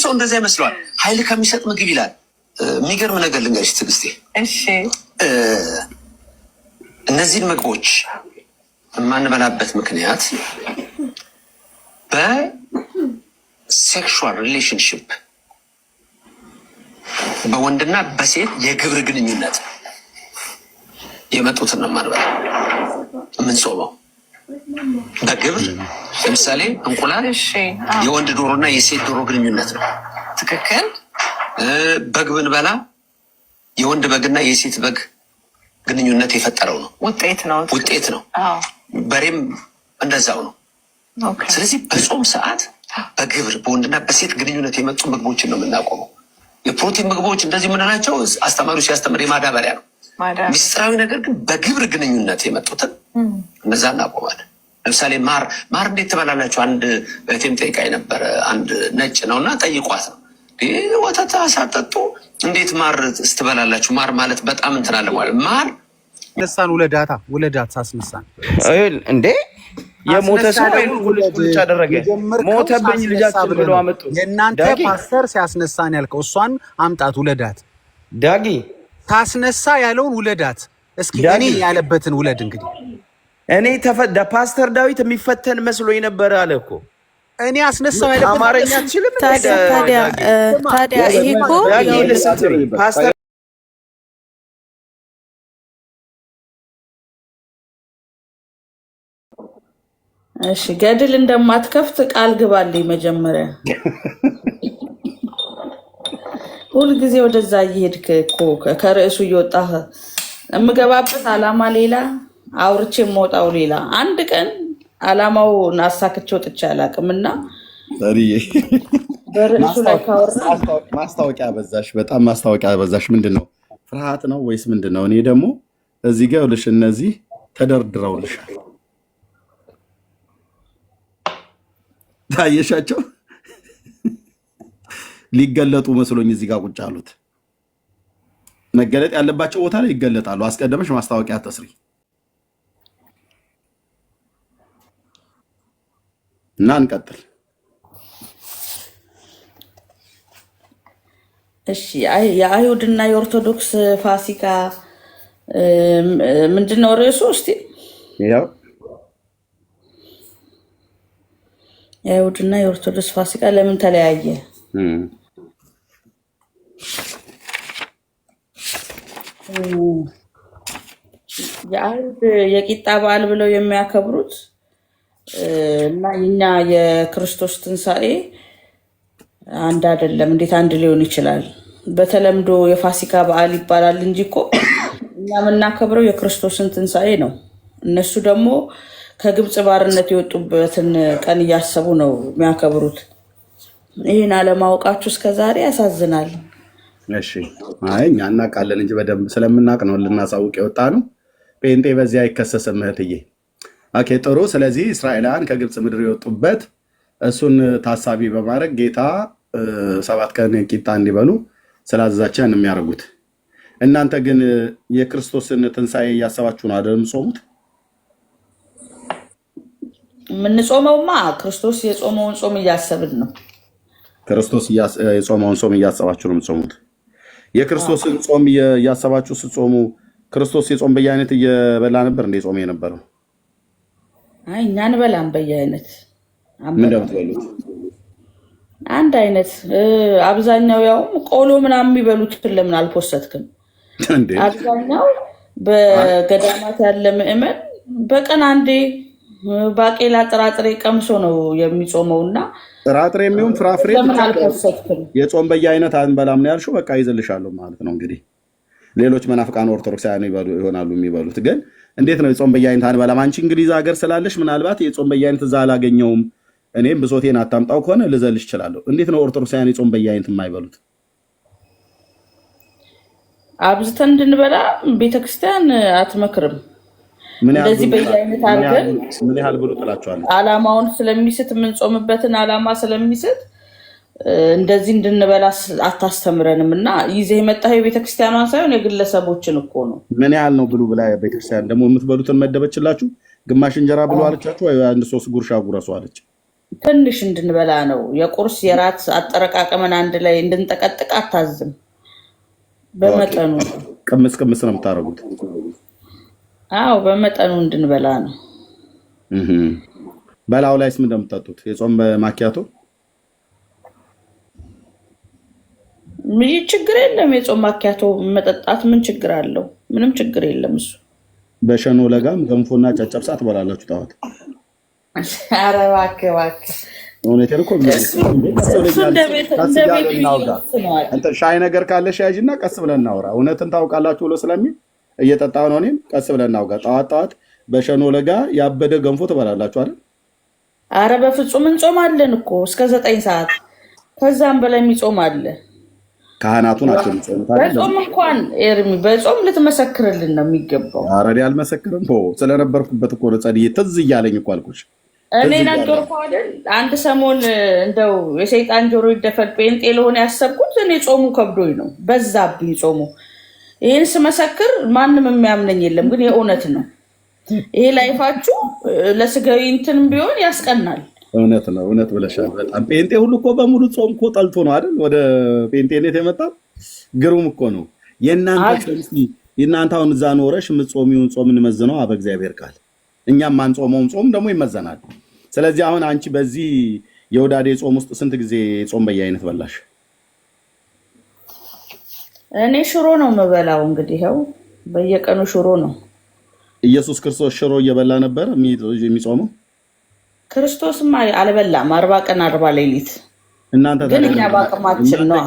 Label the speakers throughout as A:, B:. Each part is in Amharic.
A: ሰው እንደዛ ይመስለዋል። ኃይል ከሚሰጥ ምግብ ይላል። የሚገርም ነገር ልንገርሽ ትዕግስቴ።
B: እሺ
A: እነዚህን ምግቦች የማንበላበት ምክንያት በሴክሹዋል ሪሌሽንሽፕ በወንድና በሴት የግብረ ግንኙነት የመጡትን ነው የማንበላ የምንጾመው። በግብር ለምሳሌ እንቁላል የወንድ ዶሮና የሴት ዶሮ ግንኙነት ነው።
B: ትክክል።
A: በግ ብንበላ የወንድ በግና የሴት በግ ግንኙነት የፈጠረው ነው፣ ውጤት ነው። በሬም እንደዛው ነው። ስለዚህ በጾም ሰዓት በግብር በወንድና በሴት ግንኙነት የመጡ ምግቦችን ነው የምናቆመው። የፕሮቲን ምግቦች እንደዚህ የምንላቸው አስተማሪው ሲያስተምር የማዳበሪያ ነው። ሚስጥራዊ ነገር ግን በግብር ግንኙነት የመጡትን እነዛ እናቆማለን። ለምሳሌ ማር እንዴት ትበላላችሁ? አንድ እህቴም ጠይቃኝ ነበረ። አንድ ነጭ ነው እና ጠይቋት ነው ወተት ሳጠጡ እንዴት ማር ስትበላላችሁ? ማር ማለት በጣም እንትን አለ ማለት ማር
C: ነሳን ውለዳት ሳስነሳን
D: እንዴ የሞተ ሰው ቁልጭ አደረገ። ሞተብኝ ልጃችን ብለው አመጡ።
C: የእናንተ ፓስተር ሲያስነሳን ያልከው እሷን አምጣት ውለዳት።
D: ዳጊ
C: ታስነሳ ያለውን ውለዳት። እስኪ እኔ ያለበትን ውለድ። እንግዲህ
D: እኔ ተፈዳ ፓስተር ዳዊት የሚፈተን መስሎ የነበረ አለ እኮ
C: እኔ አስነሳው ያለበት
D: አማርኛ አትችልም።
B: ታዲያ ይሄ እኮ
D: ፓስተር
E: እሺ ገድል እንደማትከፍት ቃል ግባልኝ መጀመሪያ። ሁል ጊዜ ወደዛ እየሄድክ እኮ ከርዕሱ እየወጣህ የምገባበት አላማ ሌላ፣ አውርቼ የምወጣው ሌላ። አንድ ቀን አላማውን አሳክቼ ወጥቼ አላውቅምና በርዕሱ ላይ ካወራ
F: ማስታወቂያ በዛሽ፣ በጣም ማስታወቂያ በዛሽ። ምንድን ነው ፍርሃት ነው ወይስ ምንድን ነው? እኔ ደግሞ እዚህ ጋር ልሽ እነዚህ ተደርድረውልሻል ታየሻቸው ሊገለጡ መስሎኝ እዚህ ጋር ቁጭ አሉት። መገለጥ ያለባቸው ቦታ ላይ ይገለጣሉ። አስቀደመሽ ማስታወቂያ ተስሪ እና እንቀጥል።
E: እሺ የአይሁድና የኦርቶዶክስ ፋሲካ ምንድነው ርዕሱ? እስቲ
F: ያው
E: የአይሁድና የኦርቶዶክስ ፋሲካ ለምን ተለያየ? የአይሁድ የቂጣ በዓል ብለው የሚያከብሩት እና የኛ የክርስቶስ ትንሣኤ አንድ አይደለም። እንዴት አንድ ሊሆን ይችላል? በተለምዶ የፋሲካ በዓል ይባላል እንጂ እኮ እኛ የምናከብረው የክርስቶስን ትንሣኤ ነው። እነሱ ደግሞ ከግብፅ ባርነት የወጡበትን ቀን እያሰቡ ነው የሚያከብሩት። ይህን አለማወቃችሁ እስከዛሬ ያሳዝናል።
F: እሺ አይ እኛ እናውቃለን እንጂ በደንብ ስለምናውቅ ነው ልናሳውቅ የወጣ ነው። ጴንጤ በዚህ አይከሰስም እህትዬ። ኦኬ ጥሩ። ስለዚህ እስራኤላውያን ከግብፅ ምድር የወጡበት እሱን ታሳቢ በማድረግ ጌታ 7 ቀን ቂጣ እንዲበሉ ስላዘዛቸው የሚያደርጉት። እናንተ ግን የክርስቶስን ትንሣኤ እያሰባችሁ ነው አይደል የምትጾሙት?
E: የምንጾመውማ ክርስቶስ የጾመውን ጾም እያሰብን ነው።
F: ክርስቶስ የጾመውን ጾም እያሰባችሁ ነው የምትጾሙት። የክርስቶስን ጾም እያሰባችሁ ስትጾሙ ክርስቶስ የጾም በየአይነት እየበላ ነበር እንደ ጾም የነበረው?
E: አይ እኛ እንበላም በየአይነት።
F: ምን እንደምትበሉት?
E: አንድ አይነት። አብዛኛው ያው ቆሎ ምናምን የሚበሉትን ለምን አልፖሰትክም? አብዛኛው በገዳማት ያለ ምእመን በቀን አንዴ ባቄላ ጥራጥሬ ቀምሶ ነው የሚጾመውና
F: ጥራጥሬ የሚሆን ፍራፍሬ የጾም በየአይነት አንበላም ነው ያልሽው። በቃ ይዘልሻለሁ ማለት ነው እንግዲህ። ሌሎች መናፍቃን ኦርቶዶክሳውያን ይሆናሉ የሚበሉት። ግን እንዴት ነው የጾም በየአይነት አንበላም? አንቺ እንግሊዝ ሀገር ስላለሽ ምናልባት የጾም በየአይነት እዛ አላገኘውም፣ እኔም ብሶቴን አታምጣው ከሆነ ልዘልሽ እችላለሁ። እንዴት ነው ኦርቶዶክሳውያን የጾም በየአይነት የማይበሉት?
E: አብዝተን እንድንበላ ቤተክርስቲያን አትመክርም። እንደዚህ በየአይነት አድርገን
F: ምን ያህል ብሎ ጥላቸዋለሁ።
E: አላማውን ስለሚስት የምንጾምበትን አላማ ስለሚስት እንደዚህ እንድንበላ አታስተምረንም። እና ይዘህ የመጣው የቤተክርስቲያኗን ሳይሆን የግለሰቦችን እኮ ነው።
F: ምን ያህል ነው ብሉ ብላ ቤተክርስቲያን ደግሞ የምትበሉትን መደበችላችሁ። ግማሽ እንጀራ ብሎ አለቻችሁ ወይ አንድ 3 ጉርሻ ጉረሱ አለች።
E: ትንሽ እንድንበላ ነው። የቁርስ የራት አጠረቃቀመን አንድ ላይ እንድንጠቀጥቅ አታዝም። በመጠኑ
F: ቅምስ ቅምስ ነው የምታደርጉት?
E: አዎ በመጠኑ እንድንበላ ነው።
F: በላው ላይስ ምን እንደምትጠጡት? የጾም ማኪያቶ?
E: ምን ችግር የለም። የጾም ማኪያቶ መጠጣት ምን ችግር አለው? ምንም ችግር የለም። እሱ
F: በሸኖ ለጋም ገንፎና ጨጨብሳ ትበላላችሁ ጠዋት?
E: ኧረ እባክህ እባክህ
F: እውነቴን እኮ ሻይ ነገር ካለ ሻይ እና ቀስ ብለን እናውራ። እውነትን ታውቃላችሁ ብሎ ስለሚል እየጠጣሁ ነው። እኔም ቀስ ብለን እናውጋ። ጠዋት ጠዋት በሸኖ ለጋ ያበደ ገንፎ ትበላላችሁ አይደል?
E: አረ በፍጹም እንጾማለን እኮ እስከ 9 ሰዓት ከዛም በላይ የሚጾም አለ።
F: ካህናቱ ናቸው የሚጾሙት አይደል?
E: በጾም እንኳን ኤርሚ በጾም ልትመሰክርልን ነው የሚገባው።
F: ኧረ እኔ አልመሰክርም። ስለነበርኩበት እኮ ነው ጸድዬ ትዝ እያለኝ እኮ አልኩሽ።
E: እኔ ነገርኩህ አይደል? አንድ ሰሞን እንደው የሰይጣን ጆሮ ይደፈን ጴንጤ ለሆነ ያሰብኩት እኔ ጾሙ ከብዶኝ ነው፣ በዛብኝ ጾሙ። ይህን ስመሰክር ማንም የሚያምነኝ የለም፣ ግን የእውነት ነው። ይሄ ላይፋችሁ ለስጋዊ እንትን ቢሆን ያስቀናል።
F: እውነት ነው፣ እውነት ብለሻል። በጣም ጴንጤ ሁሉ እኮ በሙሉ ጾም እኮ ጠልቶ ነው አይደል ወደ ጴንጤነት የመጣ። ግሩም እኮ ነው። የእናንተ አሁን እዛ ኖረሽ የምትጾሚውን ጾም እንመዝነው በእግዚአብሔር ቃል፣ እኛም ማንጾመውም ጾም ደግሞ ይመዘናል። ስለዚህ አሁን አንቺ በዚህ የወዳዴ ጾም ውስጥ ስንት ጊዜ ጾም በየአይነት በላሽ?
E: እኔ ሽሮ ነው የምበላው። እንግዲህ ይኸው በየቀኑ ሽሮ ነው።
F: ኢየሱስ ክርስቶስ ሽሮ እየበላ ነበር የሚጾመው?
E: ክርስቶስማ አልበላም። 40 ቀን 40 ሌሊት።
F: እናንተ
E: ግን እኛ በአቅማችን ነው።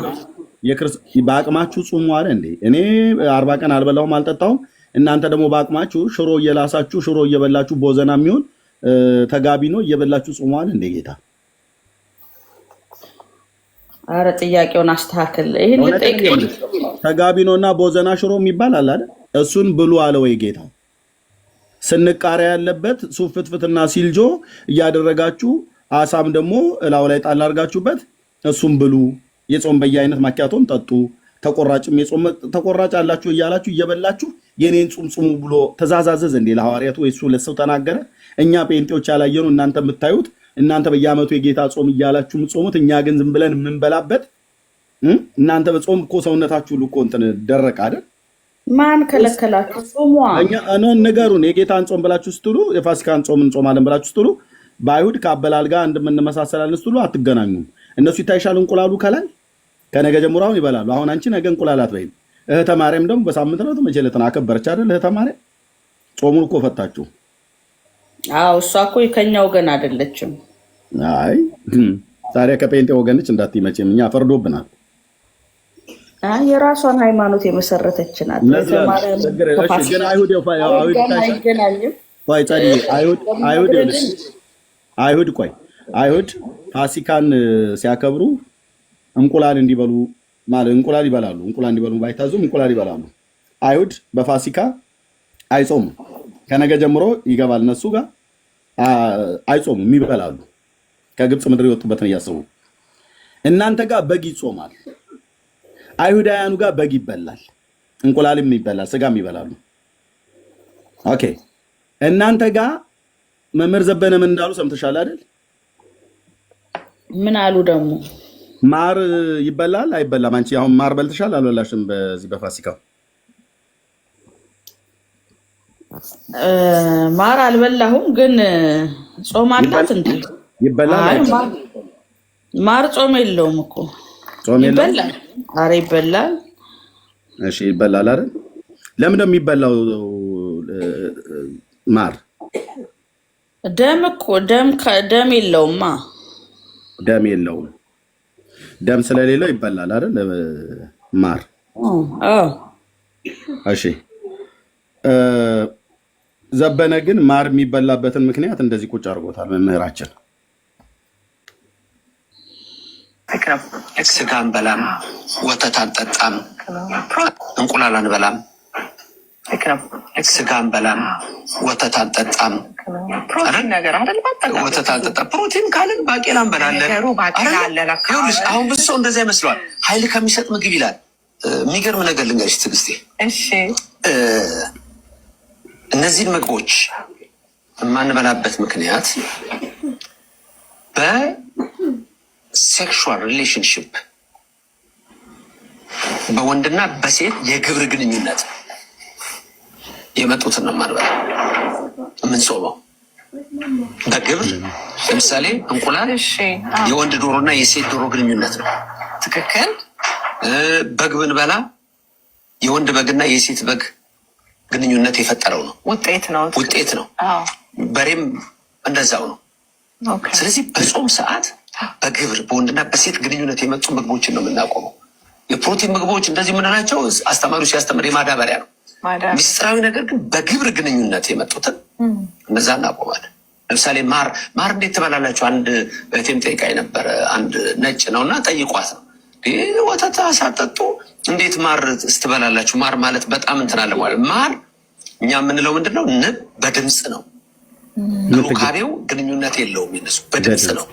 F: በአቅማችሁ ጹሙ አለ እንዴ? እኔ 40 ቀን አልበላሁም አልጠጣሁም። እናንተ ደግሞ በአቅማችሁ ሽሮ እየላሳችሁ ሽሮ እየበላችሁ ቦዘና የሚሆን ተጋቢ ነው እየበላችሁ ጹሙ አለ እንዴ ጌታ?
E: አረ ጥያቄውን አስተካክል። ይሄን ልጠይቅ።
F: ተጋቢ ነውና ቦዘና ሽሮ የሚባል አለ አይደል? እሱን ብሉ አለ ወይ ጌታ? ስንቃሪያ ያለበት ሱፍ ፍትፍትና ሲልጆ እያደረጋችሁ አሳም ደግሞ እላው ላይ ጣል አድርጋችሁበት እሱም ብሉ። የጾም በየአይነት ማኪያቶም ጠጡ። ተቆራጭም የጾም ተቆራጭ አላችሁ እያላችሁ እየበላችሁ የኔን ጹም ጹሙ ብሎ ተዛዛዘዝ እንዴ ለሐዋርያቱ? ወይስ ለሰው ተናገረ? እኛ ጴንጤዎች ያላየነው እናንተ የምታዩት። እናንተ በየዓመቱ የጌታ ጾም እያላችሁ የምትጾሙት፣ እኛ ግን ዝም ብለን የምንበላበት። እናንተ በጾም እኮ ሰውነታችሁ ሁሉ እኮ እንትን ደረቅ አይደል?
E: ማን ከለከላችሁ? ጾሙ
F: ነገሩን የጌታን ጾም ብላችሁ ስትሉ የፋሲካን ጾም እንጾማለን ብላችሁ ስትሉ በአይሁድ ከአበላል ጋር እንደምንመሳሰላለን ስትሉ አትገናኙም። እነሱ ይታይሻል እንቁላሉ ከላይ ከነገ ጀምሮ አሁን ይበላሉ። አሁን አንቺ ነገ እንቁላል አትበይም። እህተ ማርያም ደግሞ በሳምንት ነው መቼ ዕለት አከበረች አይደል? እህተ ማርያም ጾሙን እኮ ፈታችሁ።
E: አዎ እሷ እኮ ከኛ ወገን አይደለችም።
F: አይ ዛሬ ከጴንጤ ወገንች እንዳትመጪም እኛ ፈርዶብናል።
E: የራሷን ሃይማኖት የመሰረተች ናት። አይሁድ ፋሲካን ሲያከብሩ እንቁላል እንዲበሉ ማለት እንቁላል ይበላሉ። እንቁላል እንዲበሉ ባይታዙም እንቁላል ይበላሉ። አይሁድ በፋሲካ አይጾሙም። ከነገ ጀምሮ ይገባል እነሱ ጋር አይጾሙም፣ ይበላሉ። ከግብፅ ምድር የወጡበትን እያሰቡ እናንተ ጋር በግ ይጾማል። አይሁዳውያኑ ጋር በግ ይበላል፣ እንቁላልም ይበላል፣ ስጋም ይበላሉ። ኦኬ እናንተ ጋር መምህር ዘበነ ምን እንዳሉ ሰምተሻል አይደል? ምን አሉ ደግሞ?
F: ማር ይበላል አይበላም? አንቺ አሁን ማር በልተሻል አልበላሽም? በዚህ በፋሲካው
E: ማር አልበላሁም፣ ግን ጾም አላት እንዴ?
F: ይበላል።
E: ማር ጾም የለውም እኮ።
F: ጾም የለውም?
E: ይበላል። አረ ይበላል።
F: እሺ ይበላል አይደል? ለምን ነው የሚበላው ማር?
E: ደም እኮ ደም የለውማ።
F: ደም የለውም። ደም ስለሌለው ይበላል አይደል ማር?
E: አዎ።
F: እሺ ዘበነ ግን ማር የሚበላበትን ምክንያት እንደዚህ ቁጭ አድርጎታል መምህራችን።
A: ስጋ አንበላም፣ ወተት አንጠጣም፣ እንቁላል አንበላም። ስጋ አንበላም፣ ወተት አንጠጣም፣ ወተት አንጠጣም። ፕሮቲን ካልን ባቄላ እንበላለን። ይኸውልሽ አሁን ብዙ ሰው እንደዚያ ይመስለዋል። ኃይል ከሚሰጥ ምግብ ይላል። የሚገርም ነገር ልንገርሽ ትዕግስቴ። እነዚህን ምግቦች የማንበላበት ምክንያት በሴክሹዋል ሪሌሽንሽፕ በወንድና በሴት የግብር ግንኙነት የመጡትን ነው ማንበላ የምንጾመው። በግብር ለምሳሌ እንቁላል የወንድ ዶሮና የሴት ዶሮ ግንኙነት ነው።
B: ትክክል።
A: በግ ብንበላ የወንድ በግና የሴት በግ ግንኙነት የፈጠረው ነው። ውጤት ነው። በሬም እንደዛው ነው። ስለዚህ በጾም ሰዓት በግብር በወንድና በሴት ግንኙነት የመጡ ምግቦችን ነው የምናቆመው። የፕሮቲን ምግቦች እንደዚህ የምንላቸው አስተማሪው ሲያስተምር የማዳበሪያ ነው። ሚስጥራዊ ነገር ግን በግብር ግንኙነት የመጡትን እነዛ እናቆማለን። ለምሳሌ ማር እንዴት ትበላላችሁ? አንድ እህቴም ጠይቃኝ ነበረ። አንድ ነጭ ነው እና ጠይቋት ነው ወተት ሳጠጡ እንዴት ማር ስትበላላችሁ? ማር ማለት በጣም እንትን አለ ማለት ማር እኛ የምንለው ምንድን ነው? ንብ በድምፅ ነው። ሩካቤው ግንኙነት የለውም። ይነሱ በድምፅ ነው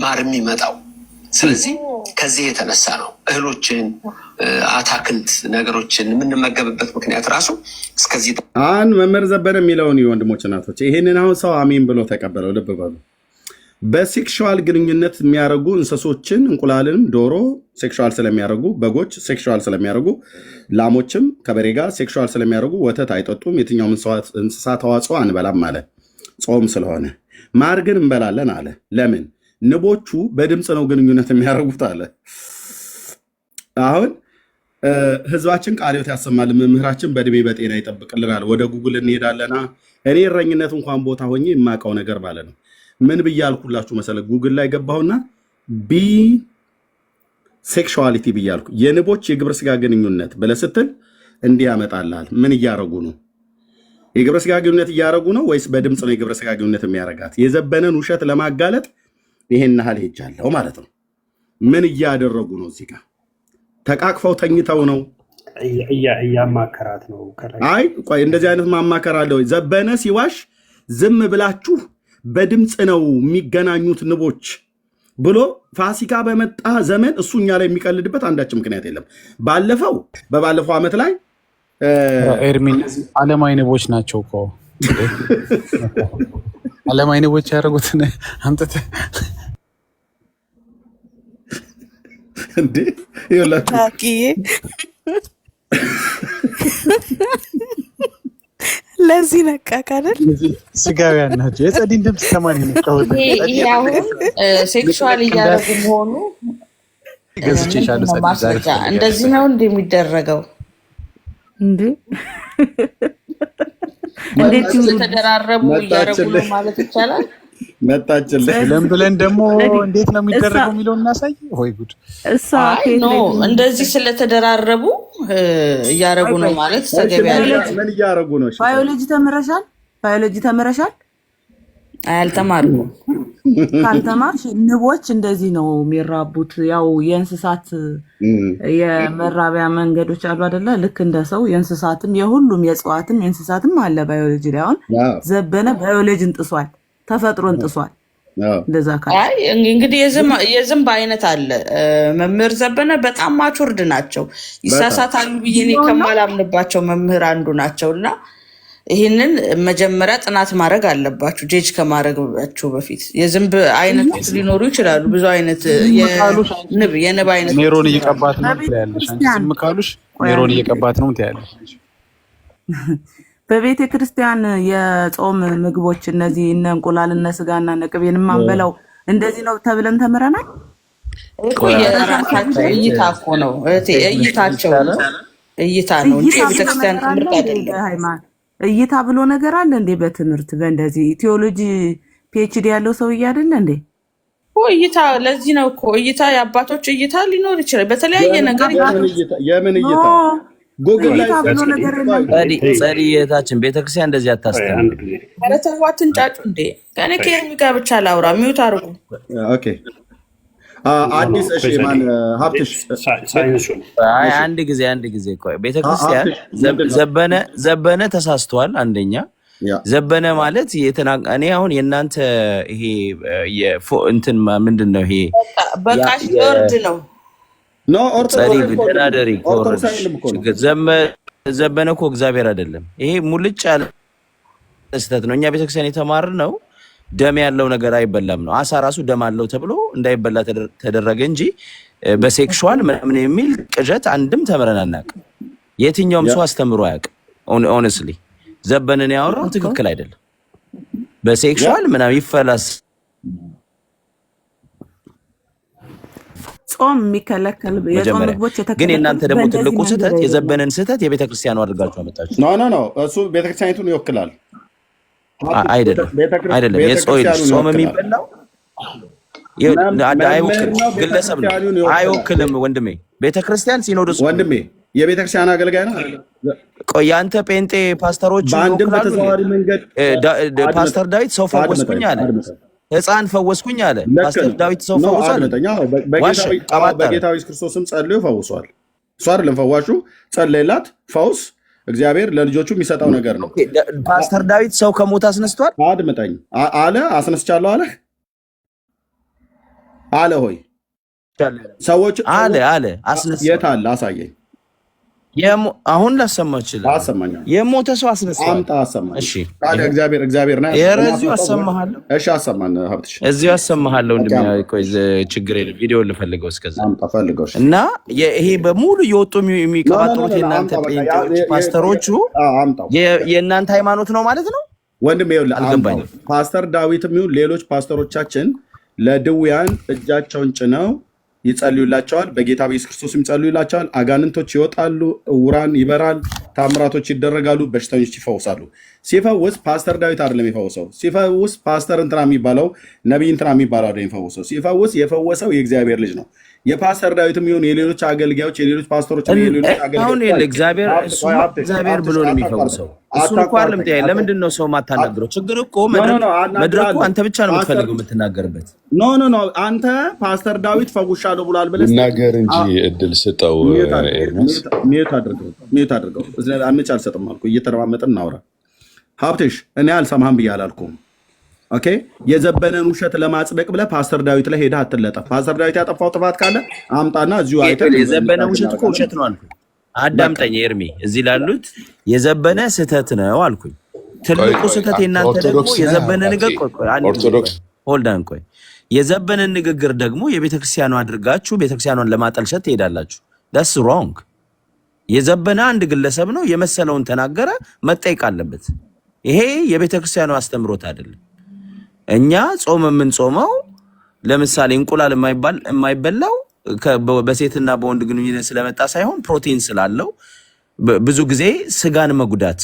A: ማር የሚመጣው። ስለዚህ ከዚህ የተነሳ ነው እህሎችን፣ አታክልት ነገሮችን የምንመገብበት ምክንያት ራሱ እስከዚህ።
F: አሁን መምህር ዘበነ የሚለውን ወንድሞች እናቶች፣ ይሄንን አሁን ሰው አሜን ብሎ ተቀበለው። ልብ በሉ። በሴክሹዋል ግንኙነት የሚያደርጉ እንስሶችን እንቁላልንም፣ ዶሮ ሴክሹዋል ስለሚያደርጉ፣ በጎች ሴክሹዋል ስለሚያደርጉ፣ ላሞችም ከበሬ ጋር ሴክሹዋል ስለሚያደርጉ ወተት አይጠጡም፣ የትኛውም እንስሳ ተዋጽኦ አንበላም አለ፣ ጾም ስለሆነ። ማር ግን እንበላለን አለ። ለምን? ንቦቹ በድምፅ ነው ግንኙነት የሚያደርጉት አለ። አሁን ህዝባችን ቃለ ሕይወት ያሰማል፣ መምህራችን በእድሜ በጤና ይጠብቅልናል። ወደ ጉግል እንሄዳለና እኔ እረኝነት እንኳን ቦታ ሆኜ የማውቀው ነገር ባለ ነው። ምን ብዬ አልኩላችሁ መሰለ? ጉግል ላይ ገባሁና ቢ ሴክሹዋሊቲ ብያልኩ የንቦች የግብረ ስጋ ግንኙነት ብለህ ስትል እንዲህ ያመጣልሃል። ምን እያረጉ ነው? የግብረ ስጋ ግንኙነት እያረጉ ነው ወይስ በድምፅ ነው የግብረ ስጋ ግንኙነት የሚያረጋት? የዘበነን ውሸት ለማጋለጥ ይሄን ያህል ሄጃለሁ ማለት ነው። ምን እያደረጉ ነው? እዚህ ጋር ተቃቅፈው ተኝተው ነው?
G: እያማከራት ነው።
F: አይ ቆይ፣ እንደዚህ አይነት ማማከር አለ ወይ? ዘበነ ሲዋሽ ዝም ብላችሁ በድምፅ ነው የሚገናኙት ንቦች ብሎ ፋሲካ በመጣ ዘመን እሱ እኛ ላይ የሚቀልድበት አንዳችን ምክንያት የለም። በባለፈው ዓመት ላይ
C: ኤርሚን ዓለማዊ ንቦች ናቸው እኮ ዓለማዊ ንቦች ያደረጉትን አምጥተህ
F: እንዴ ይላችሁ
B: ለዚህ ነቃ ካደል
C: ስጋውያን ናቸው። የጸዲን ድምፅ ሰማን ነው።
E: ይሄ አሁን ሴክሹዋል እያደረጉ መሆኑ ማስረጃ እንደዚህ ነው እንደሚደረገው እንዴ? እንዴት ስለተደራረቡ እያደረጉ ነው ማለት ይቻላል።
F: መጣችልን
C: ብለን ደግሞ እንዴት ነው የሚደረገው የሚለውን እናሳይ። ሆይ ጉድ!
E: እንደዚህ ስለተደራረቡ እያደረጉ ነው ማለት ተገቢ አይደለም።
F: ምን እያደረጉ ነው?
H: ባዮሎጂ ተምረሻል?
E: አልተማርኩም።
H: ካልተማርሽ ንቦች እንደዚህ ነው የሚራቡት። ያው የእንስሳት የመራቢያ መንገዶች አሉ አይደለ? ልክ እንደ ሰው የእንስሳትም የሁሉም የእጽዋትም የእንስሳትም አለ ባዮሎጂ ላይ። አሁን ዘበነ ባዮሎጂን ጥሷል፣ ተፈጥሮን ጥሷል። እንደዛ
E: እንግዲህ የዝንብ አይነት አለ። መምህር ዘበነ በጣም ማቹርድ ናቸው። ይሳሳታሉ ብዬ እኔ ከማላምንባቸው መምህር አንዱ ናቸው እና ይህንን መጀመሪያ ጥናት ማድረግ አለባችሁ። ጄጅ ከማድረጋችሁ በፊት የዝንብ አይነቶች ሊኖሩ ይችላሉ። ብዙ አይነት የንብ አይነት
C: ሜሮን እየቀባት ነው ትያለሽ። ዝም ካሉሽ ሜሮን እየቀባት ነው ትያለሽ።
H: በቤተ ክርስቲያን የጾም ምግቦች እነዚህ እነ እንቁላል እነ ስጋና እነ ቅቤን የማንበላው እንደዚህ ነው ተብለን ተምረናል።
E: የራሳቸው እይታ እኮ ነው እይታቸው እይታ ነው እንጂ የቤተክርስቲያን ትምህርት አይደለም።
H: እይታ ብሎ ነገር አለ እንዴ? በትምህርት በእንደዚህ ቴዎሎጂ ፒኤችዲ ያለው ሰውዬ አይደለ እንዴ?
E: እይታ ለዚህ ነው እኮ እይታ የአባቶች እይታ ሊኖር ይችላል በተለያየ ነገር።
F: የምን እይታ? ጉግል ላይ
H: ብሎ ነገር
I: ጸሪየታችን ቤተክርስቲያን እንደዚህ አታስተምር።
E: ኧረ ተው አትንጫጩ እንዴ! ከኔ ከኤርሚ ጋር ብቻ ላውራ። ሚውት አድርጉ።
F: ኦኬ አዲስ እሺ፣ ማን ሀብትሽ?
I: አንድ ጊዜ ቆይ። ቤተክርስቲያን ዘበነ ተሳስተዋል። አንደኛ ዘበነ ማለት እኔ አሁን የእናንተ ይሄ እንትን ምንድን ነው ይሄ?
E: በቃሽ ወርድ ነው።
F: ኖ
I: ተናደሪ ዘበነ እኮ እግዚአብሔር አይደለም። ይሄ ሙልጭ ያለ ስህተት ነው። እኛ ቤተክርስቲያን የተማርነው ደም ያለው ነገር አይበላም ነው። አሳ ራሱ ደም አለው ተብሎ እንዳይበላ ተደረገ እንጂ በሴክሹዋል ምናምን የሚል ቅዠት አንድም ተምረን አናውቅም። የትኛውም ሰው አስተምሮ አያውቅም። ኦነስትሊ ዘበነን ያወራው ትክክል አይደለም። በሴክሹዋል ምናምን ይፈላስ
H: ጾም የሚከለከል የጾም ምግቦች የተከለከሉ
I: ግን የእናንተ ደግሞ ትልቁ ስህተት የዘበነን ስህተት የቤተክርስቲያኑ አድርጋችሁ አመጣችሁ።
F: ኖ እሱ ቤተክርስቲያኒቱን ይወክላል
I: አይደለም። ጾም የሚበላው ግለሰብ ነው፣ አይወክልም። ወንድሜ ቤተክርስቲያን ሲኖዶስ
F: ወንድሜ የቤተክርስቲያን አገልጋይ ነው።
I: ቆይ አንተ ጴንጤ ፓስተሮች
F: በአንድም በተዘዋዋሪ መንገድ
I: ፓስተር ዳዊት ሰው ፈወስኩኝ አለ፣ ህፃን ፈወስኩኝ አለ። ፓስተር ዳዊት ሰው ፈውሷል።
F: በጌታ ኢየሱስ ክርስቶስም ጸልዮ ፈውሷል። እሱ አይደለም ፈዋሹ፣ ጸለየላት ፈውስ እግዚአብሔር ለልጆቹ የሚሰጠው ነገር ነው።
I: ፓስተር ዳዊት ሰው ከሞት አስነስቷል።
F: አድምጠኝ አለ። አስነስቻለሁ አለ አለ ሆይ ሰዎች
I: አለ አስነስ
F: የት አለ አሳየኝ።
I: አሁን ላሰማ ይችላል።
F: አሰማኝ።
I: የሞተ ሰው አስነስቷል።
F: አምጣ አሰማኝ።
I: እሺ
F: እግዚአብሔር ነው።
I: የረዚው አሰማሃለሁ።
F: እሺ አሰማን ሀብትሽ
I: እዚሁ አሰማሃለሁ። ቆይ ችግር የለም። ቪዲዮ ልፈልገው እስከዛ
F: አምጣ ፈልገው።
I: እና ይሄ በሙሉ እየወጡ የሚቀባጥሩት የእናንተ ጴንጤዎች ፓስተሮቹ የእናንተ ሃይማኖት ነው ማለት ነው
F: ወንድም። ይኸውልህ አልገባኝም። ፓስተር ዳዊትም ይሁን ሌሎች ፓስተሮቻችን ለድውያን እጃቸውን ጭነው ይጸልዩላቸዋል። በጌታ በኢየሱስ ክርስቶስ ይጸልዩላቸዋል። አጋንንቶች ይወጣሉ፣ እውራን ይበራል፣ ታምራቶች ይደረጋሉ፣ በሽተኞች ይፈውሳሉ። ሲፈውስ ፓስተር ዳዊት አይደለም የፈወሰው። ሲፈውስ ፓስተር እንትና የሚባለው ነቢይ እንትና የሚባለው አይደለም የፈወሰው። ሲፈውስ የፈወሰው የእግዚአብሔር ልጅ ነው። የፓስተር ዳዊትም ይሁን የሌሎች አገልጋዮች የሌሎች ፓስተሮች
I: እግዚአብሔር ብሎ ነው የሚፈውሰው። እሱን እኮ አይደለም ጥያቄ። ለምንድን ነው ሰው ማታናግረው? ችግር እኮ መድረኩ አንተ ብቻ ነው የምትፈልገው የምትናገርበት።
F: ኖ አንተ ፓስተር ዳዊት ፈውሻለሁ ብሏል ብለህ
J: ነገር እንጂ እድል ስጠው።
F: ሚዩት አድርገው። አምጪ አልሰጥም አልኩ። እየተረማመጥን እናውራ። ሀብትሽ እኔ አልሰማህም ብዬ አላልኩም። ኦኬ የዘበነን ውሸት ለማጽደቅ ብለህ ፓስተር ዳዊት ላይ ሄደህ አትለጠፍ። ፓስተር ዳዊት ያጠፋው ጥፋት ካለ አምጣና እዚሁ አይተን።
I: የዘበነ ውሸት እኮ ውሸት ነው አልኩኝ። አዳምጠኝ ኤርሚ፣ እዚህ ላሉት የዘበነ ስህተት ነው አልኩኝ። ትልቁ ስህተት የእናንተ ደግሞ የዘበነ ንግግር ሆልዳን ቆይ የዘበነን ንግግር ደግሞ የቤተክርስቲያኑ አድርጋችሁ ቤተክርስቲያኗን ለማጠልሸት ትሄዳላችሁ። ዳስ ሮንግ። የዘበነ አንድ ግለሰብ ነው፣ የመሰለውን ተናገረ፣ መጠየቅ አለበት። ይሄ የቤተክርስቲያኑ አስተምሮት አይደለም። እኛ ጾም የምንጾመው ለምሳሌ እንቁላል የማይበላው በሴትና በወንድ ግንኙነት ስለመጣ ሳይሆን ፕሮቲን ስላለው ብዙ ጊዜ ስጋን መጉዳት፣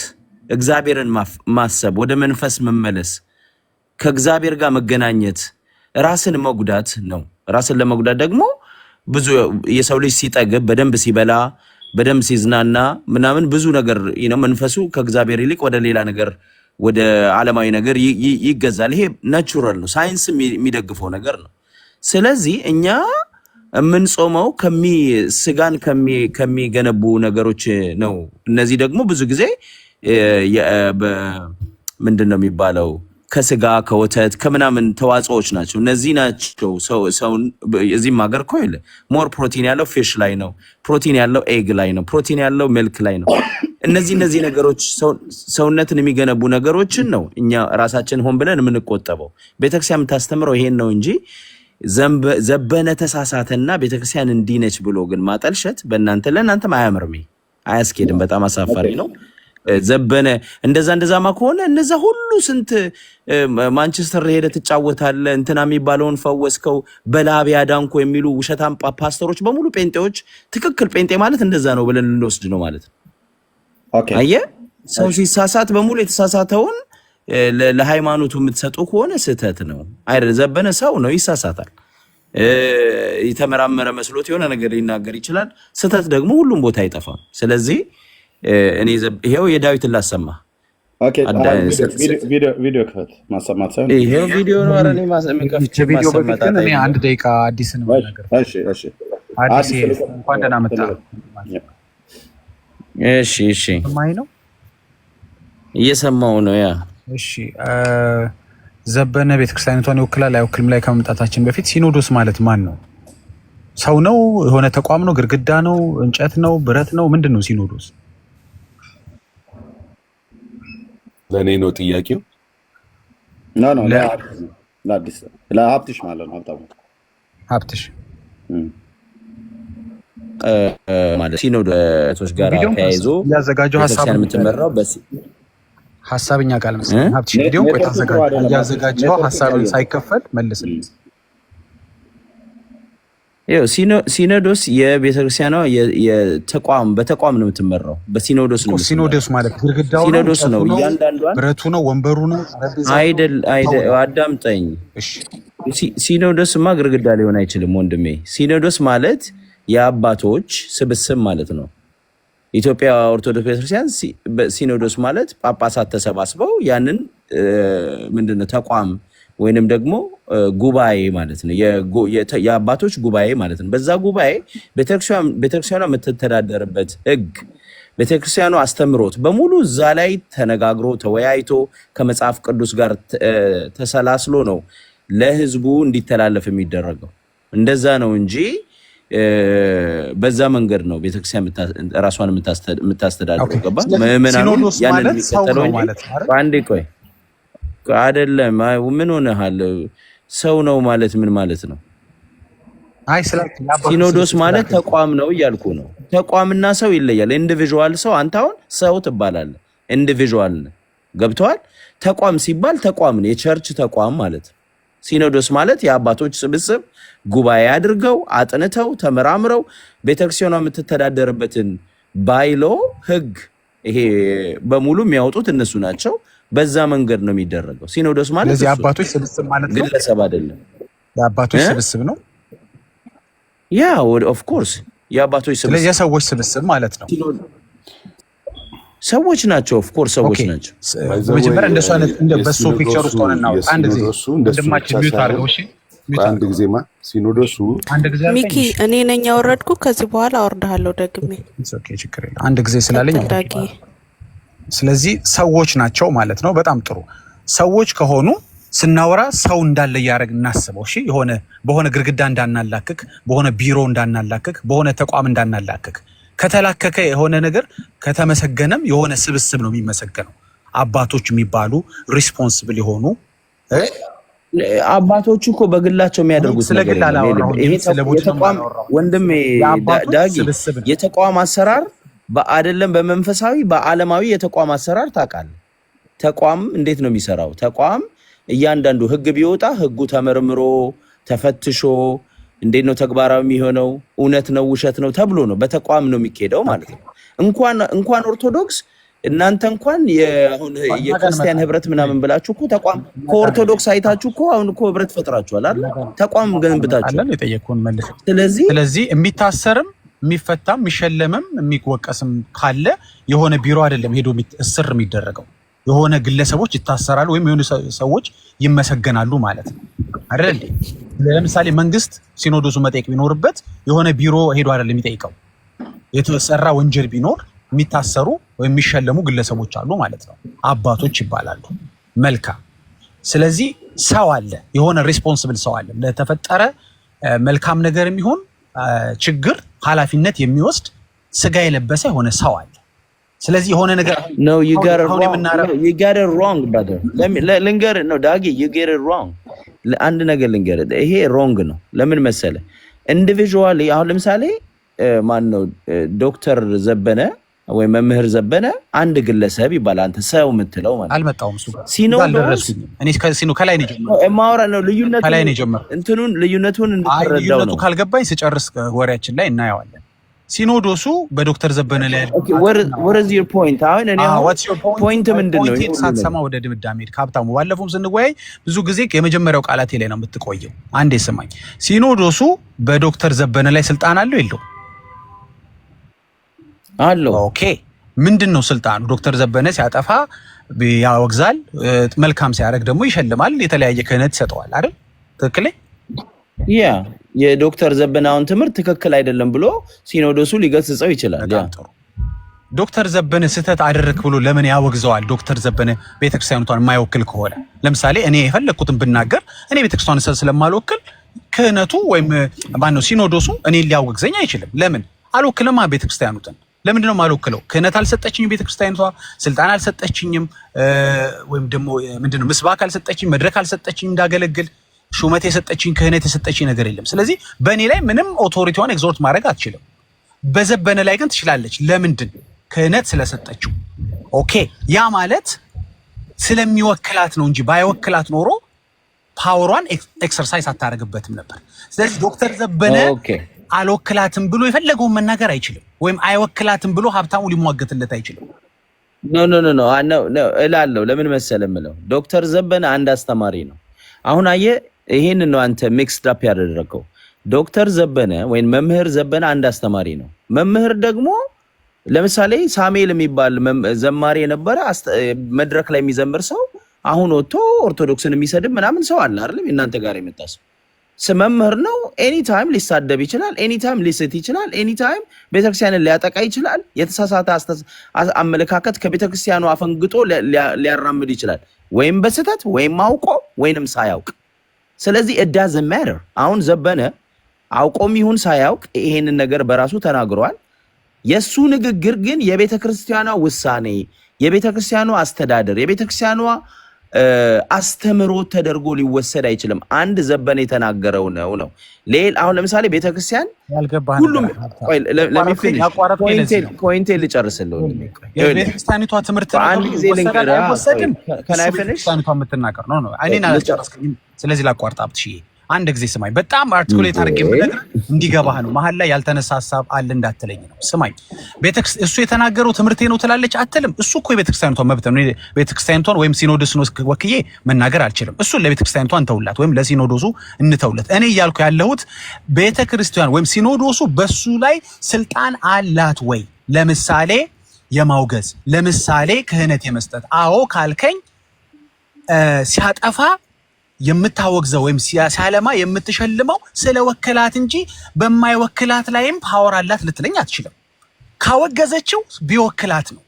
I: እግዚአብሔርን ማሰብ፣ ወደ መንፈስ መመለስ፣ ከእግዚአብሔር ጋር መገናኘት፣ ራስን መጉዳት ነው። ራስን ለመጉዳት ደግሞ ብዙ የሰው ልጅ ሲጠግብ፣ በደንብ ሲበላ፣ በደንብ ሲዝናና ምናምን ብዙ ነገር መንፈሱ ከእግዚአብሔር ይልቅ ወደ ሌላ ነገር ወደ ዓለማዊ ነገር ይገዛል። ይሄ ናቹራል ነው፣ ሳይንስ የሚደግፈው ነገር ነው። ስለዚህ እኛ የምንጾመው ስጋን ከሚገነቡ ነገሮች ነው። እነዚህ ደግሞ ብዙ ጊዜ ምንድን ነው የሚባለው ከስጋ ከወተት ከምናምን ተዋጽኦዎች ናቸው። እነዚህ ናቸው ሰውን እዚህም ሀገር እኮ የለ ሞር ፕሮቲን ያለው ፊሽ ላይ ነው፣ ፕሮቲን ያለው ኤግ ላይ ነው፣ ፕሮቲን ያለው ሚልክ ላይ ነው። እነዚህ ነገሮች ሰውነትን የሚገነቡ ነገሮችን ነው እኛ ራሳችን ሆን ብለን የምንቆጠበው። ቤተክርስቲያን የምታስተምረው ይሄን ነው እንጂ ዘበነ ተሳሳተና ቤተክርስቲያን እንዲነች ብሎ ግን ማጠልሸት ለእናንተም አያምርም፣ አያስኬድም። በጣም አሳፋሪ ነው። ዘበነ እንደዛማ ከሆነ እነዛ ሁሉ ስንት ማንቸስተር ሄደ ትጫወታለ እንትና የሚባለውን ፈወስከው በላብ ያዳንኩ የሚሉ ውሸታም ፓስተሮች በሙሉ ጴንጤዎች፣ ትክክል ጴንጤ ማለት እንደዛ ነው ብለን ልንወስድ ነው ማለት ነው። አየህ ሰው ሲሳሳት በሙሉ የተሳሳተውን ለሃይማኖቱ የምትሰጡ ከሆነ ስህተት ነው አይደል? ዘበነ ሰው ነው፣ ይሳሳታል። የተመራመረ መስሎት የሆነ ነገር ሊናገር ይችላል። ስህተት ደግሞ ሁሉም ቦታ አይጠፋም። ስለዚህ እኔ ይሄው የዳዊትን ላሰማ።
F: ኦኬ ቪዲዮ ክፈት። ማሰማት ሳይሆን
I: ይሄው ቪዲዮ ነው። አረ እኔ ማሰማት
C: እኔ አንድ ደቂቃ አዲስ ነው ነገር።
F: እሺ
C: አዲስ እንኳን ደህና መጣ።
I: እሺ
C: ማይ ነው
I: እየሰማው ነው። ያ
C: እሺ ዘበነ ቤተክርስቲያኒቷን ይወክላል አይወክልም ላይ ከመምጣታችን በፊት ሲኖዶስ ማለት ማን ነው? ሰው ነው? የሆነ ተቋም ነው? ግድግዳ ነው? እንጨት ነው? ብረት ነው? ምንድን ነው ሲኖዶስ?
J: ለእኔ ነው ጥያቄው።
F: ለሀብትሽ ማለት ነው።
C: ሀብትሽ
I: ማለት ሲኖዶሶች ጋር ተያይዞ
C: ያዘጋጀው ሀሳብ
I: የምትመራው
C: ሀሳብኛ ቃል መሰለኝ። ሀብትሽ ቪዲዮን ቆይ ያዘጋጀው ሀሳብን ሳይከፈል መልስልኝ።
I: ሲኖዶስ የቤተክርስቲያኗ በተቋም ነው የምትመራው። በሲኖዶስ ነው።
C: ሲኖዶስ ማለት ግድግዳው
I: ሲኖዶስ ነው። እያንዳንዷን
C: ብረቱ ነው፣ ወንበሩ ነው፣
I: አይደል? አዳምጠኝ። ሲኖዶስማ ግድግዳ ሊሆን አይችልም ወንድሜ። ሲኖዶስ ማለት የአባቶች ስብስብ ማለት ነው። ኢትዮጵያ ኦርቶዶክስ ቤተክርስቲያን ሲኖዶስ ማለት ጳጳሳት ተሰባስበው ያንን ምንድነው ተቋም ወይንም ደግሞ ጉባኤ ማለት ነው። የአባቶች ጉባኤ ማለት ነው። በዛ ጉባኤ ቤተክርስቲያኗ የምትተዳደርበት ሕግ ቤተክርስቲያኗ አስተምሮት በሙሉ እዛ ላይ ተነጋግሮ ተወያይቶ ከመጽሐፍ ቅዱስ ጋር ተሰላስሎ ነው ለሕዝቡ እንዲተላለፍ የሚደረገው። እንደዛ ነው እንጂ በዛ መንገድ ነው ቤተክርስቲያን ራሷን የምታስተዳድረው። ገባ? ምዕመናኑ ያንን የሚከተለው አንዴ ቆይ አይደለም። ምን ሆነሃል? ሰው ነው ማለት ምን ማለት ነው? ሲኖዶስ ማለት ተቋም ነው እያልኩ ነው። ተቋምና ሰው ይለያል። ኢንዲቪዥዋል ሰው አንተ አሁን ሰው ትባላለህ፣ ኢንዲቪዥዋል ነህ። ገብቶሃል? ተቋም ሲባል ተቋም ነው፣ የቸርች ተቋም ማለት ነው። ሲኖዶስ ማለት የአባቶች ስብስብ ጉባኤ አድርገው አጥንተው ተመራምረው ቤተክርስቲያኗ የምትተዳደርበትን ባይሎ ሕግ ይሄ በሙሉ የሚያወጡት እነሱ ናቸው። በዛ መንገድ ነው የሚደረገው። ሲኖዶስ ማለት
C: የአባቶች ስብስብ ማለት ነው፣
I: ግለሰብ አይደለም።
C: የአባቶች ስብስብ ነው።
I: ያ ኦፍ ኮርስ የአባቶች ስብስብ፣
C: ስለዚህ የሰዎች ስብስብ ማለት ነው።
I: ሰዎች ናቸው። ኦፍ ኮርስ ሰዎች ናቸው።
C: መጀመሪያ እንደሱ አይነት በሱ ፒክቸር ውስጥ ሆነና አንድ ጊዜ እንደማችን ሚዩት አድርገው። እሺ
J: አንድ ጊዜማ ሲኖዶሱ
B: ሚኪ እኔ ነኝ ያወረድኩ። ከዚህ በኋላ አወርድሃለሁ ደግሜ።
C: ኦኬ ችግር የለም። አንድ ጊዜ ስላለኝ ስለዚህ ሰዎች ናቸው ማለት ነው። በጣም ጥሩ። ሰዎች ከሆኑ ስናወራ ሰው እንዳለ እያደረግን እናስበው። እሺ በሆነ ግድግዳ እንዳናላክክ፣ በሆነ ቢሮ እንዳናላክክ፣ በሆነ ተቋም እንዳናላክክ። ከተላከከ የሆነ ነገር ከተመሰገነም የሆነ ስብስብ ነው የሚመሰገነው። አባቶች የሚባሉ ሪስፖንስብል የሆኑ
I: አባቶቹ እኮ በግላቸው የሚያደርጉት ነገር ወንድሜ ዳጊ የተቋም አሰራር አይደለም። በመንፈሳዊ በዓለማዊ የተቋም አሰራር ታውቃለህ። ተቋም እንዴት ነው የሚሰራው? ተቋም እያንዳንዱ ሕግ ቢወጣ ሕጉ ተመርምሮ ተፈትሾ እንዴት ነው ተግባራዊ የሚሆነው? እውነት ነው ውሸት ነው ተብሎ ነው በተቋም ነው የሚካሄደው ማለት ነው። እንኳን ኦርቶዶክስ እናንተ እንኳን የክርስቲያን ህብረት ምናምን ብላችሁ እኮ ተቋም ከኦርቶዶክስ አይታችሁ እኮ አሁን እኮ ህብረት ፈጥራችኋል አይደል? ተቋም ገንብታችኋል።
C: ስለዚህ የሚታሰርም የሚፈታም የሚሸለምም የሚወቀስም ካለ የሆነ ቢሮ አይደለም ሄዶ እስር የሚደረገው። የሆነ ግለሰቦች ይታሰራሉ ወይም የሆኑ ሰዎች ይመሰገናሉ ማለት ነው አይደል? ለምሳሌ መንግስት ሲኖዶሱ መጠየቅ ቢኖርበት የሆነ ቢሮ ሄዶ አይደለም የሚጠይቀው። የተሰራ ወንጀል ቢኖር የሚታሰሩ ወይም የሚሸለሙ ግለሰቦች አሉ ማለት ነው። አባቶች ይባላሉ። መልካም። ስለዚህ ሰው አለ፣ የሆነ ሪስፖንስብል ሰው አለ። ለተፈጠረ መልካም ነገር የሚሆን ችግር ኃላፊነት የሚወስድ ስጋ የለበሰ የሆነ ሰው አለ። ስለዚህ የሆነ ነገር
I: ነው you got it wrong brother ልንገር ነው ዳጊ you get it wrong አንድ ነገር ልንገር ይሄ ሮንግ ነው። ለምን መሰለ ኢንዲቪዥዋሊ አሁን ለምሳሌ ማን ነው ዶክተር ዘበነ ወይ መምህር ዘበነ አንድ ግለሰብ ይባላል። አንተ ሰው የምትለው ማለት
C: አልመጣውም እሱ ጋር
I: ሲኖዶስ
C: እኔ ከሲኖ ከላይ ነው ጀመረው
I: ማውራ ነው ልዩነቱ
C: ከላይ ነው ጀመረው
I: እንትኑን ልዩነቱን እንድትረዳው ነው።
C: ልዩነቱ ካልገባኝ ስጨርስ ወሬያችን ላይ እናየዋለን። ሲኖዶሱ በዶክተር ዘበነ ላይ
I: what is your point? አሁን እኔ ፖይንት ምንድነው?
C: ሳትሰማ ወደ ድምዳሜ ካብታሙ ባለፈውም ስንወያይ ብዙ ጊዜ የመጀመሪያው ቃላቴ ላይ ነው የምትቆየው። አንዴ ስማኝ። ሲኖዶሱ በዶክተር ዘበነ ላይ ስልጣን አለው የለው?
I: አለው።
C: ኦኬ ምንድነው ስልጣኑ? ዶክተር ዘበነ ሲያጠፋ ያወግዛል፣ መልካም ሲያደርግ ደግሞ ይሸልማል፣ የተለያየ ክህነት ይሰጠዋል አይደል? ትክክል
I: ያ የዶክተር ዘበናውን ትምህርት ትክክል አይደለም ብሎ ሲኖዶሱ ሊገስጸው ይችላል። ያ
C: ዶክተር ዘበነ ስህተት አደረክ ብሎ ለምን ያወግዘዋል? ዶክተር ዘበነ ቤተክርስቲያኑን የማይወክል ከሆነ ለምሳሌ እኔ የፈለኩትን ብናገር እኔ ቤተክርስቲያኑን ስለማልወክል ክህነቱ ወይም ማነው ሲኖዶሱ እኔ ሊያወግዘኝ አይችልም። ለምን አልወክልማ ቤተክርስቲያኑን። ለምንድን ነው የማልወክለው? ክህነት አልሰጠችኝም ቤተክርስቲያኒቷ፣ ስልጣን አልሰጠችኝም፣ ወይም ደግሞ ምንድነው ምስባክ አልሰጠችኝም፣ መድረክ አልሰጠችኝም እንዳገለግል፣ ሹመት የሰጠችኝ ክህነት የሰጠችኝ ነገር የለም። ስለዚህ በእኔ ላይ ምንም ኦቶሪቲዋን ኤግዞርት ማድረግ አትችልም። በዘበነ ላይ ግን ትችላለች። ለምንድን? ክህነት ስለሰጠችው። ኦኬ፣ ያ ማለት ስለሚወክላት ነው እንጂ ባይወክላት ኖሮ ፓወሯን ኤክሰርሳይዝ አታደርግበትም ነበር። ስለዚህ ዶክተር ዘበነ አልወክላትም ብሎ የፈለገውን መናገር አይችልም፣ ወይም አይወክላትም ብሎ ሀብታሙ ሊሟገትለት አይችልም።
I: ኖ እላለሁ። ለምን መሰለህ የምለው ዶክተር ዘበነ አንድ አስተማሪ ነው። አሁን አየህ፣ ይሄን ነው አንተ ሚክስድ አፕ ያደረገው። ዶክተር ዘበነ ወይም መምህር ዘበነ አንድ አስተማሪ ነው። መምህር ደግሞ ለምሳሌ ሳሙኤል የሚባል ዘማሪ የነበረ መድረክ ላይ የሚዘምር ሰው አሁን ወጥቶ ኦርቶዶክስን የሚሰድብ ምናምን ሰው አለ አይደል? እናንተ ጋር የመጣው መምህር ነው። ኤኒ ታይም ሊሳደብ ይችላል፣ ኤኒ ታይም ሊስት ይችላል፣ ኤኒ ታይም ቤተክርስቲያንን ሊያጠቃ ይችላል። የተሳሳተ አመለካከት ከቤተክርስቲያኑ አፈንግጦ ሊያራምድ ይችላል፣ ወይም በስህተት ወይም አውቆ ወይንም ሳያውቅ። ስለዚህ it doesn't matter። አሁን ዘበነ አውቆም ይሁን ሳያውቅ ይሄንን ነገር በራሱ ተናግሯል። የሱ ንግግር ግን የቤተክርስቲያኗ ውሳኔ፣ የቤተክርስቲያኗ አስተዳደር፣ የቤተክርስቲያኗ አስተምሮ ተደርጎ ሊወሰድ አይችልም። አንድ ዘበነ የተናገረው ነው። አሁን ለምሳሌ ቤተክርስቲያን ሁሉም ፖይንቴ ልጨርስልህ።
C: የቤተክርስቲያኒቷ ትምህርት
I: አንድ ጊዜ
C: አይወሰድም። ቤተክርስቲያኒቷ የምትናገር ነው። እኔን አልጨረስክኝም። ስለዚህ ላቋርጥ አብትሽዬ፣ አንድ ጊዜ ስማኝ። በጣም አርቲኩሌት አድርጌ የምነግርህ እንዲገባህ ነው። መሀል ላይ ያልተነሳ ሀሳብ አለ እንዳትለኝ ነው። ስማኝ፣ እሱ የተናገረው ትምህርቴ ነው ትላለች አትልም። እሱ እኮ የቤተክርስቲያኒቷ መብት ነው። ቤተክርስቲያኒቷን ወይም ሲኖዶስን ወክዬ መናገር አልችልም። እሱን ለቤተክርስቲያኒቷ እንተውላት፣ ወይም ለሲኖዶሱ እንተውለት። እኔ እያልኩ ያለሁት ቤተክርስቲያን ወይም ሲኖዶሱ በሱ ላይ ስልጣን አላት ወይ? ለምሳሌ የማውገዝ፣ ለምሳሌ ክህነት የመስጠት። አዎ ካልከኝ ሲያጠፋ የምታወግዘው ወይም ሲያለማ የምትሸልመው ስለወከላት እንጂ በማይወክላት ላይም ፓወር አላት ልትለኝ አትችልም። ካወገዘችው ቢወክላት ነው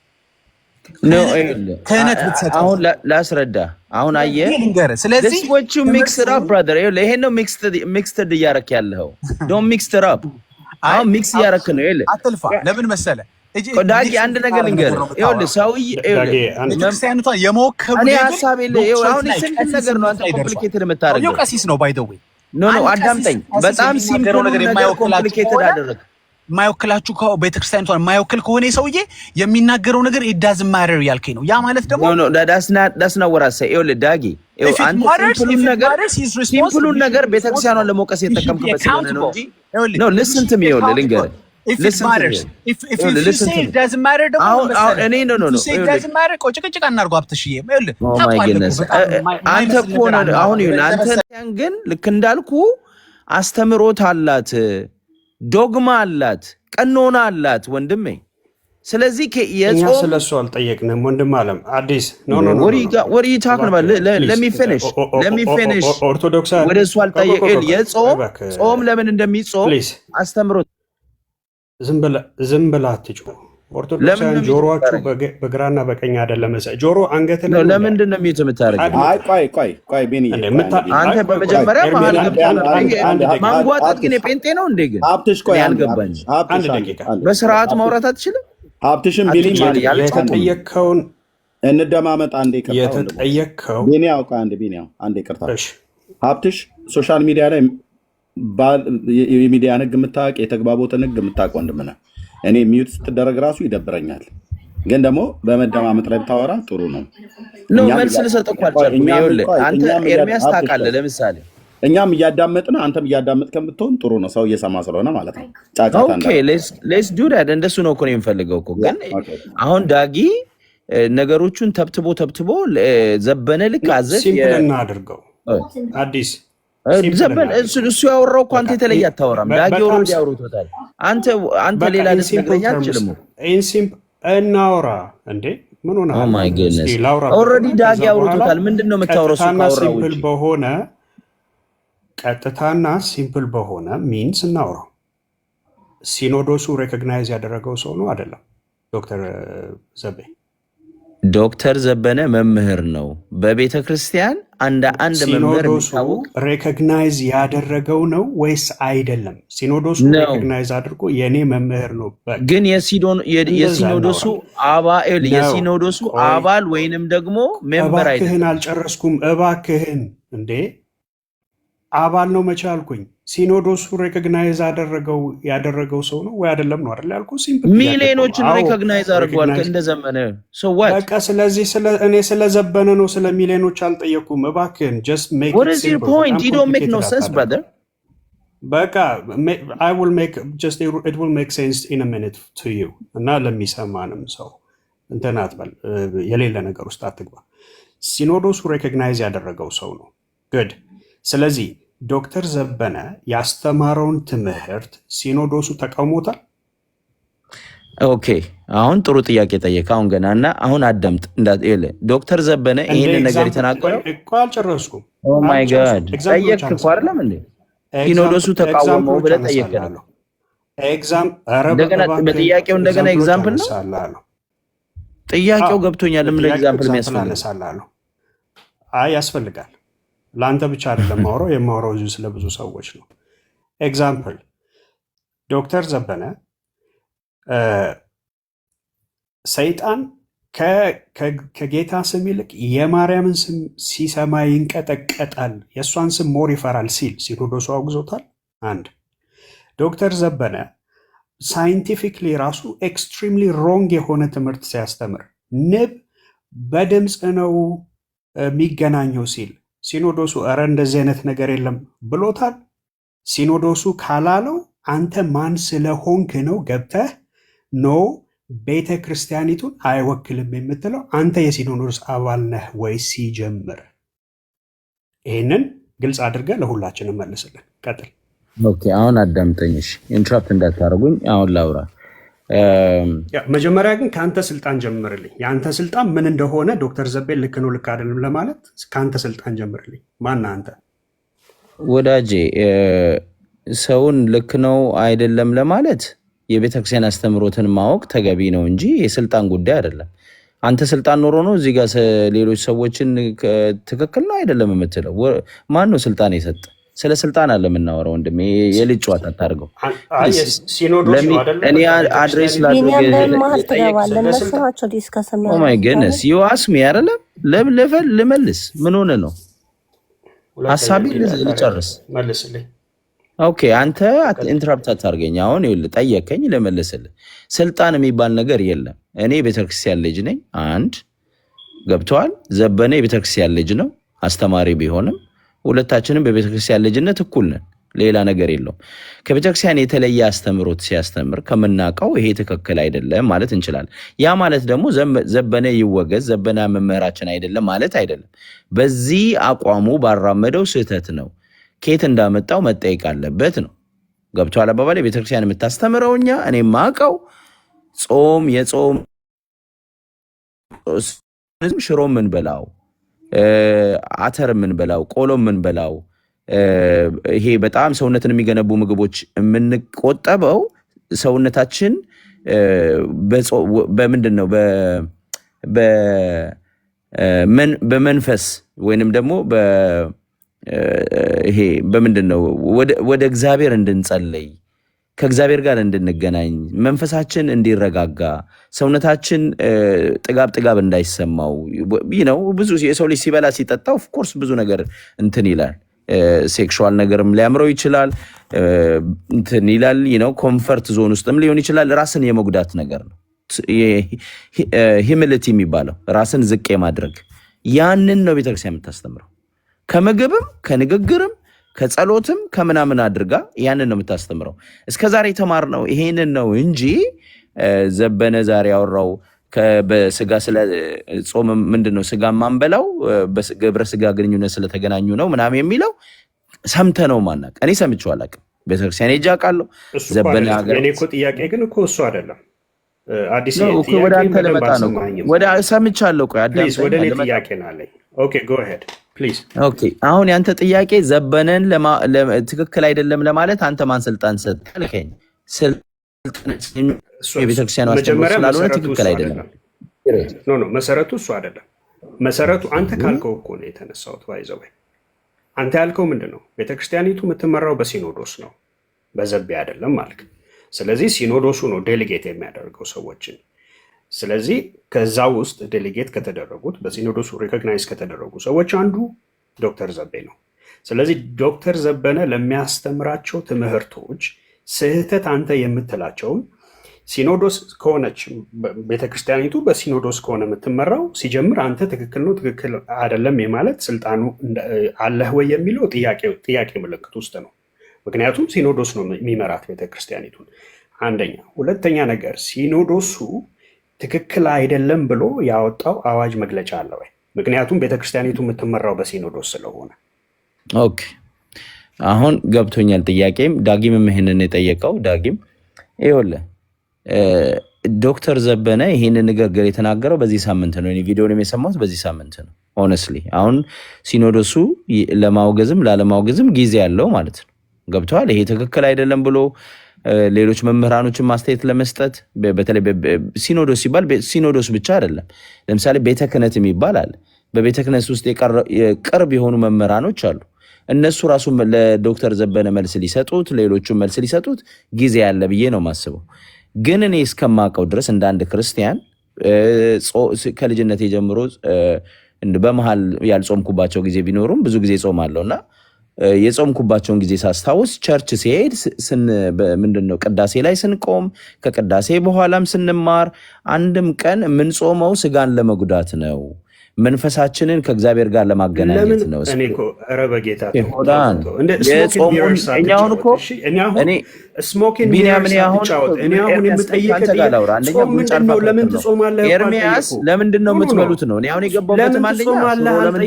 C: ክህነት ብትሰጥ።
I: አሁን ላስረዳ። አሁን አየህ፣
C: ስለዚህ
I: ወቹ ሚክስድ አፕ ብራዘር፣ ይሄን ነው ሚክስድ እያረክ ያለው። ዶንት ሚክስድ አፕ። አሁን ሚክስ እያረክ ነው።
C: አትልፋ። ለምን መሰለህ
I: ዳጊ አንድ ነገር ልንገርህ። ይኸውልህ ሰውዬ
C: ቤተክርስቲያኒቷን የመወከሉ
I: እኔ ሀሳብ የለኝም። አሁን ስንት ነገር ነው አንተ ኮምፕሊኬትድ የምታደርገው።
C: ቀሲስ ነው ባይ ዘ ዌይ።
I: ኖ አዳምጠኝ። በጣም ሲምፕል ነገር ኮምፕሊኬትድ አደረግ።
C: የማይወክላችሁ ቤተክርስቲያኒቷን የማይወክል ከሆነ ሰውዬ የሚናገረው ነገር it doesn't matter ያልከኝ ነው። ያ ማለት ደግሞ
I: ኖ that's not what I say። ይኸውልህ ዳጊ፣ ሲምፕሉን ነገር ቤተክርስቲያኗን ለመውቀስ የተጠቀምክበት ስለሆነ ነው እንጂ ኖ listen to me። ይኸውልህ ልንገርህ
C: if it matters, if you say it doesn't matter,
I: no.
C: Say it doesn't matter. ጭቅጭቅ አናርጎ አብትሽዬ።
I: Oh my goodness. አንተ እኮ ነው አሁን አንተ ግን ልክ እንዳልኩ አስተምሮት አላት፣ ዶግማ አላት፣ ቀኖና አላት ወንድሜ። ስለዚህ
G: እኛ ስለሱ አልጠየቅንም ወንድም አለም አዲስ
I: what are you talking about? let me finish
G: ኦርቶዶክስ
I: ወደ እሱ አልጠየቅም። የጾም ለምን እንደሚጾም አስተምሮት
G: ዝም ብላ አትጩህ። ኦርቶዶክሳውያን ጆሮአችሁ በግራና በቀኝ አይደለም። ጆሮ አንገት ላይ ነው።
I: ለምንድን ነው የሚዩት የምታደርገው?
F: ቆይ ቤኒ፣
I: አንተ በመጀመሪያ መሀል ገብተህ ማንጓጠጥ ግን የጴንጤ ነው እንዴ? ግን
F: ሀብትሽ ቆይ
I: አልገባኝም።
G: አንድ ደቂቃ
I: በስርዓት ማውራት አትችልም?
F: ሀብትሽም ቤኒ
G: የተጠየቅከውን
F: እንደማመጥ አንዴ
G: የተጠየቅከው
F: ቤኒ አውቃ አንዴ ይቅርታ። ሀብትሽ ሶሻል ሚዲያ ላይ የሚዲያ ህግ የምታውቅ የተግባቦትን ህግ የምታውቅ ወንድም ነህ። እኔ ሚዩት ስትደረግ ራሱ ይደብረኛል፣ ግን ደግሞ በመደማመጥ ላይ ብታወራ ጥሩ ነው።
I: መልስ ልሰጥ እኮ አልቻልኩም። ይኸውልህ አንተ ኤርሚያስ ታውቃለህ፣ ለምሳሌ
F: እኛም እያዳመጥን አንተም እያዳመጥከን ብትሆን ጥሩ ነው፣ ሰው እየሰማ ስለሆነ ማለት ነው።
I: ኦኬ ሌትስ ዱ ዳት። እንደሱ ነው እኮ ነው የምፈልገው እኮ። ግን አሁን ዳጊ ነገሮቹን ተብትቦ ዘበነ ልክ አዘዝ
G: ሲምፕል እናድርገው አዲስ
I: ዘበን እሱ ያወራው እኮ አንተ የተለየ አታወራም። ዳጊ ወሮድ ያወሩታል። አንተ ሌላ ደስ ይለኛ አትችልም።
G: ኢንሲምፕ እናወራ እንዴ ምን ሆነ?
I: ኦ ማይ ጎድነስ ኦልሬዲ ዳጊ ያወሩታል። ምንድነው የምታወራው?
G: ሲምፕል በሆነ ቀጥታና ሲምፕል በሆነ ሚንስ እናወራው። ሲኖዶሱ ሬኮግናይዝ ያደረገው ሰው ነው አይደለም ዶክተር ዘቤ?
I: ዶክተር ዘበነ መምህር ነው በቤተ ክርስቲያን አንድ መምህር
G: ሲኖዶሱ ሬኮግናይዝ ያደረገው ነው ወይስ አይደለም? ሲኖዶሱ ሬኮግናይዝ አድርጎ የኔ መምህር ነው
I: ግን የሲኖዶሱ አባል ወይንም ደግሞ ሜምበር አይደለም።
G: እባክህን አልጨረስኩም። እባክህን እንዴ አባል ነው መቼ አልኩኝ? ሲኖዶሱ ሬኮግናይዝ ያደረገው ሰው ነው ወይ አይደለም ነው አይደል ያልኩ። ሲምፕል
I: ሚሊዮኖችን ሬኮግናይዝ አድርጓል እንደዘመነ
G: በቃ። ስለዚህ እኔ ስለዘበነ ነው ስለ ሚሊዮኖች አልጠየኩም። እባክህን just make
I: what is your point? You don't make no sense brother.
G: በቃ it will make sense in a minute to you እና ለሚሰማንም ሰው እንትን አትበል፣ የሌለ ነገር ውስጥ አትግባ። ሲኖዶሱ ሬኮግናይዝ ያደረገው ሰው ነው good። ስለዚህ ዶክተር ዘበነ ያስተማረውን ትምህርት ሲኖዶሱ ተቃውሞታል?
I: ኦኬ አሁን ጥሩ ጥያቄ ጠየቅ። አሁን ገና እና አሁን አዳምጥ። ዶክተር ዘበነ ይሄንን ነገር የተናገረው
G: እኮ አልጨረስኩም።
I: ኦ ማይ ጋድ ጠየቅክ እኮ አይደለም እንዴ? ሲኖዶሱ ተቃወመው ብለህ ጠየቅክ ነው። እንደገና በጥያቄው እንደገና ኤግዛምፕል ነው ጥያቄው። ገብቶኛል። ምን ኤግዛምፕል የሚያስፈልጋል?
G: አይ ያስፈልጋል። ለአንተ ብቻ አይደለም የማወራው እዚሁ ስለ ብዙ ሰዎች ነው። ኤግዛምፕል ዶክተር ዘበነ ሰይጣን ከጌታ ስም ይልቅ የማርያምን ስም ሲሰማ ይንቀጠቀጣል፣ የእሷን ስም ሞር ይፈራል ሲል ሲኖዶሱ አውግዞታል። አንድ ዶክተር ዘበነ ሳይንቲፊክሊ ራሱ ኤክስትሪምሊ ሮንግ የሆነ ትምህርት ሲያስተምር ንብ በድምፅ ነው የሚገናኘው ሲል ሲኖዶሱ እረ እንደዚህ አይነት ነገር የለም ብሎታል። ሲኖዶሱ ካላለው አንተ ማን ስለሆንክ ነው ገብተህ ኖ ቤተ ክርስቲያኒቱን አይወክልም የምትለው? አንተ የሲኖዶስ አባል ነህ ወይ? ሲጀምር ይህንን ግልጽ አድርገህ ለሁላችንም መልስልን። ቀጥል።
I: ኦኬ አሁን አዳምጠኝሽ፣ ኢንትራፕት እንዳታደርጉኝ። አሁን ላውራ።
G: መጀመሪያ ግን ከአንተ ስልጣን ጀምርልኝ። የአንተ ስልጣን ምን እንደሆነ ዶክተር ዘቤን ልክ ነው ልክ አይደለም ለማለት ከአንተ ስልጣን ጀምርልኝ። ማነህ አንተ?
I: ወዳጄ ሰውን ልክ ነው አይደለም ለማለት የቤተክርስቲያን አስተምሮትን ማወቅ ተገቢ ነው እንጂ የስልጣን ጉዳይ አይደለም። አንተ ስልጣን ኖሮ ነው እዚህ ጋር ሌሎች ሰዎችን ትክክል ነው አይደለም የምትለው? ማን ነው ስልጣን የሰጠ? ስለ ስልጣን አለ የምናወራው ወንድሜ። የልጅ ጨዋታ አታርገው። እኔ አድሬስ ኦማይ ገነስ ዩአስሚ አይደለም ልመልስ። ምን ሆነ ነው ሀሳቢ ልጨርስ። ኦኬ አንተ ኢንተራፕት አታርገኝ። አሁን ይኸውልህ ጠየቀኝ ልመልስልህ። ስልጣን የሚባል ነገር የለም። እኔ የቤተክርስቲያን ልጅ ነኝ። አንድ ገብተዋል። ዘበነ የቤተክርስቲያን ልጅ ነው አስተማሪ ቢሆንም ሁለታችንም በቤተክርስቲያን ልጅነት እኩል ነን። ሌላ ነገር የለውም። ከቤተክርስቲያን የተለየ አስተምሮት ሲያስተምር ከምናውቀው ይሄ ትክክል አይደለም ማለት እንችላለን። ያ ማለት ደግሞ ዘበነ ይወገዝ፣ ዘበነ መምህራችን አይደለም ማለት አይደለም። በዚህ አቋሙ ባራመደው ስህተት ነው። ከየት እንዳመጣው መጠየቅ አለበት ነው። ገብቶሃል አባባል? ቤተክርስቲያን የምታስተምረው እኛ እኔ ማውቀው የጾም ሽሮ ምን በላው አተር የምንበላው ቆሎ የምንበላው ይሄ በጣም ሰውነትን የሚገነቡ ምግቦች የምንቆጠበው ሰውነታችን በምንድን ነው በመንፈስ ወይንም ደግሞ ይሄ በምንድን ነው ወደ እግዚአብሔር እንድንጸልይ ከእግዚአብሔር ጋር እንድንገናኝ መንፈሳችን እንዲረጋጋ ሰውነታችን ጥጋብ እንዳይሰማው ነው። ብዙ የሰው ልጅ ሲበላ ሲጠጣ ኦፍኮርስ ብዙ ነገር እንትን ይላል። ሴክሹዋል ነገርም ሊያምረው ይችላል እንትን ይላል ነው። ኮምፈርት ዞን ውስጥም ሊሆን ይችላል። ራስን የመጉዳት ነገር ነው ሂሚሊቲ የሚባለው ራስን ዝቅ የማድረግ ያንን ነው ቤተክርስቲያን የምታስተምረው። ከምግብም ከንግግርም ከጸሎትም ከምናምን አድርጋ ያንን ነው የምታስተምረው። እስከዛሬ የተማርነው ይሄንን ነው እንጂ ዘበነ ዛሬ ያወራው በስጋ ስለ ጾም ምንድነው ስጋ ማንበላው በግብረ ስጋ ግንኙነት ስለተገናኙ ነው ምናምን የሚለው ሰምተነው ማናቅ። እኔ ሰምቼው አላውቅም። ቤተክርስቲያን ሄጄ አውቃለሁ። ዘበነ ሀገር
G: እኔ እኮ ጥያቄ ግን እኮ እሱ አይደለም አዲስ
I: ነው እኮ ወደ አንተ ለመጣ ነው። ወደ ሰምቻለሁ። ቆይ አዳም
G: ወደ እኔ ጥያቄ ነው አለኝ። ኦኬ ጎ ሄድ ፕሊዝ።
I: ኦኬ አሁን ያንተ ጥያቄ ዘበነን ትክክል አይደለም ለማለት አንተ ማን ስልጣን ሰጠልከኝ? ስልጣን የቤተክርስቲያን አስተምሮ ስላልሆነ ትክክል አይደለም።
G: ኖ መሰረቱ እሱ አይደለም። መሰረቱ አንተ ካልከው እኮ ነው የተነሳሁት። ባይዘው አንተ ያልከው ምንድን ነው? ቤተክርስቲያኒቱ የምትመራው በሲኖዶስ ነው፣ በዘቤ አይደለም ማለት። ስለዚህ ሲኖዶሱ ነው ዴሊጌት የሚያደርገው ሰዎችን። ስለዚህ ከዛ ውስጥ ዴሊጌት ከተደረጉት በሲኖዶሱ ሪኮግናይዝ ከተደረጉ ሰዎች አንዱ ዶክተር ዘቤ ነው። ስለዚህ ዶክተር ዘበነ ለሚያስተምራቸው ትምህርቶች ስህተት አንተ የምትላቸውን ሲኖዶስ ከሆነች ቤተክርስቲያኒቱ በሲኖዶስ ከሆነ የምትመራው ሲጀምር አንተ ትክክል ነው ትክክል አይደለም የማለት ስልጣኑ አለህ ወይ የሚለው ጥያቄ ምልክት ውስጥ ነው። ምክንያቱም ሲኖዶስ ነው የሚመራት ቤተክርስቲያኒቱን። አንደኛ። ሁለተኛ ነገር ሲኖዶሱ ትክክል አይደለም ብሎ ያወጣው አዋጅ መግለጫ አለ ወይ? ምክንያቱም ቤተክርስቲያኒቱ የምትመራው በሲኖዶስ ስለሆነ።
I: ኦኬ አሁን ገብቶኛል ጥያቄም። ዳጊምም ይህንን የጠየቀው ዳጊም ይኸውልህ ዶክተር ዘበነ ይህንን ንግግር የተናገረው በዚህ ሳምንት ነው። ቪዲዮንም የሰማሁት በዚህ ሳምንት ነው። ሆነስሊ አሁን ሲኖዶሱ ለማውገዝም ላለማውገዝም ጊዜ ያለው ማለት ነው። ገብተዋል። ይሄ ትክክል አይደለም ብሎ ሌሎች መምህራኖችን ማስተያየት ለመስጠት በተለይ ሲኖዶስ ሲባል ሲኖዶስ ብቻ አይደለም። ለምሳሌ ቤተ ክህነት የሚባል አለ። በቤተ ክህነት ውስጥ ቅርብ የሆኑ መምህራኖች አሉ። እነሱ ራሱ ለዶክተር ዘበነ መልስ ሊሰጡት፣ ሌሎቹም መልስ ሊሰጡት ጊዜ ያለ ብዬ ነው የማስበው። ግን እኔ እስከማውቀው ድረስ እንደ አንድ ክርስቲያን ከልጅነቴ ጀምሮ በመሀል ያልጾምኩባቸው ጊዜ ቢኖሩም ብዙ ጊዜ ጾማለሁ እና የጾምኩባቸውን ጊዜ ሳስታውስ ቸርች ሲሄድ ምንድነው ቅዳሴ ላይ ስንቆም ከቅዳሴ በኋላም ስንማር አንድም ቀን የምንጾመው ስጋን ለመጉዳት ነው፣ መንፈሳችንን ከእግዚአብሔር ጋር ለማገናኘት ነው። ኤርሚያስ ለምንድን ነው የምትበሉት ነው? እኔ አሁን የገባሁበት ለምንድን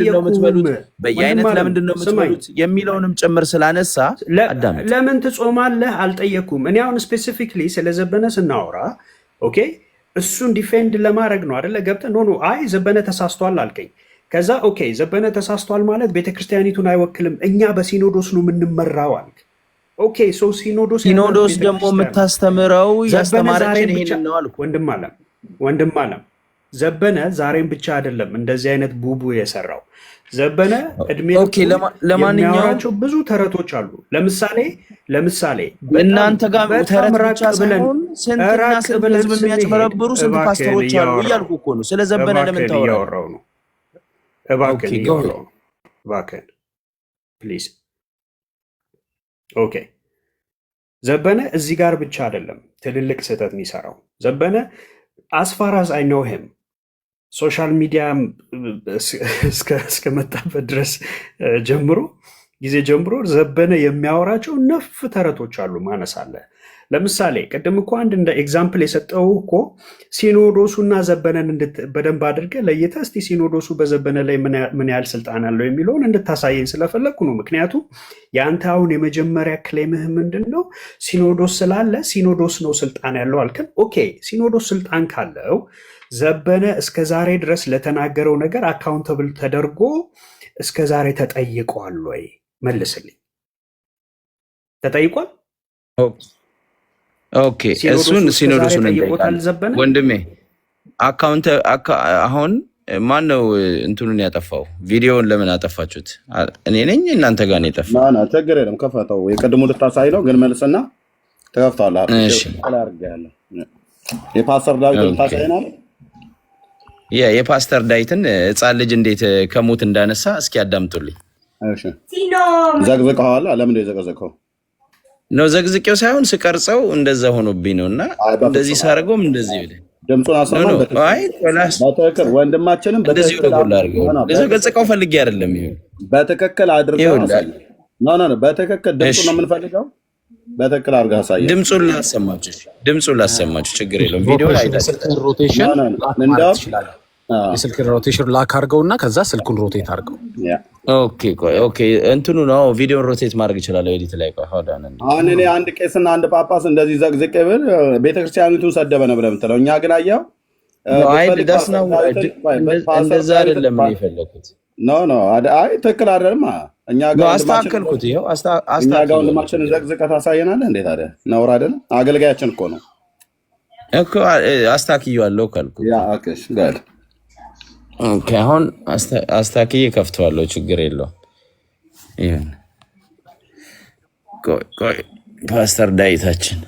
I: ነው የምትበሉት በየአይነት ለምንድን ነው የምትበሉት የሚለውንም ጭምር ስላነሳ አዳምጥ።
G: ለምን ትጾማለህ አልጠየኩም። እኔ አሁን ስፔሲፊክሊ ስለዘበነ ስናወራ ኦኬ እሱን ዲፌንድ ለማድረግ ነው አይደለ? ገብተህ ኖ አይ ዘበነ ተሳስቷል አልከኝ። ከዛ ኦኬ ዘበነ ተሳስቷል ማለት ቤተክርስቲያኒቱን አይወክልም፣ እኛ በሲኖዶስ ነው የምንመራው አልክ። ኦኬ ሶ ሲኖዶስ
I: ደግሞ የምታስተምረው ያስተማረችን ይሄን ነው አልኩ።
G: ወንድም አለም ዘበነ ዛሬም ብቻ አይደለም እንደዚህ አይነት ቡቡ የሰራው። ዘበነ እድሜ ለማንኛውም ብዙ ተረቶች አሉ። ለምሳሌ
I: እናንተ ጋር ተረት ብቻ ሳይሆን ስንትና ስንት ህዝብ የሚያጭበረብሩ ስንት ፓስተሮች አሉ እያልኩ እኮ ነው። ስለ ዘበነ ለምን ታወራው ነው?
G: እባክህን ፕሊዝ። ኦኬ ዘበነ እዚህ ጋር ብቻ አይደለም ትልልቅ ስህተት የሚሰራው። ዘበነ አስፋራዝ አይ ኖ ሂም ሶሻል ሚዲያ እስከመጣበት ድረስ ጊዜ ጀምሮ ዘበነ የሚያወራቸው ነፍ ተረቶች አሉ ማነሳለ። ለምሳሌ ቅድም እኮ አንድ እንደ ኤግዛምፕል የሰጠው እኮ ሲኖዶሱና ዘበነን በደንብ አድርገ ለይተ እስቲ ሲኖዶሱ በዘበነ ላይ ምን ያህል ስልጣን አለው የሚለውን እንድታሳየኝ ስለፈለግኩ ነው። ምክንያቱም የአንተ አሁን የመጀመሪያ ክሌምህ ምንድን ነው? ሲኖዶስ ስላለ ሲኖዶስ ነው ስልጣን ያለው አልክን። ኦኬ ሲኖዶስ ስልጣን ካለው ዘበነ እስከ ዛሬ ድረስ ለተናገረው ነገር አካውንተብል ተደርጎ እስከ ዛሬ ተጠይቋል ወይ? መልስልኝ። ተጠይቋል?
I: ኦኬ እሱን ሲኖዶሱን እንጠይቃለን ወንድሜ። አካውንት አሁን ማን ነው እንትኑን ያጠፋው? ቪዲዮውን ለምን አጠፋችሁት? እኔ ነኝ እናንተ ጋር ነው የጠፋው?
F: ና ችግር የለም ከፈተው። የቅድሙ ልታሳይ ነው ግን መልስና ተከፍቷል። የፓስተር ዳዊት ልታሳይ ነው።
I: የፓስተር ዳዊትን ህፃን ልጅ እንዴት ከሞት እንዳነሳ እስኪ አዳምጡልኝ።
F: ዘግዝቀዋል። ለምንድን ነው የዘቀዘቀው?
I: ነው ዘግዝቄው ሳይሆን ስቀርጸው እንደዛ ሆኖብኝ ነው እና እንደዚህ ሳደርገውም እንደዚህ ብለህ
F: ድምፁን አሰማው። በትክክል ወንድማችንም
I: ዘገዝቀው ፈልጌ አይደለም። ይሄ
F: በትክክል አድርገው አሳይ። በትክክል ድምፁን ነው የምንፈልገው። በትክክል አድርገህ አሳይ።
I: ድምፁን ላሰማችሁ ችግር የለውም። ቪዲዮ ላይ
C: የስልክን ሮቴሽን ላክ አድርገውና ከዛ ስልኩን ሮቴት አድርገው።
I: ኦኬ እንትኑ ነው ቪዲዮን ሮቴት ማድረግ ይችላል። ኤዲት ላይ
F: አሁን እኔ አንድ ቄስና አንድ ጳጳስ እንደዚህ ዘግዝቄ ብል ቤተክርስቲያኒቱን ሰደበ ነው ብለህ የምትለው እኛ ግን አየኸው
I: እንደዛ አይደለም የፈለኩት።
F: አይ ትክክል አይደለም። እኛ ጋር
I: አስተካከልኩት። ይኸው
F: እኛ ጋር ወንድማችንን ዘግዝቀህ ታሳየናለህ እንዴት? ታዲያ ነውር አይደለም? አገልጋያችን እኮ ነው።
I: እኮ አስታክዬዋለሁ ካልኩ
F: ያ ኦኬሽ ጋር
I: ኦኬ። አሁን አስታክዬ ከፍተዋለሁ፣ ችግር የለውም። ይሁን ቆይ ፓስተር ዳዊታችን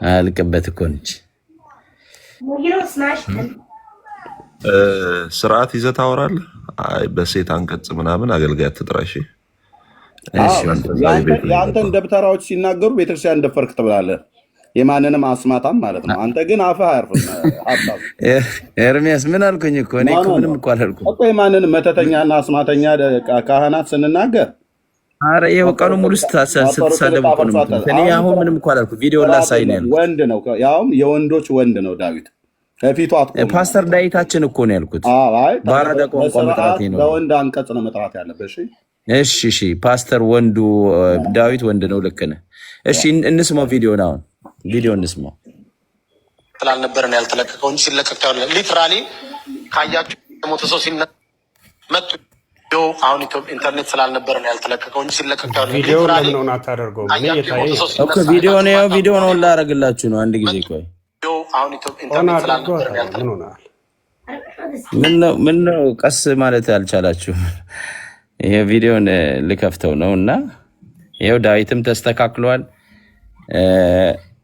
I: አልቅበት እኮ ነች።
J: ስርዓት ይዘህ ታወራለህ። አይ በሴት አንቀጽ ምናምን አገልጋይ አትጥራሽ።
F: የአንተን ደብተራዎች ሲናገሩ ቤተክርስቲያን ደፈርክ ትብላለህ። የማንንም አስማታም ማለት ነው። አንተ ግን አፍህ አያርፍም። ሀሳብ
I: ኤርሚያስ ምን አልኩኝ እኮ እኔ እኮ ምንም እኮ አላልኩም
F: እኮ የማንንም መተተኛና አስማተኛ ካህናት ስንናገር
I: አረ ይኸው ቀኑ ሙሉ ስትሳደቡ እኮ ነው። እኔ አሁን ምንም እኮ አላልኩም። ቪዲዮ ላሳይ ነው ያልኩት።
F: ወንድ ነው፣ ያውም የወንዶች ወንድ ነው ዳዊት። ከፊቱ አትቆም።
I: ፓስተር ዳዊታችን እኮ ነው ያልኩት። በአራዳ ቋንቋ መጥራቴ ነው።
F: በወንድ አንቀጽ ነው መጥራት ያለበት።
I: እሺ ፓስተር ወንዱ ዳዊት ወንድ ነው። ልክ ነህ። እሺ እንስማው ቪዲዮን። አሁን ቪዲዮ እንስማው።
A: ስላልነበረ ነው ያልተለቀቀው እንጂ ሲለቀቅ ታውቃለህ። ሊትራሊ ካያችሁ የሞተ ሰው መጡ። አሁን ኢንተርኔት ስላልነበረ ነው ያልተለቀቀው እንጂ ሲለቀቅ ታውቃለህ።
G: ቪዲዮ ለምን ነው አታደርገው?
I: ኦኬ ቪዲዮ ነው ቪዲዮ ነው ላደርግላችሁ ነው። አንድ ጊዜ ቆይ።
A: አሁን ኢንተርኔት ስላልነበረ ነው ያልተለቀቀው።
I: ምን ነው ቀስ ማለት ያልቻላችሁ? ይሄ ቪዲዮን ልከፍተው ነው እና ይሄው ዳዊትም ተስተካክሏል።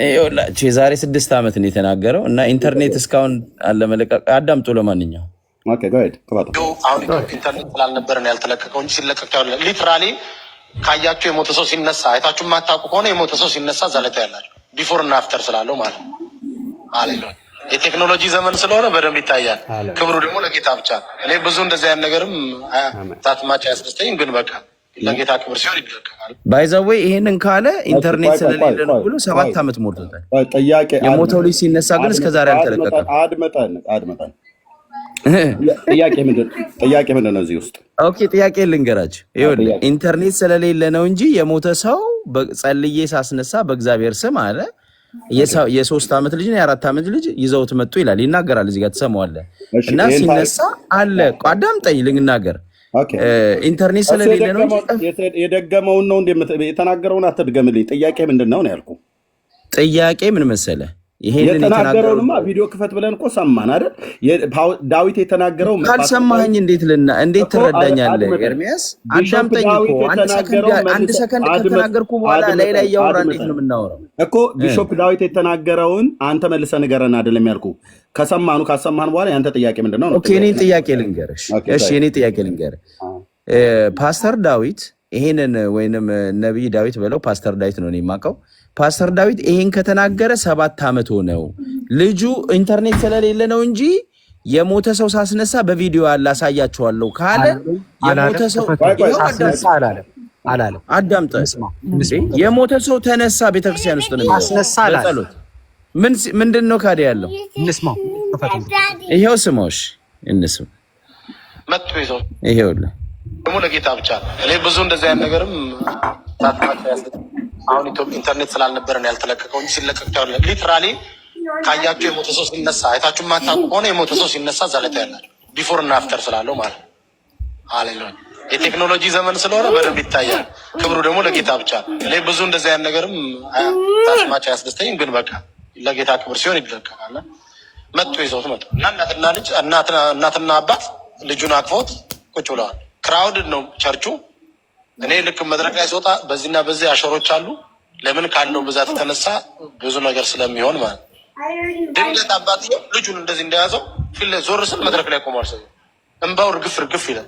I: ይኸውላችሁ የዛሬ 6 ዓመት ነው የተናገረው እና ኢንተርኔት እስካሁን አለመለቀቅ። አዳምጡ። ለማንኛውም
F: ኦኬ ጋይድ
A: አሁን ኢንተርኔት ስላልነበረ ነው ያልተለቀቀው እንጂ ሲለቀቅ ታውቃለህ። ሊትራሊ ካያችሁ የሞተ ሰው ሲነሳ አይታችሁ የማታውቁ ከሆነ የሞተ ሰው ሲነሳ ዛለታ ያላችሁ ቢፎር እና አፍተር ስላለው ማለት ነው። ሃሌሉያ። የቴክኖሎጂ ዘመን ስለሆነ በደንብ ይታያል። ክብሩ ደግሞ ለጌታ ብቻ ነው። እኔ ብዙ እንደዚህ አይነት ነገርም ታትማጭ ያስደስተኝ፣ ግን በቃ ለጌታ ክብር ሲሆን ይደረጋል።
I: ባይዘዌ ይሄንን ካለ ኢንተርኔት ስለሌለ ነው ብሎ 7 ዓመት ሞልቶታል።
F: ጥያቄ
I: የሞተው ልጅ ሲነሳ ግን እስከዛሬ አልተለቀቀም።
F: አድመጠን ጥያቄ ምንድን ነው እዚህ ውስጥ?
I: ኦኬ ጥያቄ ልንገራችሁ። ይኸውልህ ኢንተርኔት ስለሌለ ነው እንጂ የሞተ ሰው ጸልዬ ሳስነሳ በእግዚአብሔር ስም አለ የ3 ዓመት ልጅ ነው የ4 ዓመት ልጅ ይዘውት መጡ ይላል፣ ይናገራል። እዚህ ጋር ትሰማዋለህ። እና ሲነሳ አለ ቋዳምጠኝ ልንናገር ኢንተርኔት ስለሌለ ነው እንጂ
F: የደገመውን ነው የተናገረውን አትድገምልኝ። ጥያቄ ምንድን ነው ነው ያልኩህ።
I: ጥያቄ ምን መሰለህ?
F: የተናገረውንማ ቪዲዮ ክፈት ብለን እኮ ሰማን አይደል? ዳዊት የተናገረው
I: ካልሰማኸኝ እንዴት ትረዳኛለህ? ኤርሚያስ አዳምጠኝ እኮ አንድ ሰከንድ ከተናገርኩ በኋላ ላይ እያወራ እንዴት ነው የምናወራው
F: እኮ። ቢሾፕ ዳዊት የተናገረውን አንተ መልሰህ ንገረን አይደለም ያልኩህ። ካሰማህን በኋላ ያንተ ጥያቄ ምንድን ነው?
I: ኦኬ እኔን ጥያቄ ልንገርሽ። እሺ እኔ ጥያቄ ልንገርህ። ፓስተር ዳዊት ይሄንን ወይንም ነቢይ ዳዊት ብለው ፓስተር ዳዊት ነው የማውቀው። ፓስተር ዳዊት ይሄን ከተናገረ 7 ዓመት ሆነው። ልጁ ኢንተርኔት ስለሌለ ነው እንጂ የሞተ ሰው ሳስነሳ በቪዲዮ አላሳያቸዋለሁ ካለ የሞተ ሰው
C: አላለም።
I: አዳምጠህ የሞተ ሰው ተነሳ ቤተክርስቲያን ውስጥ ነው የሚለው። ምንድን ነው ካዲያ ያለው?
C: እንስማው።
I: ይሄው ስማውሽ እንስም
A: መጥቶ ይዘው
I: ይሄውልህ
A: ደግሞ ለጌታ ብቻ ነው። እኔ ብዙ እንደዚህ አይነት ነገርም አሁን ኢንተርኔት ስላልነበረ ነው ያልተለቀቀው እንጂ ሲለቀቅ ታውቃለህ። ሊትራሊ ካያችሁ የሞተ ሰው ሲነሳ አይታችሁ የማታውቁ ከሆነ የሞተ ሰው ሲነሳ ዛለታ ያላችሁ ቢፎር እና አፍተር ስላለው ማለት ነው። ሃሌሉያ። የቴክኖሎጂ ዘመን ስለሆነ በደንብ ይታያል። ክብሩ ደግሞ ለጌታ ብቻ ነው። እኔ ብዙ እንደዚህ አይነት ነገርም ታስማጭ ያስደስተኝ፣ ግን በቃ ለጌታ ክብር ሲሆን ይደረጋል። መጥቶ ይዘውት መጡ እና እናትና አባት ልጁን አቅፎት ቁጭ ብለዋል። ክራውድድ ነው ቸርቹ። እኔ ልክ መድረክ ላይ ሲወጣ በዚህና በዚህ አሸሮች አሉ። ለምን ካለው ብዛት የተነሳ ብዙ ነገር ስለሚሆን ማለት ነው። ድንገት አባትየው ልጁን እንደዚህ እንደያዘው ፊት ዞር ስል መድረክ ላይ ቆሟል። ሰው እንባው እርግፍ ይላል።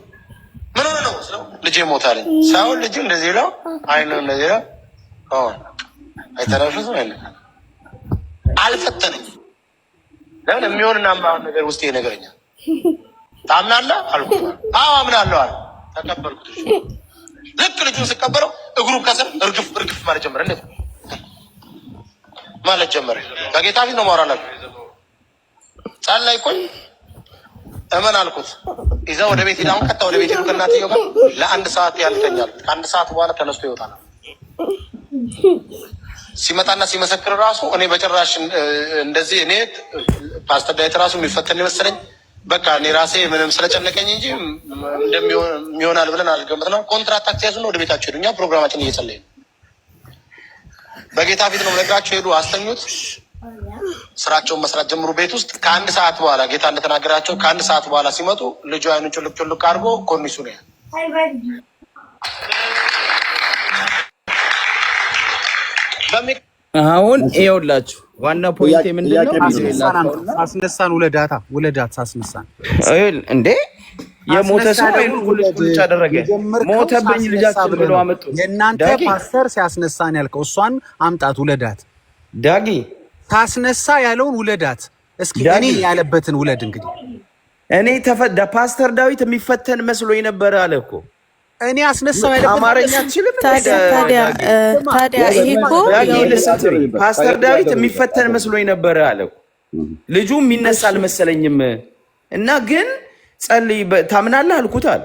A: ምን ሆነ ነው ስለው ልጄ ሞታለኝ ሳይሆን ልጁ እንደዚህ ይለው አይኑ እንደዚህ ይለው አይተራሽም አልፈተነኝም። ለምን የሚሆንና የማይሆን ነገር ውስጥ ይነግረኛል። ታምናለህ አልኩት። አዎ አምናለሁ አለ። ተቀበልኩት። ልክ ልጁን ስቀበለው እግሩ ከስር እርግፍ ማለት ጀመረ። እንዴት ማለት ጀመረ? በጌታ ፊት ነው ማውራላችሁ። ጸለይኩኝ። እመን አልኩት። ይዘው ወደ ቤት ሄዳውን ቀጥታ ወደ ቤት ሄዱ። ከእናትየው ጋር ለ1 ሰዓት ያልተኛል። ከ1 ሰዓት በኋላ ተነስቶ ይወጣል። ሲመጣና ሲመሰክር ራሱ እኔ በጭራሽ እንደዚህ እኔ ፓስተር ዳዊት ራሱ የሚፈተን ይመስለኝ በቃ እኔ ራሴ ምንም ስለጨነቀኝ እንጂ እንደሚሆናል ብለን አልገመትንም። ኮንትራት ታክሲ ያዙና ወደ ቤታቸው ሄዱ። እኛ ፕሮግራማችን እየጸለይን በጌታ ፊት ነው ነግራቸው ሄዱ። አስተኙት።
K: ስራቸውን መስራት ጀምሩ። ቤት ውስጥ ከአንድ ሰዓት በኋላ ጌታ እንደተናገራቸው ከአንድ ሰዓት በኋላ ሲመጡ ልጁ አይኑን ጭልቅ ጭልቅ አድርጎ ኮርኒሱ ነው ያለ።
D: አሁን ይኸውላችሁ ዋና ፖይንት ምንድነው?
C: ሳስነሳን ውለዳት ሳስነሳን
D: እንዴ የሞተ ሰው አይኑ ቁልጭ አደረገ። ሞተብኝ ልጃችን ብለው አመጡ።
C: የእናንተ ፓስተር ሲያስነሳን ያልከው እሷን አምጣት ውለዳት።
D: ዳጊ
C: ታስነሳ ያለውን ውለዳት። እስኪ እኔ ያለበትን ውለድ። እንግዲህ
D: እኔ ተፈዳ ፓስተር ዳዊት የሚፈተን መስሎኝ ነበር አለ እኮ። እኔ
C: አስነሳው ያለበት
D: አማርኛ አትችልም።
B: ታዲያ ይሄ እኮ
D: ፓስተር ዳዊት የሚፈተን መስሎኝ ነበር አለ እኮ። ልጁ የሚነሳ አልመሰለኝም እና ግን ጸልይ ታምናለህ አልኩት አለ።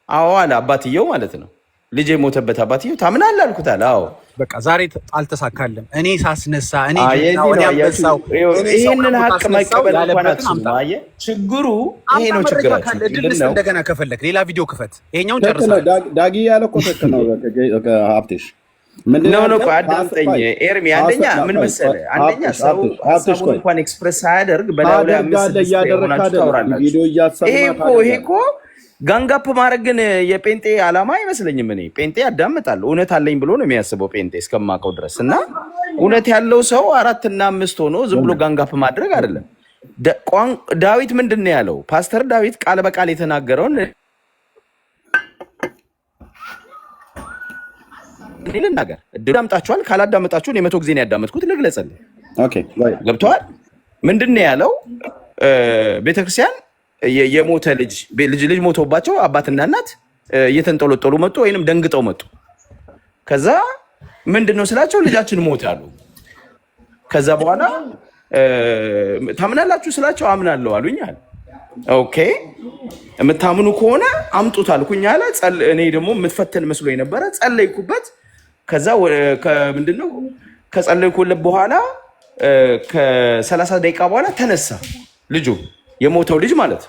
D: አዎ አለ አባትየው ማለት ነው። ልጅ የሞተበት አባትየው ታምናለህ አልኩት አለ። አዎ
C: በቃ ዛሬ አልተሳካለም። እኔ ሳስነሳ እኔ
D: ያበሳው ይሄንን ሀቅ መቀበል እንኳን አትችልም። አየህ ችግሩ ይሄ ነው ችግራችን።
C: ድልስ እንደገና ከፈለክ ሌላ ቪዲዮ ክፈት። ይሄኛውን ጨርሰናል።
F: ዳጊ ያለ እኮ ትክክል ነው። ሀብቴሽ
D: ምንድነው ነው አዳምጠኝ ኤርሚ። አንደኛ ምን መሰለህ፣ አንደኛ ሰው ሀሳቡን እንኳን ኤክስፕረስ ሳያደርግ በላው ላይ አምስት ይሄ እኮ ጋንጋፕ ማድረግ ግን የጴንጤ ዓላማ አይመስለኝም። እኔ ጴንጤ ያዳምጣለሁ እውነት አለኝ ብሎ ነው የሚያስበው ጴንጤ እስከማውቀው ድረስ እና እውነት ያለው ሰው 4 እና 5 ሆኖ ዝም ብሎ ጋንጋፕ ማድረግ አይደለም። ዳዊት ምንድን ነው ያለው? ፓስተር ዳዊት ቃል በቃል የተናገረውን ልናገር። አዳምጣችኋል። ካላዳመጣችሁን የ100 ጊዜ ነው ያዳመጥኩት። ልግለጽልህ። ገብቶሃል? ምንድን ነው ያለው? ቤተክርስቲያን የሞተ ልጅ ሞቶባቸው አባትና እናት እየተንጠለጠሉ መጡ፣ ወይንም ደንግጠው መጡ። ከዛ ምንድነው ስላቸው ልጃችን ሞተ አሉ። ከዛ በኋላ ታምናላችሁ ስላቸው አምናለሁ አሉኝ አለ። ኦኬ የምታምኑ ከሆነ አምጡት አልኩኝ አለ። እኔ ደግሞ የምትፈተን መስሎኝ ነበረ፣ ጸለይኩበት። ከዛ ምንድነው ከጸለይኩለት በኋላ ከ30 ደቂቃ በኋላ ተነሳ ልጁ የሞተው ልጅ ማለት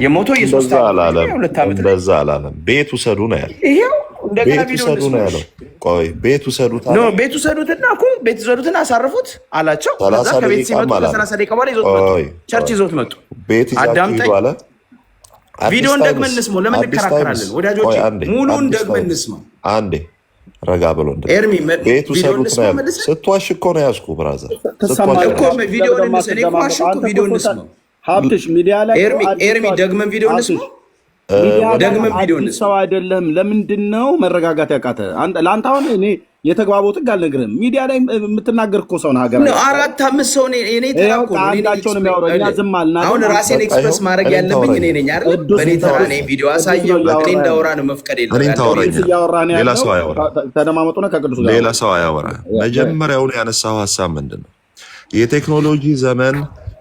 D: የሞተው የ3 ዓመት
J: እንደዛ አላለም። ቤት ውሰዱ ነው ያለው።
D: ይሄው እንደገና ቪዲዮ
J: ነው ያለው። ቆይ ቤት ውሰዱት
D: ነው ቤት ውሰዱትና እኮ ቤት ውሰዱትና አሳርፉት አላቸው። ከዛ ከቤት ሲመጡ ከ30 ደቂቃ በኋላ ይዞት መጡ። ቸርች ይዞት መጡ።
J: ቤት ይዛችሁ አለ።
D: ቪዲዮን ደግመን እንስማው። ለምን እንከራከራለን ወዳጆች? ሙሉን ደግመን እንስማው።
J: አንዴ ረጋ ብሎ
D: ኤርሚ
J: ቤት ውሰዱት ነው ያለው። ስትዋሽ እኮ ነው ያዝኩ ብራዘር።
D: ስትዋሽ እኮ ቪዲዮን እንስማው። እኮ ዋሽ እኮ ቪዲዮን እንስማው።
F: ሀብትሽ ሚዲያ ላይ
D: ኤርሚ ደግመን ቪዲዮ እንስማው። ደግመን ቪዲዮ እንስማው።
F: ሰው አይደለም። ለምንድን ነው መረጋጋት ያቃተ? ለአንተ አሁን እኔ የተግባቦት ጥግ አልነግርህም። ሚዲያ ላይ የምትናገር እኮ ሰው ነው። ሀገር
D: ነው 4-5 ሰው እኔ ተራኩ
F: አንዳቸው ነው የሚያወራው። እኛ ዝም አልናል።
D: አሁን ራሴን ኤክስፕረስ ማድረግ ያለብኝ እኔ ነኝ አይደል? በኔ ተራ እኔ ቪዲዮ አሳየው። እኔ እንዳወራ ነው መፍቀድ
J: የለብኝም። ሌላ ሰው አያወራ።
F: ተደማመጡና ከቅዱስ ጋር
J: ሌላ ሰው አያወራ። መጀመሪያውን ያነሳው ሀሳብ ምንድን ነው? የቴክኖሎጂ ዘመን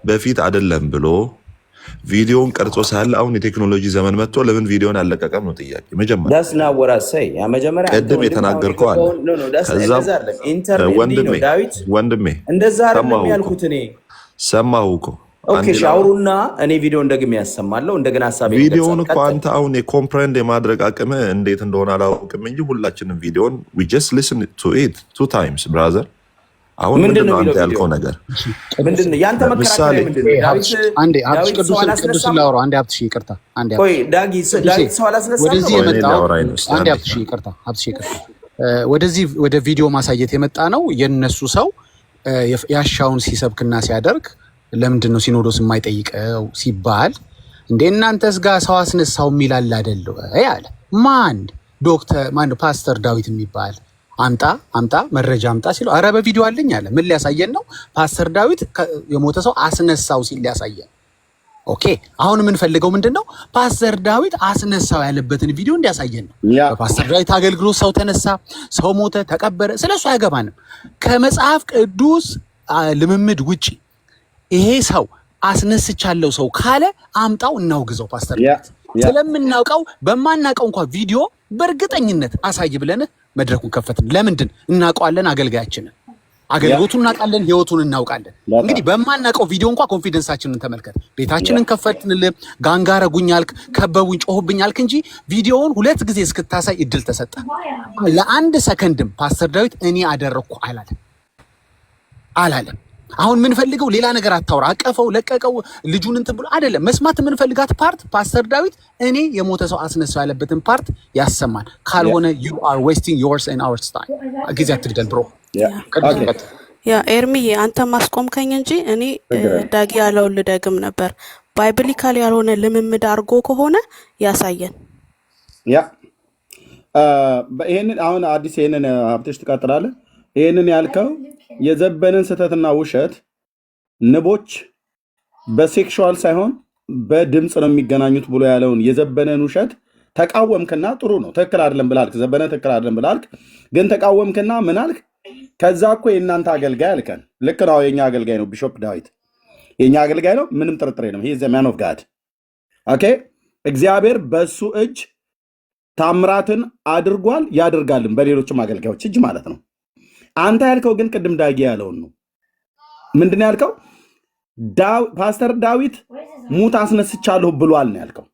J: በፊት አይደለም ብሎ ቪዲዮን ቀርጾ ሳለ አሁን የቴክኖሎጂ ዘመን መጥቶ ለምን ቪዲዮን አለቀቀም ነው ጥያቄ። መጀመሪያ ቅድም የተናገርከው አለ። ከዛ ወንድሜ
D: እንደዛ አይደለም ያልኩት እኔ
J: ሰማሁ እኮ።
D: ኦኬ ሻውሩና እኔ ቪዲዮን ደግሜ ያሰማለሁ እንደገና ሐሳቤ
J: ቪዲዮን እኮ አንተ አሁን የኮምፕሬንድ የማድረግ አቅም እንዴት እንደሆነ አላውቅም እንጂ ሁላችንም ቪዲዮን we just listen to it 2 times brother። አሁን ምንድነው አንተ ያልከው ነገር?
D: ምንድነው ያንተ መከራከሪያ? ምንድነው
L: አንዴ አብሽ ቅዱስ ላውራው። አንዴ አብሽ ይቅርታ። አንዴ
D: ቆይ ዳጊ ሰው አላስነሳም።
L: ወደዚህ የመጣው አንዴ አብሽ ይቅርታ። አብሽ ይቅርታ። ወደዚህ ወደ ቪዲዮ ማሳየት የመጣ ነው። የነሱ ሰው ያሻውን ሲሰብክና ሲያደርግ ለምንድነው ሲኖዶስ የማይጠይቀው ሲባል እንደ እናንተስ ጋር ሰው አስነሳው የሚላል አይደል ያለ ማን ዶክተር ማን ፓስተር ዳዊት የሚባል አምጣ መረጃ አምጣ ሲለው አረ በቪዲዮ አለኝ አለ። ምን ሊያሳየን ነው? ፓስተር ዳዊት የሞተ ሰው አስነሳው ሲል ሊያሳየን። ኦኬ አሁን የምንፈልገው ምንድነው? ፓስተር ዳዊት አስነሳው ያለበትን ቪዲዮ እንዲያሳየን ነው። በፓስተር ዳዊት አገልግሎት ሰው ተነሳ፣ ሰው ሞተ፣ ተቀበረ፣ ስለሱ አያገባንም። ከመጽሐፍ ቅዱስ ልምምድ ውጪ ይሄ ሰው አስነስቻለሁ ሰው ካለ አምጣው እናውግዘው። ፓስተር ዳዊት ስለምናውቀው በማናውቀው እንኳን ቪዲዮ በእርግጠኝነት አሳይ ብለን መድረኩን ከፈትን። ለምንድን እናውቀዋለን? አገልጋያችንን አገልግሎቱን እናውቃለን፣ ህይወቱን እናውቃለን። እንግዲህ በማናውቀው ቪዲዮ እንኳን ኮንፊደንሳችንን ተመልከት። ቤታችንን ከፈትንልህ፣ ጋንጋረጉኝ አልክ፣ ከበቡኝ፣ ጮሁብኝ አልክ እንጂ ቪዲዮውን 2 ጊዜ እስክታሳይ እድል ተሰጠ። ለአንድ ሰከንድም ፓስተር ዳዊት እኔ አደረኩ አላለም። አሁን የምንፈልገው ሌላ ነገር አታውራ፣ አቀፈው ለቀቀው ልጁን እንትን ብሎ አይደለም። መስማት የምንፈልጋት ፓርት ፓስተር ዳዊት እኔ የሞተ ሰው አስነሳው ያለበትን ፓርት ያሰማን። ካልሆነ you are wasting yours and our time። ጊዜ አትግደል ብሮ።
B: ያ ኤርሚዬ አንተ ማስቆምከኝ እንጂ እኔ ዳጊ ያለውን ልደግም ነበር። ባይብሊካል ያልሆነ ልምምድ አድርጎ ከሆነ ያሳየን።
F: ያ ይሄንን አሁን አዲስ ይሄንን ሀብትሽ ትቀጥላለህ። ይሄንን ያልከው የዘበነን ስህተትና ውሸት ንቦች በሴክሹዋል ሳይሆን በድምፅ ነው የሚገናኙት ብሎ ያለውን የዘበነን ውሸት ተቃወምክና ጥሩ ነው፣ ትክክል አይደለም ብላልክ፣ ዘበነ ትክክል አይደለም ብላልክ፣ ግን ተቃወምክና ምን አልክ? ከዛ እኮ የእናንተ አገልጋይ አልከን። ልክ ነው፣ የኛ አገልጋይ ነው ቢሾፕ ዳዊት፣ የኛ አገልጋይ ነው፣ ምንም ጥርጥር የለም። ሂ ኢዝ ዘ ማን ኦፍ ጋድ። ኦኬ፣ እግዚአብሔር በሱ እጅ ታምራትን አድርጓል ያደርጋልን፣ በሌሎችም አገልጋዮች እጅ ማለት ነው። አንተ ያልከው ግን ቅድም ዳጊ ያለውን ነው። ምንድን ያልከው? ፓስተር ዳዊት ሙት አስነስቻለሁ ብሏል ነው ያልከው።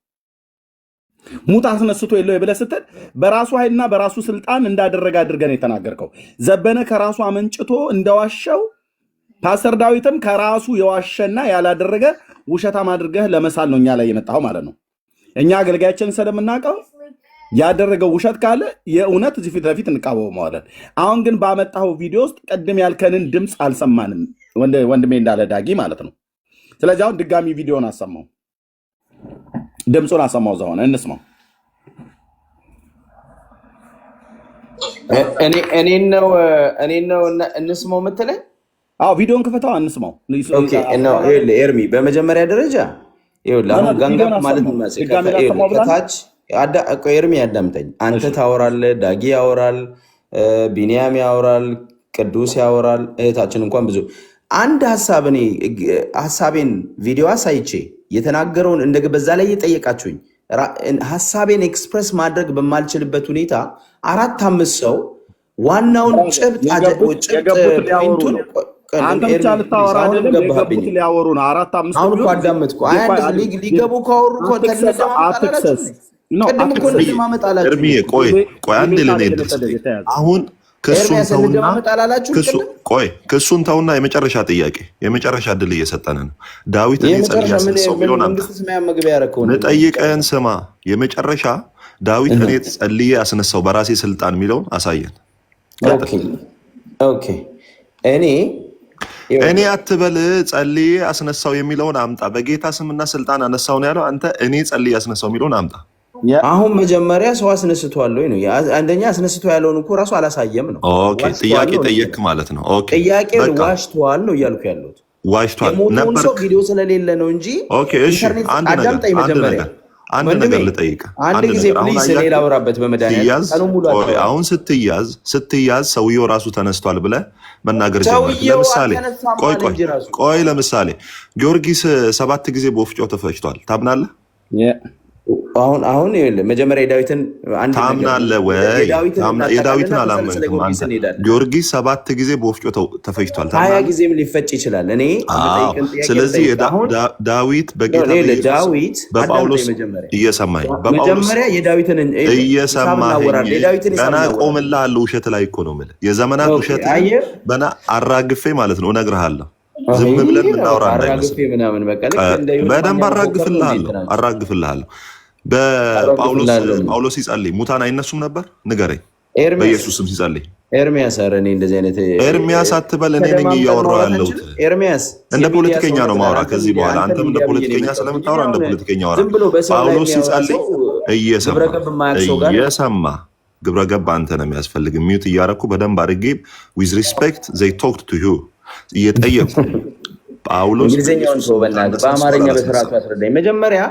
F: ሙት አስነስቶ የለው ብለህ ስትል በራሱ ኃይልና በራሱ ስልጣን እንዳደረገ አድርገን የተናገርከው። ዘበነ ከራሱ አመንጭቶ እንደዋሸው ፓስተር ዳዊትም ከራሱ የዋሸና ያላደረገ ውሸታም አድርገህ ለመሳል ነው እኛ ላይ የመጣው ማለት ነው። እኛ አገልጋያችን ስለምናውቀው ያደረገው ውሸት ካለ የእውነት እዚህ ፊት ለፊት እንቃወመዋለን። አሁን ግን ባመጣው ቪዲዮ ውስጥ ቅድም ያልከንን ድምፅ አልሰማንም፣ ወንድሜ እንዳለ ዳጊ ማለት ነው። ስለዚህ አሁን ድጋሚ ቪዲዮን አሰማው፣ ድምፁን አሰማው፣ እዛ ሆነ እንስማው።
D: እኔ ነው እንስማው የምትለኝ?
F: አዎ ቪዲዮን ክፈተው፣ እንስማው።
D: ኤርሚ በመጀመሪያ ደረጃ አሁን ጋንጋፕ ማለት ከታች ኤርሚ ያዳምጠኝ። አንተ ታወራለህ፣ ዳጊ ያወራል፣ ቢኒያም ያወራል፣ ቅዱስ ያወራል፣ እህታችን እንኳን ብዙ አንድ ሀሳብ እኔ ሀሳቤን ቪዲዮ አሳይቼ የተናገረውን በዛ ላይ የጠየቃችሁኝ ሀሳቤን ኤክስፕረስ ማድረግ በማልችልበት ሁኔታ 4-5 ሰው ዋናውን ጭብጥ ፖይንቱን
F: አንተ ብቻ ልታወራ አይደለም፣ የገቡት ሊያወሩ ነው። 4-5
D: አሁን እኮ አዳመጥኩ። ሊገቡ ካወሩ
F: አትክሰስ
D: ቅድም እኮ እንደማመጥ አላችሁ።
J: እርሚዬ ቆይ አንድ ልንሄድስ አሁን ክሱን ተውና የመጨረሻ ጥያቄ የመጨረሻ እድል እየሰጠን ነው። ዳዊት እኔ ጸልዬ አስነሳው የሚለውን ንጠይቀህን ስማ። የመጨረሻ ዳዊት እኔ ጸልዬ አስነሳው በራሴ ስልጣን የሚለውን አሳየን።
D: ኦኬ
J: እኔ አትበል፣ ጸልዬ አስነሳው የሚለውን አምጣ። በጌታ ስምና ስልጣን አነሳው ነው ያለው። አንተ እኔ ጸልዬ አስነሳው የሚለውን አምጣ።
D: አሁን መጀመሪያ ሰው አስነስቷል ወይ ነው? አንደኛ አስነስቶ ያለውን እኮ ራሱ አላሳየም ነው።
J: ኦኬ ጥያቄ ጠየቅ ማለት ነው። ኦኬ
D: ጥያቄ ዋሽቷል ነው እያልኩ ያለሁት።
J: ዋሽቷል
D: ነበር ሰው ቪዲዮ ስለሌለ ነው እንጂ።
J: ኦኬ እሺ፣ አንድ ነገር ልጠይቅ።
D: አንድ ጊዜ ፕሊዝ እኔ ላወራበት በመድኃኒዓለም ቀኑ ሙሉ
J: አሁን ስትያዝ ሰውየው ራሱ ተነስቷል ብለህ መናገር ጀመርክ። ለምሳሌ ቆይ ለምሳሌ ጊዮርጊስ 7 ጊዜ በወፍጮ ተፈጭቷል። ታምናለህ?
D: አሁን መጀመሪያ የዳዊትን
J: ታምናለህ ወይ? የዳዊትን አላመንክም አንተ። ጊዮርጊስ 7 ጊዜ በወፍጮ ተፈጭቷል።
D: 20 ጊዜም ሊፈጭ ይችላል። እኔ
J: ስለዚህ ዳዊት በጌታ በጳውሎስ እየሰማኝ
D: መጀመሪያ የዳዊትን
J: እየሰማኝ ገና ቆምልሃለሁ። ውሸት ላይ እኮ ነው የምልህ። የዘመናት ውሸት ገና አራግፌ ማለት ነው እነግርሃለሁ። ዝም ብለን የምናወራ እንዳይመስል በደንብ አራግፍልሃለሁ። በጳውሎስ ሲጸልይ ሙታን አይነሱም ነበር? ንገረኝ። በኢየሱስ ስም ሲጸልይ
D: ኤርሚያስ እኔ እንደዚህ አይነት
J: ኤርሚያስ አትበል። እኔ ነኝ እያወራሁ ያለሁት።
D: ኤርሚያስ
J: እንደ ፖለቲከኛ ነው ማውራ ከዚህ በኋላ። አንተም እንደ ፖለቲከኛ ስለምታወራ እንደ ፖለቲከኛ አወራ። ጳውሎስ ሲጸልይ እየሰማ ግብረ ገብ አንተ ነው የሚያስፈልግ። ሚዩት እያረኩ በደንብ አድርጌ ዊዝ ሪስፔክት ዘይ ቶክድ ቱ ዩ እየጠየቁ ጳውሎስ
D: እንግሊዝኛውን ሰው በእናትህ በአማርኛ በስርዓቱ አስረዳኝ መጀመሪያ።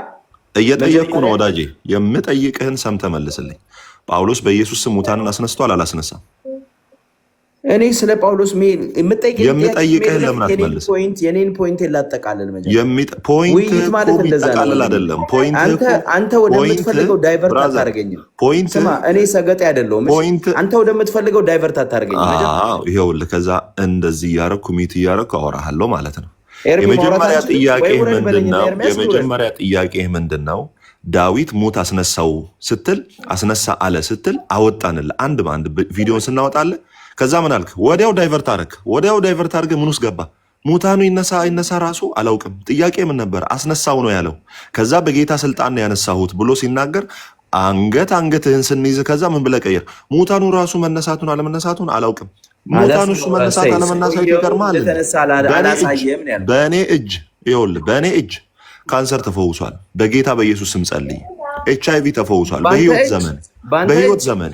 J: እየጠየቅኩ ነው ወዳጄ፣ የምጠይቅህን ሰምተህ መልስልኝ። ጳውሎስ በኢየሱስ ስም ሙታንን አስነስቷል አላስነሳም?
D: እኔ ስለ ጳውሎስ
J: የምጠይቅህን ለምን አትመልስ?
D: የኔን ፖይንት ላጠቃልል።
J: ፖይንት ማለት ጠቃልል አይደለም።
D: አንተ ወደምትፈልገው ዳይቨርት አታደርገኝም። ስማ እኔ ሰገጤ አይደለሁም። አንተ ወደምትፈልገው ዳይቨርት አታደርገኝም።
J: ይኸውልህ ከዛ እንደዚህ እያደረኩ ሚት እያደረኩ አወራሃለሁ ማለት ነው። የመጀመሪያ ጥያቄ ምንድን ነው? ዳዊት ሙት አስነሳው ስትል አስነሳ አለ ስትል አወጣንልህ አንድ በአንድ ቪዲዮን ስናወጣልህ። ከዛ ምን አልክ? ወዲያው ዳይቨርት አደረግ። ምን ውስጥ ገባ? ሙታኑ ይነሳ አይነሳ ራሱ አላውቅም። ጥያቄ ምን ነበር? አስነሳው ነው ያለው። ከዛ በጌታ ስልጣን ነው ያነሳሁት ብሎ ሲናገር አንገትህን ስንይዝ ከዛ ምን ብለህ ቀየር? ሙታኑ ራሱ መነሳቱን አለመነሳቱን አላውቅም። ሙታኑ እሱ መነሳት አለመነሳቱ ይገርማል። በእኔ እጅ ይኸውልህ፣ በእኔ እጅ ካንሰር ተፈውሷል። በጌታ በኢየሱስ ስም ጸልዬ HIV ተፈውሷል። በህይወት ዘመን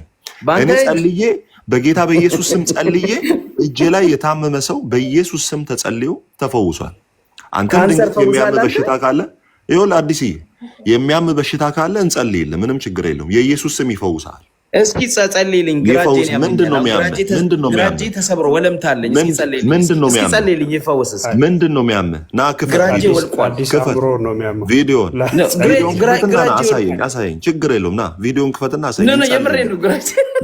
J: እኔ ጸልዬ በጌታ በኢየሱስ ስም ጸልዬ እጄ ላይ የታመመ ሰው በኢየሱስ ስም ተጸልዮ ተፈውሷል። አንተም ድንገት የሚያም በሽታ ካለ ይኸውልህ አዲስዬ፣ የሚያም በሽታ ካለ እንጸልይልህ፣ ምንም ችግር የለውም። የኢየሱስ ስም ይፈውሳል።
I: እስኪ ጸልይልኝ። ግራጄን ግራጄ ተሰብሮ ወለምታለኝ። እስኪ ጸልይልኝ።
J: ምንድነው የሚያምህ? ና ክፈት፣ ቪዲዮን ክፈትና አሳየኝ። ችግር የለውም። ና ቪዲዮን ክፈትና አሳየኝ።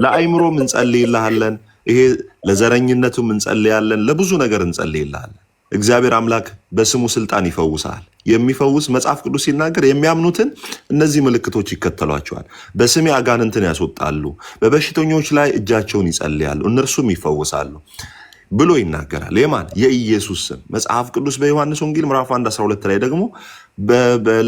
J: ለአይምሮም እንጸልይልሃለን። ይሄ ለዘረኝነቱም እንጸልያለን። ለብዙ ነገር እንጸልይልሃለን። እግዚአብሔር አምላክ በስሙ ስልጣን ይፈውሳል። የሚፈውስ መጽሐፍ ቅዱስ ሲናገር የሚያምኑትን እነዚህ ምልክቶች ይከተሏቸዋል። በስሜ አጋንንትን ያስወጣሉ፣ በበሽተኞች ላይ እጃቸውን ይጸልያሉ፣ እነርሱም ይፈውሳሉ ብሎ ይናገራል። የማን? የኢየሱስ ስም። መጽሐፍ ቅዱስ በዮሐንስ ወንጌል ምዕራፍ 1:12 ላይ ደግሞ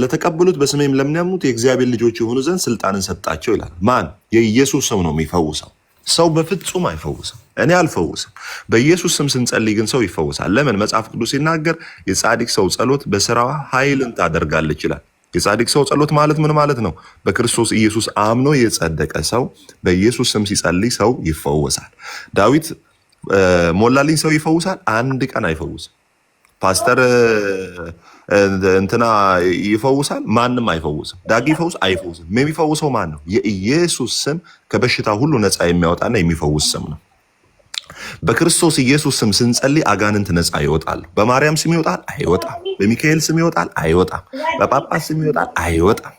J: ለተቀበሉት በስሜም ለሚያምኑት የእግዚአብሔር ልጆች የሆኑ ዘንድ ስልጣንን ሰጣቸው ይላል። ማን? የኢየሱስ ስም ነው የሚፈውሰው። ሰው በፍጹም አይፈውስም። እኔ አልፈውስም። በኢየሱስ ስም ስንጸልይ ግን ሰው ይፈውሳል። ለምን? መጽሐፍ ቅዱስ ሲናገር የጻድቅ ሰው ጸሎት በስራዋ ኃይልን ታደርጋለች ይላል። የጻድቅ ሰው ጸሎት ማለት ምን ማለት ነው? በክርስቶስ ኢየሱስ አምኖ የጸደቀ ሰው በኢየሱስ ስም ሲጸልይ ሰው ይፈወሳል። ዳዊት ሞላልኝ ሰው ይፈውሳል? አንድ ቀን አይፈውስም። ፓስተር እንትና ይፈውሳል? ማንም አይፈውስም። ዳጊ ይፈውስ? አይፈውስም። የሚፈውሰው ማን ነው? የኢየሱስ ስም ከበሽታ ሁሉ ነፃ የሚያወጣና የሚፈውስ ስም ነው። በክርስቶስ ኢየሱስ ስም ስንጸልይ አጋንንት ነፃ ይወጣል። በማርያም ስም ይወጣል? አይወጣም። በሚካኤል ስም ይወጣል? አይወጣም። በጳጳስ ስም ይወጣል? አይወጣም።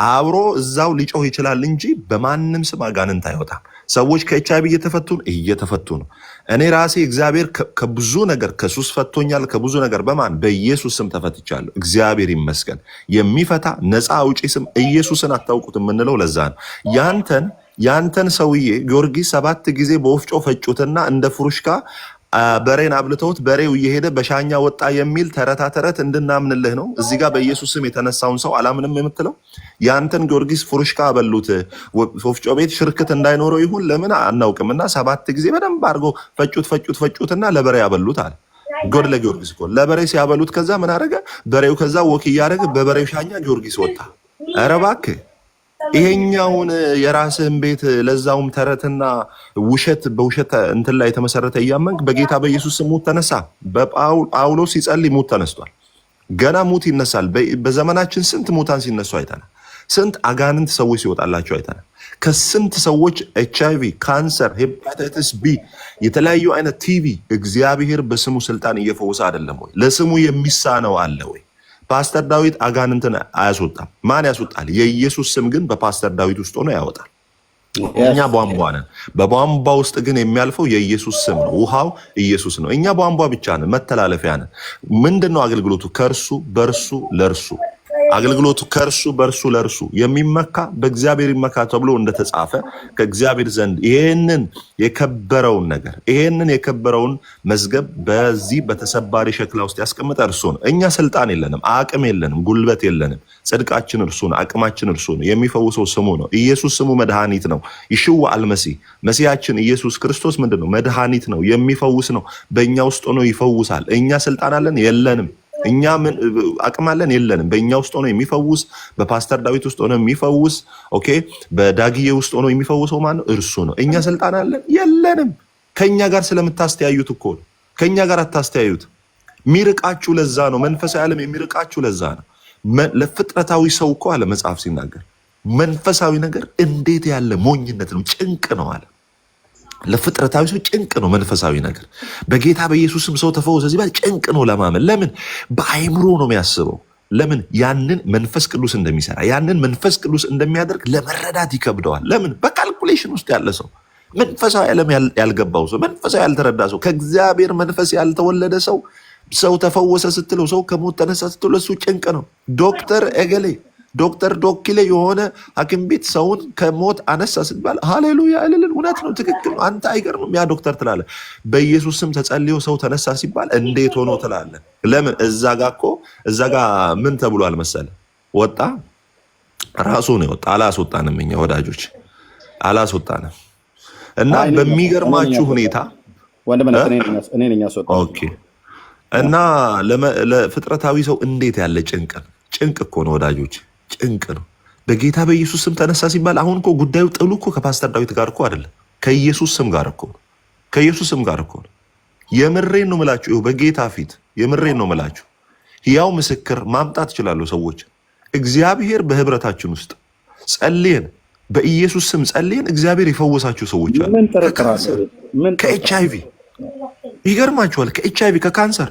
J: አብሮ እዛው ሊጮህ ይችላል እንጂ በማንም ስም አጋንንት አይወጣም። ሰዎች ከኤችአይቪ እየተፈቱ ነው። እኔ ራሴ እግዚአብሔር ከብዙ ነገር ከሱስ ፈቶኛል። ከብዙ ነገር በማን? በኢየሱስ ስም ተፈትቻለሁ። እግዚአብሔር ይመስገን። የሚፈታ ነፃ አውጪ ስም ኢየሱስን አታውቁት የምንለው ለዛ ነው። ያንተን ሰውዬ ጊዮርጊስ 7 ጊዜ በወፍጮ ፈጩትና እንደ ፍሩሽካ በሬን አብልተውት በሬው እየሄደ በሻኛ ወጣ የሚል ተረት እንድናምንልህ ነው። እዚህ ጋር በኢየሱስ ስም የተነሳውን ሰው አላምንም የምትለው? ያንተን ጊዮርጊስ ፍሩሽካ አበሉት። ወፍጮ ቤት ሽርክት እንዳይኖረው ይሁን ለምን አናውቅም። እና 7 ጊዜ በደንብ አድርገው ፈጩትና ለበሬ ያበሉት አለ። ጎድ ለጊዮርጊስ እኮ ለበሬ ሲያበሉት ከዛ ምን አደረገ? በሬው ከዛ ወክ እያደረገ በበሬው ሻኛ ጊዮርጊስ ወጣ። ኧረ እባክህ ይሄኛውን የራስህን ቤት ለዛውም ተረትና ውሸት በውሸት እንትን ላይ የተመሰረተ እያመንክ በጌታ በኢየሱስ ስም ሙት ተነሳ። በጳውሎስ ሲጸልይ ሙት ተነስቷል። ገና ሙት ይነሳል። በዘመናችን ስንት ሙታን ሲነሱ አይተናል። ስንት አጋንንት ሰዎች ሲወጣላቸው አይተናል። ከስንት ሰዎች HIV፣ ካንሰር፣ ሄፓታይተስ B፣ የተለያዩ አይነት ቲቪ እግዚአብሔር በስሙ ስልጣን እየፈወሰ አይደለም ወይ? ለስሙ የሚሳነው አለ ወይ? ፓስተር ዳዊት አጋንንትን አያስወጣም። ማን ያስወጣል? የኢየሱስ ስም ግን በፓስተር ዳዊት ውስጥ ሆኖ ያወጣል። እኛ ቧንቧ ነን። በቧንቧ ውስጥ ግን የሚያልፈው የኢየሱስ ስም ነው። ውሃው ኢየሱስ ነው። እኛ ቧንቧ ብቻ ነን፣ መተላለፊያ ነን። ምንድነው አገልግሎቱ? ከእርሱ በእርሱ ለእርሱ አገልግሎቱ ከእርሱ በእርሱ ለእርሱ የሚመካ በእግዚአብሔር ይመካ ተብሎ እንደተጻፈ ከእግዚአብሔር ዘንድ ይሄንን የከበረውን መዝገብ በዚህ በተሰባሪ ሸክላ ውስጥ ያስቀመጠ እርሱ ነው። እኛ ስልጣን የለንም፣ አቅም የለንም፣ ጉልበት የለንም። ጽድቃችን እርሱ ነው፣ አቅማችን እርሱ ነው። የሚፈውሰው ስሙ ነው። ኢየሱስ ስሙ መድኃኒት ነው። ይሽዋ አልመሲህ መሲያችን ኢየሱስ ክርስቶስ ምንድን ነው? መድኃኒት ነው፣ የሚፈውስ ነው። በእኛ ውስጥ ሆኖ ይፈውሳል። እኛ ስልጣን አለን? የለንም። እኛ ምን አቅም አለን? የለንም። በእኛ ውስጥ ሆኖ የሚፈውስ በፓስተር ዳዊት ውስጥ ሆኖ የሚፈውስ ኦኬ፣ በዳግዬ ውስጥ ሆኖ የሚፈውሰው ማን ነው? እርሱ ነው። እኛ ስልጣን አለን? የለንም። ከኛ ጋር ስለምታስተያዩት እኮ ነው። ከኛ ጋር አታስተያዩት። የሚርቃችሁ ለዛ ነው። መንፈሳዊ ዓለም የሚርቃችሁ ለዛ ነው። ለፍጥረታዊ ሰው እኮ አለ መጽሐፍ ሲናገር መንፈሳዊ ነገር እንዴት ያለ ሞኝነት ነው፣ ጭንቅ ነው አለ። ለፍጥረታዊ ሰው ጭንቅ ነው መንፈሳዊ ነገር። በጌታ በኢየሱስም ሰው ተፈወሰ ሲባል ጭንቅ ነው ለማመን። ለምን? በአይምሮ ነው የሚያስበው። ለምን? ያንን መንፈስ ቅዱስ እንደሚሰራ ያንን መንፈስ ቅዱስ እንደሚያደርግ ለመረዳት ይከብደዋል። ለምን? በካልኩሌሽን ውስጥ ያለ ሰው፣ መንፈሳዊ ዓለም ያልገባው ሰው፣ መንፈሳዊ ያልተረዳ ሰው፣ ከእግዚአብሔር መንፈስ ያልተወለደ ሰው ተፈወሰ ስትለው፣ ሰው ከሞት ተነሳ ስትለው እሱ ጭንቅ ነው። ዶክተር እገሌ ዶክተር ዶክሌ የሆነ ሐኪም ቤት ሰውን ከሞት አነሳ ስትባል ሃሌሉያ እልልን። እውነት ነው፣ ትክክል ነው። አንተ አይገርምም ያ ዶክተር ትላለህ። በኢየሱስ ስም ተጸልዮ ሰው ተነሳ ሲባል እንዴት ሆኖ ትላለህ። ለምን? እዛ ጋ ምን ተብሏል መሰለ? ወጣ ራሱ ነው የወጣ። አላስወጣንም፣ እኛ ወዳጆች አላስወጣንም። እና በሚገርማችሁ ሁኔታ እና ለፍጥረታዊ ሰው እንዴት ያለ ጭንቅ እኮ ነው ወዳጆች፣ ጭንቅ ነው። በጌታ በኢየሱስ ስም ተነሳ ሲባል አሁን እኮ ጉዳዩ ጥሉ እኮ ከፓስተር ዳዊት ጋር እኮ አይደለም፣ ከኢየሱስ ስም ጋር እኮ ነው። ከኢየሱስ ስም ጋር እኮ ነው። የምሬን ነው ምላችሁ፣ ይኸው በጌታ ፊት የምሬን ነው ምላችሁ። ያው ምስክር ማምጣት ይችላሉ ሰዎች። እግዚአብሔር በህብረታችን ውስጥ ጸልየን፣ በኢየሱስ ስም ጸልየን እግዚአብሔር የፈወሳችሁ ሰዎች አሉ። ከኤች አይቪ ይገርማችኋል፣ ከኤች አይቪ ከካንሰር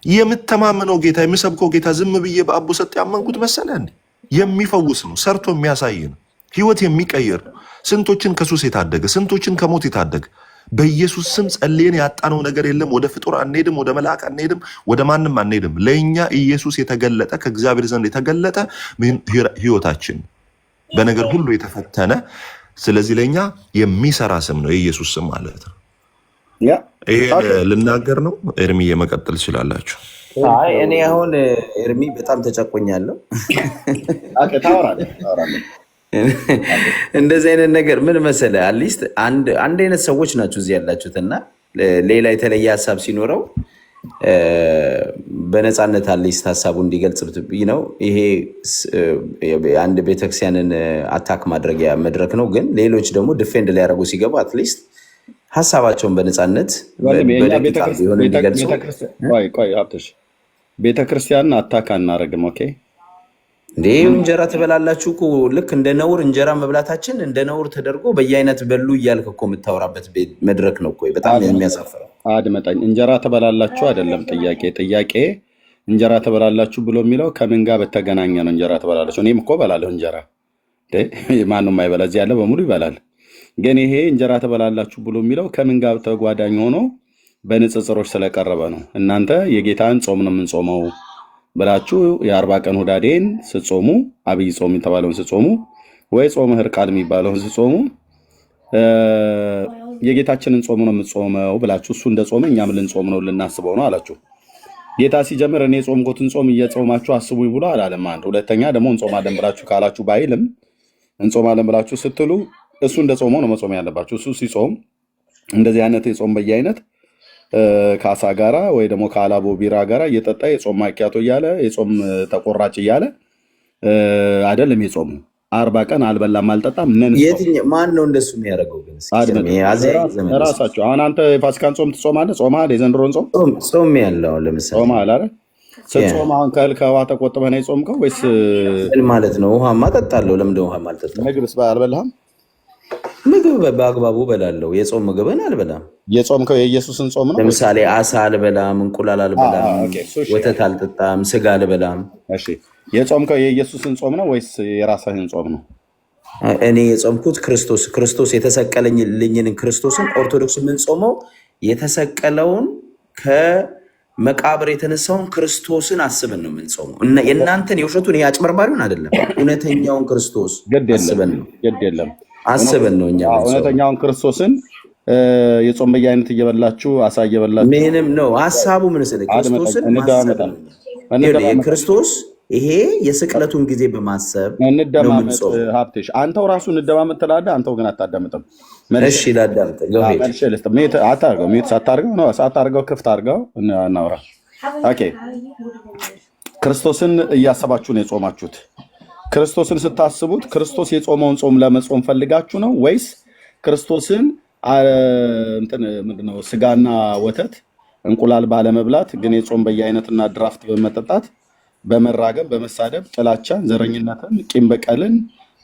J: የምተማመነው ጌታ የምሰብከው ጌታ ዝም ብዬ በአቦ ሰጥ ያመንኩት መሰለ እንዴ? የሚፈውስ ነው፣ ሰርቶ የሚያሳይ ነው፣ ህይወት የሚቀይር ነው። ስንቶችን ከሱስ የታደገ ስንቶችን ከሞት የታደገ። በኢየሱስ ስም ጸልየን ያጣነው ነገር የለም። ወደ ፍጡር አንሄድም፣ ወደ መልአክ አንሄድም፣ ወደ ማንም አንሄድም። ለእኛ ኢየሱስ የተገለጠ ከእግዚአብሔር ዘንድ የተገለጠ ህይወታችን በነገር ሁሉ የተፈተነ። ስለዚህ ለእኛ የሚሰራ ስም ነው የኢየሱስ ስም ማለት ነው። ይሄ ልናገር ነው። ኤርሚዬ መቀጠል ትችላላችሁ።
I: እኔ አሁን ኤርሚ በጣም ተጨቆኛለሁ። እንደዚህ አይነት ነገር ምን መሰለህ፣ አትሊስት አንድ አይነት ሰዎች ናቸው እዚህ ያላችሁት እና ሌላ የተለየ ሀሳብ ሲኖረው በነፃነት አትሊስት ሀሳቡ እንዲገልጽ ነው። ይሄ አንድ ቤተክርስቲያንን አታክ ማድረጊያ መድረክ ነው። ግን ሌሎች ደግሞ ዲፌንድ ሊያደርጉ ሲገቡ አትሊስት ሀሳባቸውን በነፃነት
F: ቤተክርስቲያንን አታክ አናደርግም። ኦኬ
I: እንዴ እንጀራ ትበላላችሁ እኮ ልክ እንደ ነውር እንጀራ መብላታችን እንደ ነውር ተደርጎ በየአይነት በሉ እያልክ እኮ የምታወራበት መድረክ ነው እኮ። በጣም የሚያሳፍረው።
F: አድመጣኝ። እንጀራ ትበላላችሁ አይደለም ጥያቄ እንጀራ ትበላላችሁ ብሎ የሚለው ከምን ጋር በተገናኘ ነው? እንጀራ ትበላላችሁ። እኔም እኮ በላለሁ እንጀራ። ማንም አይበላ፣ እዚህ ያለ በሙሉ ይበላል። ግን ይሄ እንጀራ ትበላላችሁ ብሎ የሚለው ከምን ጋር ተጓዳኝ ሆኖ በንጽጽሮች ስለቀረበ ነው። እናንተ የጌታን ጾም ነው የምንጾመው ብላችሁ የ40 ቀን ሁዳዴን ስትጾሙ፣ አብይ ጾም የተባለውን ስትጾሙ፣ ወይ ጾመ ሕርቃል የሚባለውን ስትጾሙ የጌታችንን ጾም ነው የምትጾመው ብላችሁ እሱ እንደ ጾመ እኛም ልንጾም ነው ልናስበው ነው አላችሁ። ጌታ ሲጀምር እኔ ጾምኩትን ጾም እየጾማችሁ አስቡኝ ብሎ አላለም። አንድ ሁለተኛ ደግሞ እንጾማለን ብላችሁ ካላችሁ ባይልም እንጾማለን ብላችሁ ስትሉ እሱ እንደ ጾመው ነው መጾም ያለባችሁ። እሱ ሲጾም እንደዚህ አይነት የጾም በየአይነት ከአሳ ጋራ ወይ ደግሞ ከአላቦ ቢራ ጋራ እየጠጣ የጾም ማኪያቶ እያለ የጾም ተቆራጭ እያለ አይደለም የጾሙ 40 ቀን አልበላም አልጠጣም።
I: ማን ነው እንደሱ የሚያደርገው?
F: ራሳቸው። አሁን አንተ የፋሲካን ጾም ትጾማለህ? ጾመሃል? የዘንድሮን
I: ጾም ያለው ለምሳሌ
F: ጾመሃል አይደል? ስትጾም አሁን ከእህል ከውሃ ተቆጥበህ ነው የጾምከው ወይስ
I: ምን ማለት ነው? ውሃማ እጠጣለሁ። ለምንድን ውሃ አልጠጣም?
F: ምግብስ አልበላህም?
I: ምግብ በአግባቡ በላለው። የጾም ምግብን አልበላም።
F: የጾምከው የኢየሱስን ጾም ነው።
I: ለምሳሌ አሳ አልበላም፣ እንቁላል አልበላም፣ ወተት አልጠጣም፣ ስጋ አልበላም።
F: እሺ፣ የጾምከው የኢየሱስን ጾም ነው ወይስ የራስህን ጾም ነው?
I: እኔ የጾምኩት ክርስቶስ የተሰቀለልኝን ክርስቶስን። ኦርቶዶክስ የምንጾመው የተሰቀለውን ከመቃብር የተነሳውን ክርስቶስን አስበን ነው የምንጾመው። የእናንተን የውሸቱን አጭበርባሪውን አይደለም፣ እውነተኛውን ክርስቶስ አስበን ነው።
F: ግድ የለም
I: አስበን ነው እኛ
F: እውነተኛውን ክርስቶስን የጾም በየአይነት እየበላችሁ አሳ እየበላችሁ
I: ምንም ነው ሀሳቡ። ምን ስለ ክርስቶስን ክርስቶስ ይሄ የስቅለቱን ጊዜ በማሰብ
F: እንደማመጥ ሀብትሽ አንተው ራሱ እንደማመጥ ትላለህ። አንተው ግን አታዳምጥም።
I: እሺ ላዳምጥ።
F: ሳታርገው ክፍት አድርገው እናውራ። ኦኬ ክርስቶስን እያሰባችሁ ነው የጾማችሁት። ክርስቶስን ስታስቡት ክርስቶስ የጾመውን ጾም ለመጾም ፈልጋችሁ ነው ወይስ ክርስቶስን ምንድነው ስጋና ወተት እንቁላል ባለመብላት ግን የጾም በየአይነትና ድራፍት በመጠጣት በመራገም በመሳደብ ጥላቻን፣ ዘረኝነትን፣ ቂም በቀልን፣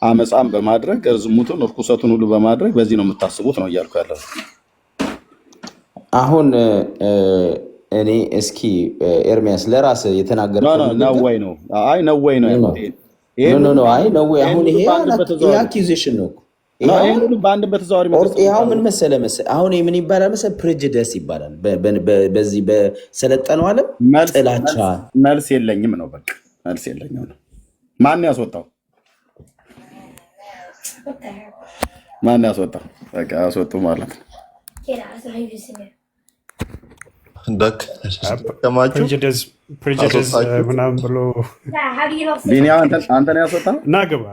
F: አመፃን በማድረግ እርዝሙትን፣ እርኩሰቱን ሁሉ በማድረግ በዚህ ነው የምታስቡት ነው እያልኩ ያለው።
I: አሁን እኔ እስኪ ኤርሚያስ ለራስ የተናገርከው
F: ነው ወይ ነው? አይ ነው ወይ ነው ያለው?
I: አይ ነው ወይ? አሁን ይሄ አኪዜሽን ነው።
F: በአንድ በተዘዋዋሪ
I: ይኸው ምን መሰለህ አሁን ምን ይባላል መሰለህ? ፕሬጁዲስ ይባላል። በዚህ በሰለጠነው ዓለም ጥላቻ።
F: መልስ የለኝም ነው በቃ መልስ የለኝም ነው። ማን ያስወጣው? ማን ያስወጣ? በቃ ያስወጡ ማለት ነው።
J: ደከማችሁ
G: ፕሬጁዲስ ምናምን ብሎ
F: ቢኒያ አንተ ነው ያስወጣ?
G: ና ግባ።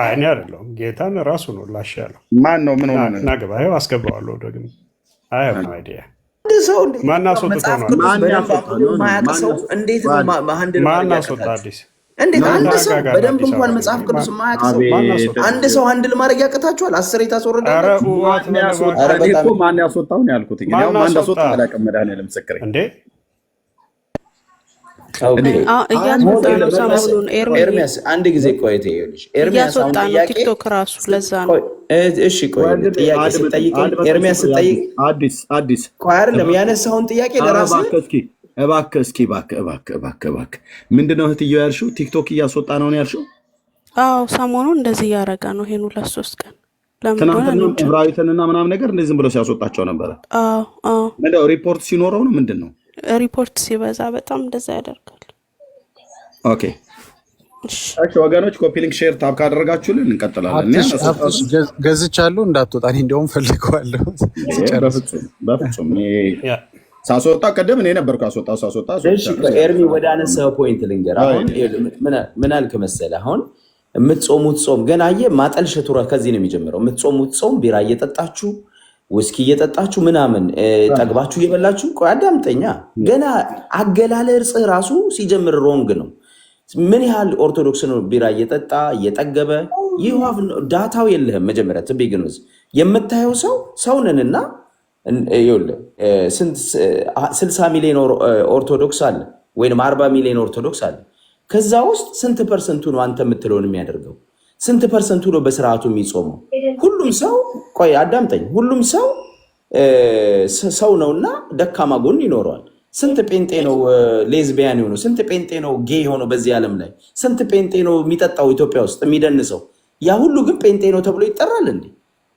G: እኔ አይደለሁም ጌታን ራሱ ነው ላሽ ያለው።
F: ማን ነው? ምን ሆነ?
G: ና ግባ። ይኸው አስገባዋለሁ ደግሞ። አይ ሃቭ ኖ አይዲያ ማን አስወጥቶ ነው? ማን አስወጣ? አዲስ
D: እንዴት አንድ ሰው በደንብ እንኳን መጽሐፍ ቅዱስ ማያውቅ ሰው አንድ ሰው አንድ ማድረግ ያቀታችኋል? 10 የታስወረዳችሁ
F: ማን ያስወጣው ነው ያልኩት። እንግዲህ ማን እንዳስወጣው አላውቅም። መድኃኒዓለም ምስክሬ
G: እንዴ
D: ኤርሚያስ አንድ ጊዜ ቆይተ ይኸውልሽ፣ ኤርሚያስ አሁን ጥያቄ
B: ቲክቶክ ራሱ ለዛ ነው።
D: እሺ ቆይ ጥያቄ ስጠይቅ ኤርሚያስ ስጠይቅ
F: አዲስ
D: ቆይ አይደለም ያነሳውን ጥያቄ ለራስህ
F: እባክህ ምንድን ነው እህትዬው ያልሽው? ቲክቶክ እያስወጣ ነው ያልሽው?
B: አዎ ሰሞኑን እንደዚህ እያደረገ ነው። ይሄን 2-3 ቀን
F: ትናንትና ዕብራዊትንና ምናምን ነገር እንደዚህ ዝም ብሎ ሲያስወጣቸው ነበረ። ምንድነው ሪፖርት ሲኖረው ነው ምንድን ነው?
B: ሪፖርት ሲበዛ በጣም እንደዛ ያደርጋል።
F: ኦኬ እሺ ወገኖች፣ ኮፒ ሊንክ ሼር ታብ ካደረጋችሁልን እንቀጥላለን።
L: ገዝቻለሁ እንዳትወጣ እኔ እንደውም ፈልገዋለሁ።
F: በፍጹም ሳስወጣ ቀደም እኔ ነበርኩ ሳስወጣ።
D: እሺ ኤርሚ ወደ አነሳው ፖይንት ልንገር። አሁን ምን አልክ መሰለህ? አሁን የምትጾሙት ጾም ገና ማጠልሸቱ ከዚህ ነው የሚጀምረው። የምትጾሙት ጾም ቢራ እየጠጣችሁ ውስኪ እየጠጣችሁ ምናምን ጠግባችሁ እየበላችሁ። ቆይ አዳምጠኛ። ገና አገላለጽ ራሱ ሲጀምር ሮንግ ነው። ምን ያህል ኦርቶዶክስ ነው ቢራ እየጠጣ እየጠገበ? ይህ ዳታው የለህም። መጀመሪያ ትቢግኑዝ የምታየው ሰው ነንና 60 ሚሊዮን ኦርቶዶክስ አለ ወይም 40 ሚሊዮን ኦርቶዶክስ አለ። ከዛ ውስጥ ስንት ፐርሰንቱ ነው አንተ የምትለውን የሚያደርገው? ስንት ፐርሰንቱ ነው በስርዓቱ የሚጾመው? ሁሉም ሰው ቆይ አዳምጠኝ፣ ሁሉም ሰው ነውና ደካማ ጎን ይኖረዋል። ስንት ጴንጤ ነው ሌዝቢያን የሆነው? ስንት ጴንጤ ነው ጌ የሆነው? በዚህ ዓለም ላይ ስንት ጴንጤ ነው የሚጠጣው ኢትዮጵያ ውስጥ የሚደንሰው? ያ ሁሉ ግን ጴንጤ ነው ተብሎ ይጠራል እንዴ?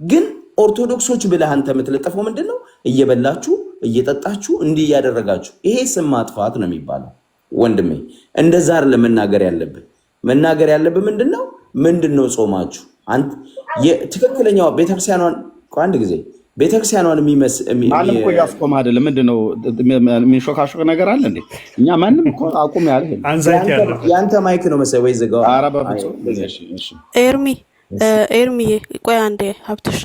D: ግን ኦርቶዶክሶች ብለህ አንተ የምትለጠፈው ምንድን ነው? እየበላችሁ እየጠጣችሁ እንዲህ እያደረጋችሁ። ይሄ ስም ማጥፋት ነው የሚባለው ወንድሜ። እንደዛ አይደለም መናገር ያለብህ። መናገር ያለብህ ምንድን ነው ጾማችሁ? ትክክለኛው ቤተክርስቲያኗን አንድ ጊዜ ቤተክርስቲያኗን
F: ማንም እኮ እያስቆመ አይደለም። ምንድን ነው የሚሾካሾክ ነገር አለ እንዴ? እኛ ማንም እኮ አቁም ያለ
D: የአንተ ማይክ ነው መሰለኝ ወይ ዘጋው?
B: ኤርሚዬ ቆይ አንዴ ሀብትሽ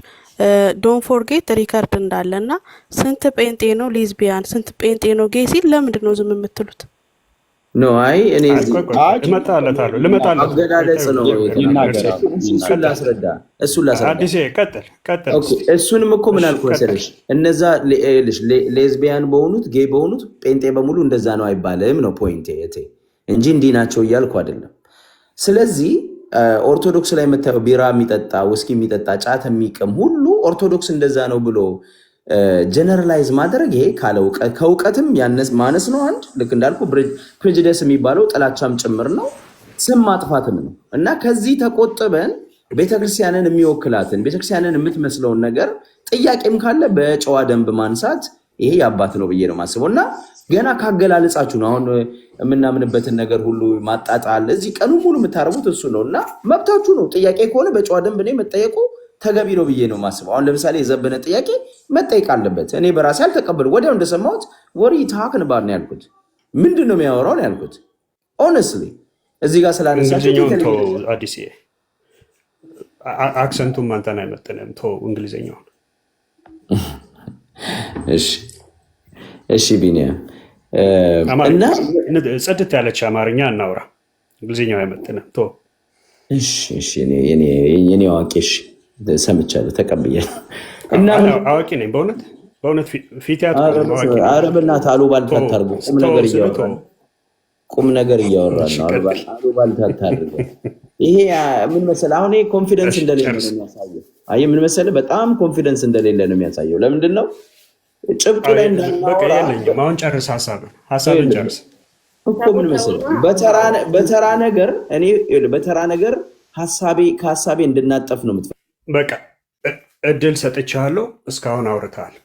B: ዶን ፎርጌት ሪከርድ እንዳለ እና ስንት ጴንጤ ነው ሌዝቢያን፣ ስንት ጴንጤ ነው ጌይ ሲል ለምንድን ነው ዝም የምትሉት?
D: ኖ አይ እኔ
G: አገላለጽ
D: ነው እሱን ላስረዳ። እሱንም እኮ ምን አልኩ መሰለሽ፣ እነዛ ሌዝቢያን በሆኑት ጌይ በሆኑት ጴንጤ በሙሉ እንደዛ ነው አይባልም ነው ፖይንቴ እንጂ እንዲህ ናቸው እያልኩ አይደለም። ስለዚህ ኦርቶዶክስ ላይ የምታየው ቢራ የሚጠጣ ውስኪ የሚጠጣ ጫት የሚቅም ሁሉ ኦርቶዶክስ እንደዛ ነው ብሎ ጀነራላይዝ ማድረግ ይሄ ከእውቀትም ማነስ ነው። አንድ ልክ እንዳልኩ ፕሬጁዲስ የሚባለው ጥላቻም ጭምር ነው፣ ስም ማጥፋትም ነው። እና ከዚህ ተቆጥበን ቤተክርስቲያንን የሚወክላትን ቤተክርስቲያንን የምትመስለውን ነገር ጥያቄም ካለ በጨዋ ደንብ ማንሳት ይሄ የአባት ነው ብዬ ነው የማስበው። እና ገና ካገላለጻችሁ ነው አሁን የምናምንበትን ነገር ሁሉ ማጣጣል እዚህ ቀኑ ሙሉ የምታረጉት እሱ ነው። እና መብታችሁ ነው። ጥያቄ ከሆነ በጨዋ ደንብ እኔ መጠየቁ ተገቢ ነው ብዬ ነው የማስበው። አሁን ለምሳሌ የዘበነ ጥያቄ መጠየቅ አለበት። እኔ በራሴ አልተቀበሉ ወዲያው እንደሰማሁት ወሪ ታክን ባር ነው ያልኩት። ምንድን ነው የሚያወራው ነው ያልኩት። ኦነስትሊ እዚህ ጋር ስላነሳችሁ
G: አዲስ አክሰንቱም አንተን አይመጥንም። እንግሊዝኛውን
D: እሺ ቢኒያም
G: እና ጽድት ያለች አማርኛ እናውራ። እንግሊዝኛው አይመጥንም።
D: የኔ አዋቂ ሰምቻለሁ፣ ተቀብያለሁ። እና
G: አዋቂ ነኝ በእውነት ፊት
D: ኧረ በእናትህ አሉባልታ አታርጉ። ቁም ነገር እያወራን ነው። አሉባልታ አታርጉ። ይሄ ምን መሰለህ አሁን ኮንፊደንስ እንደሌለ ነው የሚያሳየው። አየህ ምን መሰለህ በጣም ኮንፊደንስ እንደሌለ ነው የሚያሳየው። ለምንድን ነው ጭብጡ ላይ እንዳናወራ?
G: አሁን ጨርስ ሀሳብን ጨርስ
D: እኮ ምን መሰለህ በተራ ነገር ከሀሳቤ እንድናጠፍ ነው የምትፈልገው።
G: በቃ እድል ሰጥቻለሁ። እስካሁን አውርተሃል።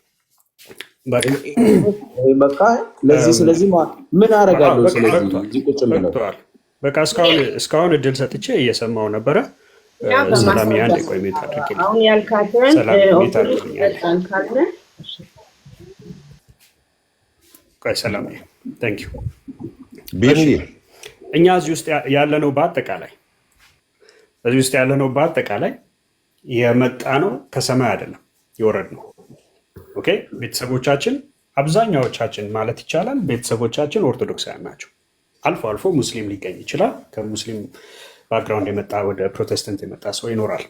D: በቃ ስለዚህ ምን አደርጋለሁ? ስለዚህ ቁጭ ብለው
G: በቃ እስካሁን እድል ሰጥቼ እየሰማው ነበረ። ሰላም አንድ ቆይ ሚዩት አድርግልኝ።
M: አሁን ያልካትን
G: ሰላም ሚዩት አድርግልኝ። ቆይ ሰላም ታንክ ዩ
J: ቢኒ
G: እኛ እዚህ ውስጥ ያለነው በአጠቃላይ የመጣ ነው ከሰማይ አይደለም የወረድ ነው። ኦኬ ቤተሰቦቻችን አብዛኛዎቻችን ማለት ይቻላል ቤተሰቦቻችን ኦርቶዶክሳውያን ናቸው። አልፎ አልፎ ሙስሊም ሊገኝ ይችላል። ከሙስሊም ባክግራውንድ የመጣ ወደ ፕሮቴስታንት የመጣ ሰው ይኖራል።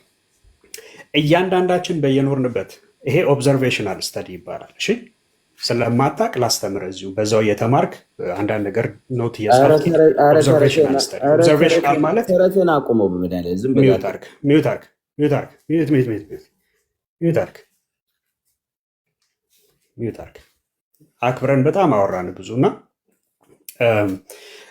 G: እያንዳንዳችን በየኖርንበት ይሄ ኦብዘርቬሽናል ስተዲ ይባላል። እሺ ስለማታቅ ላስተምር እዚሁ በዛው እየተማርክ አንዳንድ ነገር ኖት እያስፋልክ ኦብዘርቬሽናል ስተዲ ኦብዘርቬሽናል ማለት
I: ተረትን አቁመው በመዳለ ዝም
G: ሚዩት አርግ አክብረን በጣም አወራን ብዙ እና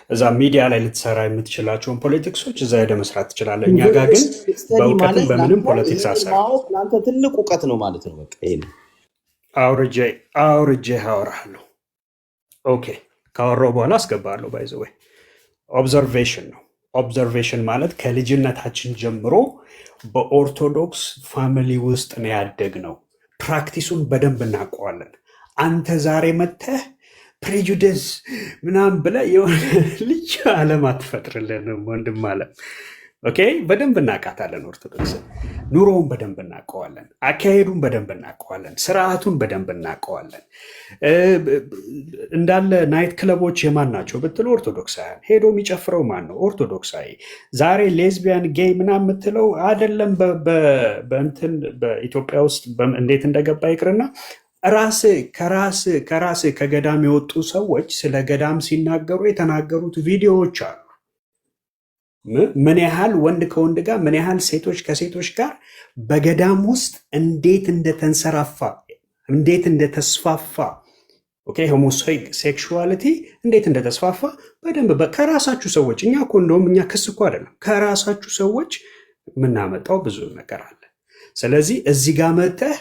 G: እዛ ሚዲያ ላይ ልትሰራ የምትችላቸውን ፖለቲክሶች እዛ ሄደ መስራት ትችላለህ። እኛ ጋር ግን በእውቀትም በምንም ፖለቲክስ አሰራ
I: ለአንተ ትልቅ እውቀት ነው ማለት ነው። በቃ ይሄ
G: አውርጄ አወራለሁ። ኦኬ ካወራሁ በኋላ አስገባለሁ። ባይ ዘ ወይ ኦብዘርቬሽን ነው። ኦብዘርቬሽን ማለት ከልጅነታችን ጀምሮ በኦርቶዶክስ ፋሚሊ ውስጥ ነው ያደግነው። ፕራክቲሱን በደንብ እናውቀዋለን። አንተ ዛሬ መተህ ፕሬጁዲስ ምናምን ብለህ የሆነ ልጅ ዓለም አትፈጥርልንም ወንድም አለም። ኦኬ በደንብ እናውቃታለን። ኦርቶዶክስ ኑሮውን በደንብ እናውቀዋለን። አካሄዱን በደንብ እናውቀዋለን። ስርዓቱን በደንብ እናውቀዋለን። እንዳለ ናይት ክለቦች የማን ናቸው ብትሉ ኦርቶዶክሳውያን። ሄዶ የሚጨፍረው ማን ነው? ኦርቶዶክሳዊ። ዛሬ ሌዝቢያን ጌይ ምናምን የምትለው አይደለም። በእንትን በኢትዮጵያ ውስጥ እንዴት እንደገባ ይቅርና ከራስ ከገዳም የወጡ ሰዎች ስለ ገዳም ሲናገሩ የተናገሩት ቪዲዮዎች አሉ። ምን ያህል ወንድ ከወንድ ጋር ምን ያህል ሴቶች ከሴቶች ጋር በገዳም ውስጥ እንዴት እንደተንሰራፋ እንዴት እንደተስፋፋ ኦኬ ሆሞሴክሹዋሊቲ እንዴት እንደተስፋፋ በደንብ ከራሳችሁ ሰዎች እኛ እኮ እንደውም እኛ ክስ እኮ አይደለም ከራሳችሁ ሰዎች የምናመጣው ብዙ ነገር አለ። ስለዚህ እዚህ ጋር መተህ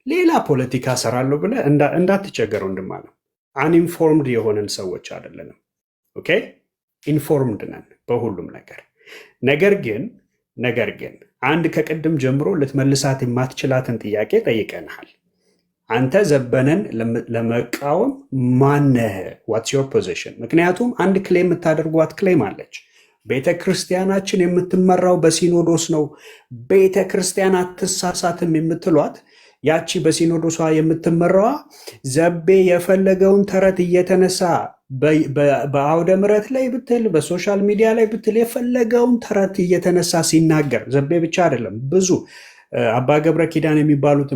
G: ሌላ ፖለቲካ ሰራለሁ ብለህ እንዳትቸገረው እንድማለም አንኢንፎርምድ የሆነን ሰዎች አይደለንም። ኦኬ ኢንፎርምድ ነን በሁሉም ነገር። ነገር ግን አንድ ከቅድም ጀምሮ ልትመልሳት የማትችላትን ጥያቄ ጠይቀንሃል። አንተ ዘበነን ለመቃወም ማነህ? ዋትስ ዮር ፖዚሽን? ምክንያቱም አንድ ክሌም የምታደርጓት ክሌም አለች። ቤተ ክርስቲያናችን የምትመራው በሲኖዶስ ነው። ቤተ ክርስቲያን አትሳሳትም የምትሏት ያቺ በሲኖዶሷ የምትመራዋ ዘቤ የፈለገውን ተረት እየተነሳ በአውደ ምሕረት ላይ ብትል በሶሻል ሚዲያ ላይ ብትል የፈለገውን ተረት እየተነሳ ሲናገር ዘቤ ብቻ አይደለም ብዙ አባ ገብረ ኪዳን የሚባሉት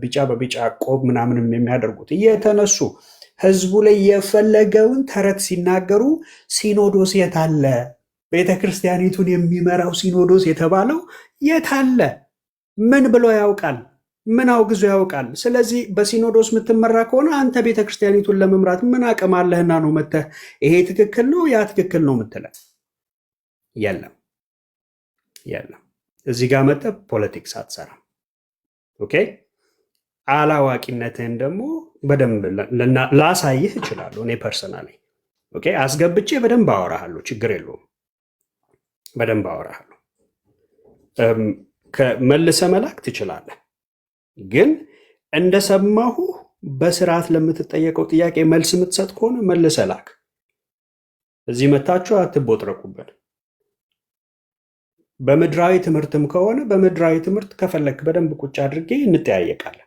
G: ቢጫ በቢጫ ቆብ ምናምንም የሚያደርጉት እየተነሱ ህዝቡ ላይ የፈለገውን ተረት ሲናገሩ ሲኖዶስ የታለ? ቤተ ክርስቲያኒቱን የሚመራው ሲኖዶስ የተባለው የታለ? ምን ብሎ ያውቃል? ምን አውግዞ ያውቃል? ስለዚህ በሲኖዶስ የምትመራ ከሆነ አንተ ቤተ ክርስቲያኒቱን ለመምራት ምን አቅም አለህና ነው መተህ ይሄ ትክክል ነው ያ ትክክል ነው የምትለን? የለም። እዚህ ጋር መተህ ፖለቲክስ አትሰራም። ኦኬ አላዋቂነትህን ደግሞ በደንብ ላሳይህ እችላለሁ። እኔ ፐርሰናሊ ኦኬ አስገብቼ በደንብ አወራሃለሁ። ችግር የለውም። በደንብ አወራሃለሁ። መልሰ መላክ ትችላለህ። ግን እንደሰማሁ በስርዓት ለምትጠየቀው ጥያቄ መልስ የምትሰጥ ከሆነ መልሰ ላክ። እዚህ መታችሁ አትቦጥረቁበት። በምድራዊ ትምህርትም ከሆነ በምድራዊ ትምህርት ከፈለክ በደንብ ቁጭ አድርጌ እንጠያየቃለን።